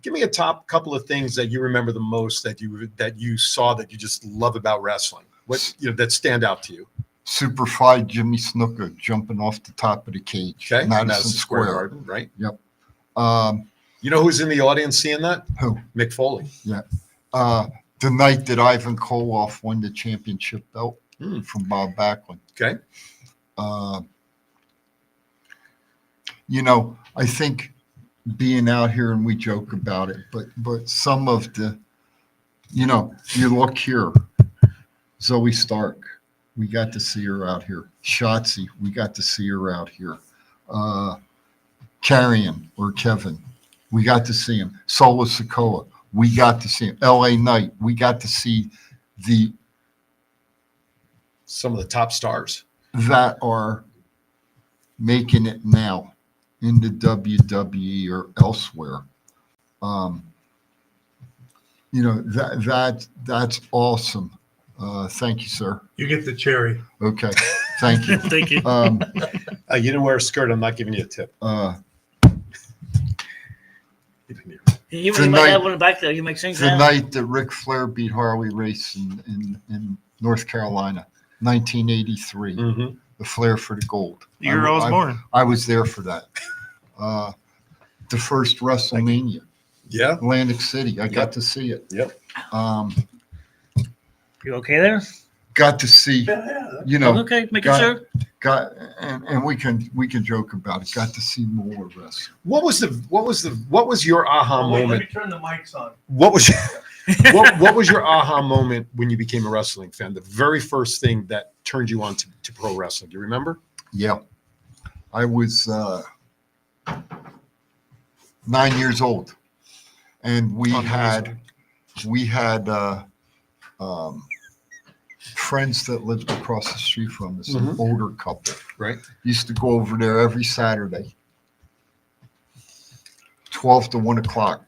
give me a top couple of things that you remember the most that you saw that you just love about wrestling. What that stand out to you? Superfly Jimmy Snuka jumping off the top of the cage. Okay, Madison Square Garden, right? Yep. You know who's in the audience seeing that? Who? Mick Foley. Yeah. The night that Ivan Koloff won the championship belt from Bob Backlund. Okay. You know, I think being out here, and we joke about it, but some of the, you look here, Zoe Stark, we got to see her out here. Shotzi, we got to see her out here. Carrion or Kevin, we got to see him. Solo Sikoa, we got to see him. LA Knight, we got to see some of the top stars that are making it now in the WWE or elsewhere. That's awesome. Thank you, sir. You get the cherry. Okay. Thank you. Thank you. You didn't wear a skirt. I'm not giving you a tip. You The might night- have one back there. You might sing The that. night that Ric Flair beat Harley Race in North Carolina, 1983. Mm-hmm. The Flair for the gold. The year I was born. I was there for that. The first WrestleMania. Yeah. Atlantic City. I got to see it. Yep. You okay there? Got to see, you know. Okay, making sure. And we can joke about it. Got to see more wrestling. What was your aha Oh, wait, let moment? me turn the mics on. What was what was your aha moment when you became a wrestling fan? The very first thing that turned you on to pro wrestling. Do you remember? Yeah. I was 9 years old, and we had friends that lived across the street from us, an older couple. Right. Used to go over there every Saturday, 12 to 1 o'clock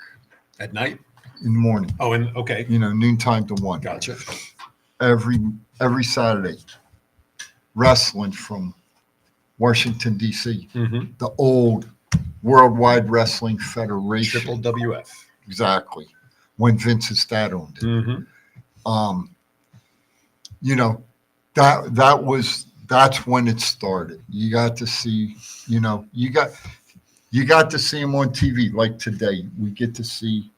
At night? in the morning. Oh, and okay. You know, noontime to 1. Gotcha. Every Saturday, wrestling from Washington, D.C., Mm-hmm. the old Worldwide Wrestling Federation. Triple WF. Exactly. When Vince's dad owned it. Mm-hmm. You know, that's when it started. You got to see, you know, you got to see him on TV. Like today, we get to see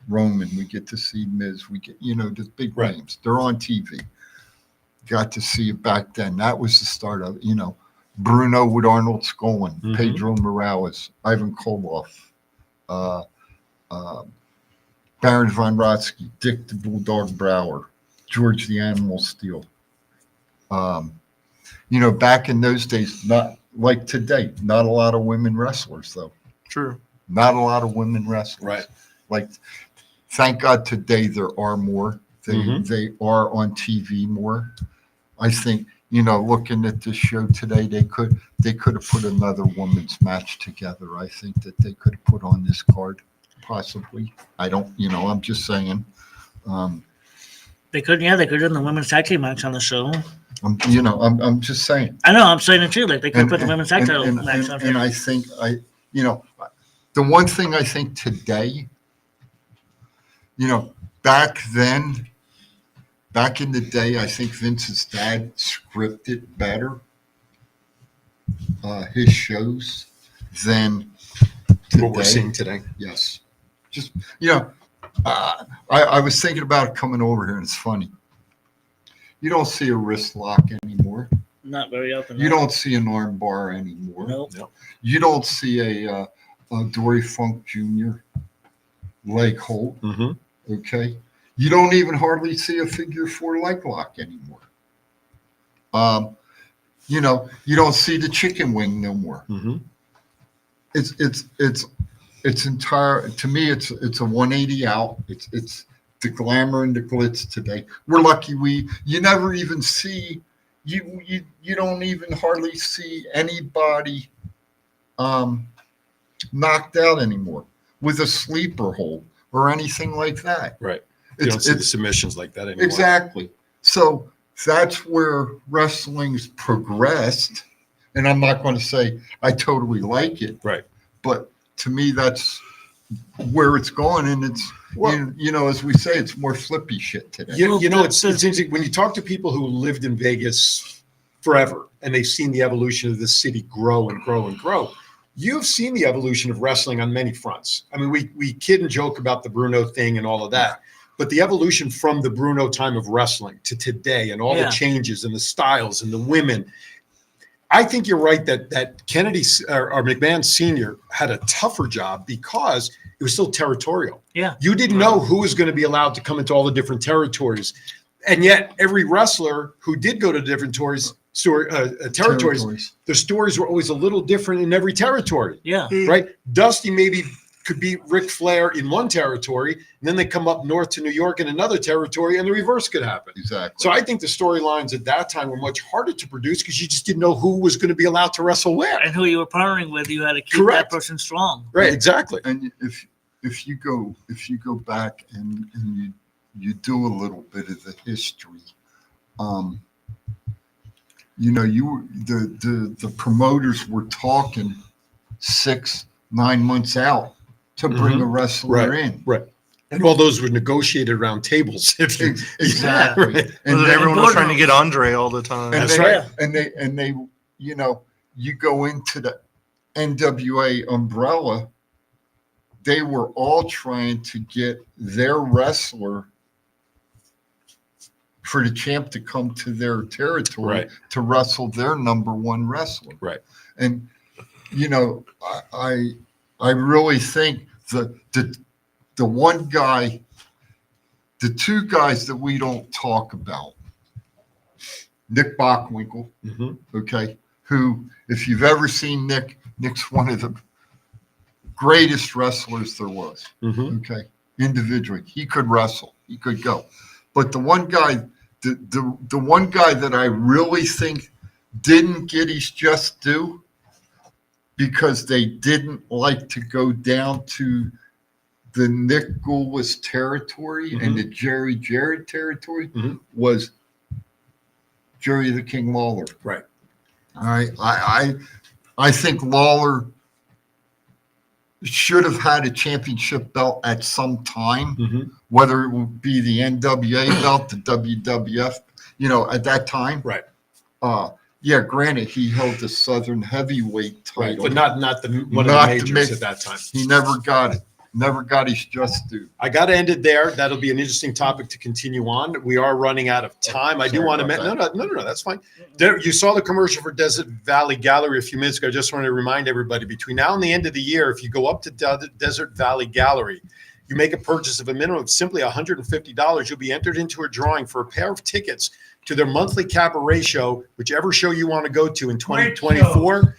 Roman, we get to see Miz, we get, you know, the big names. They're on TV. Got to see it back then. That was the start of, you know, Bruno with Arnold Skolin, Pedro Morales, Ivan Koloff, Baron von Ratsky, Dick the Bulldog Brower, George the Animal Steel. You know, back in those days, not like today, not a lot of women wrestlers, though. True. Not a lot of women wrestlers. Right. Like, thank God today there are more. They are on TV more. I think, you know, looking at this show today, they could have put another women's match together. I think that they could have put on this card, possibly. I don't, you know, I'm just saying. They could, yeah, they could have done the women's tag team match on the show. I'm just saying. I know, I'm saying it too. Like they could put the women's tag title match on. And I think you know, the one thing I think today, you know, back then, back in the day, I think Vince's dad scripted better his shows than today. What we're seeing today. Yes. Just, you know, I was thinking about coming over here, and it's funny. You don't see a wrist lock anymore. Not very often. You don't see an arm bar anymore. Nope. No. You don't see a Dory Funk Jr. leg hold. Mm-hmm. Okay. You don't even hardly see a figure 4 leg lock anymore. You know, you don't see the chicken wing no more. Mm-hmm. It's entire, to me, it's a 180 out. It's the glamour and the glitz today. We're lucky you never even see, you don't even hardly see anybody knocked out anymore with a sleeper hold or anything like that. Right. You don't see the submissions like that anymore. Exactly. So that's where wrestling's progressed. And I'm not going to say I totally like it. Right. But to me, that's where it's going. And it's, you know, as we say, it's more flippy shit today. You know, it's interesting when you talk to people who lived in Vegas forever and they've seen the evolution of the city grow and grow and grow. You've seen the evolution of wrestling on many fronts. I mean, we kid and joke about the Bruno thing and all of that, but the evolution from the Bruno time of wrestling to today and all the changes and the styles and the women. I think you're right that Kennedy or McMahon Sr. had a tougher job because it was still territorial. Yeah. You didn't know who was going to be allowed to come into all the different territories. And yet every wrestler who did go to different territories, the stories were always a little different in every territory. Yeah. Right? Dusty maybe could beat Ric Flair in one territory, and then they come up north to New York in another territory, and the reverse could happen. Exactly. So I think the storylines at that time were much harder to produce because you just didn't know who was going to be allowed to wrestle where. And who you were partnering with, you had to keep that person strong. Right, exactly. And if you go back and you do a little bit of the history, you know, the promoters were talking 6-9 months out to bring a wrestler in. Right. And all those were negotiated around tables. If you, Exactly. Right. And they- everyone was trying to get Andre all the time. And That's they, right. And they, you know, you go into the NWA umbrella, they were all trying to get their wrestler for the champ to come to their territory Right. to wrestle their number one wrestler. Right. And you know, I really think the one guy, the two guys that we don't talk about, Nick Bockwinkel, okay, who, if you've ever seen Nick's one of the greatest wrestlers there was, okay, individually. He could wrestle, he could go. But the one guy, the one guy that I really think didn't get his just due because they didn't like to go down to the Nick Gulas territory and the Jerry Jarrett territory was Jerry the King Lawler. Right. All right. I think Lawler should have had a championship belt at some time, whether it would be the NWA belt, the WWF, you know, at that time. Right. Yeah, granted, he held the Southern Heavyweight title. But not one of the majors at that time. He never got it. Never got his just due. I got to end it there. That'll be an interesting topic to continue on. We are running out of time. I do want to mention, no, that's fine. There, you saw the commercial for Desert Valley Gallery a few minutes ago. I just want to remind everybody, between now and the end of the year, if you go up to Desert Valley Gallery, you make a purchase of a minimum of simply $150, you'll be entered into a drawing for a pair of tickets to their monthly cabaret show, whichever show you want to go to in 2024.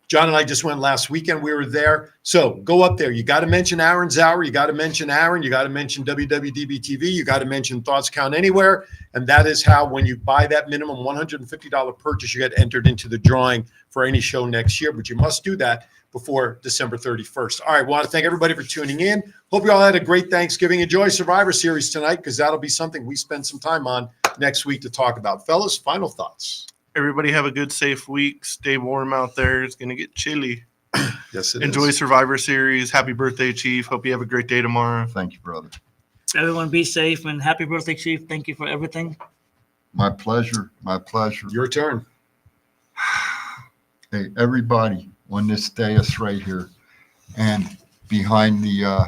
John and I just went last weekend. We were there. So go up there. You got to mention Aaron's Hour. You got to mention Aaron. You got to mention WWDBTV. You got to mention Thoughts Count Anywhere. And that is how, when you buy that minimum $150 purchase, you get entered into the drawing for any show next year. But you must do that before December 31st. All right. Want to thank everybody for tuning in. Hope you all had a great Thanksgiving. Enjoy Survivor Series tonight, because that'll be something we spend some time on next week to talk about. Fellas, final thoughts. Everybody have a good, safe week. Stay warm out there. It's going to get chilly. Yes, it Enjoy is. Survivor Series. Happy birthday, Chief. Hope you have a great day tomorrow. Thank you, brother. Everyone be safe and happy birthday, Chief. Thank you for everything. My pleasure. My pleasure. Your turn. Hey, everybody on this dais right here and behind the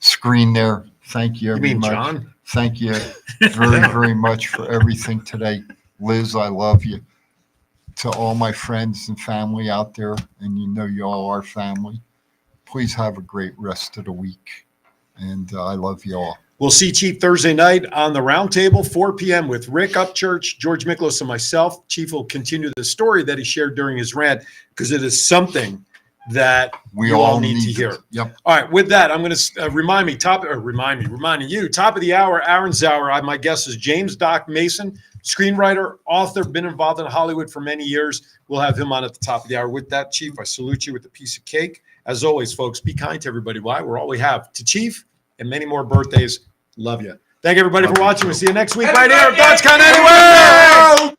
screen there, thank you You mean much. John? Thank you very, very much for everything today. Liz, I love you. To all my friends and family out there, and you know you all are family, please have a great rest of the week. And I love you all. We'll see Chief Thursday night on the roundtable, 4 p.m. with Rick Upchurch, George Miklos, and myself. Chief will continue the story that he shared during his rant, because it is something that We you all all need to need hear. it. Yep. All right, with that, I'm going to reminding you, top of the hour, Aaron's Hour. My guest is James Doc Mason, screenwriter, author, been involved in Hollywood for many years. We'll have him on at the top of the hour. With that, Chief, I salute you with a piece of cake. As always, folks, be kind to everybody. Why? We're all we have. To Chief and many more birthdays. Love you. Thank everybody for watching. We'll see you next week right here. Thoughts Count Anywhere.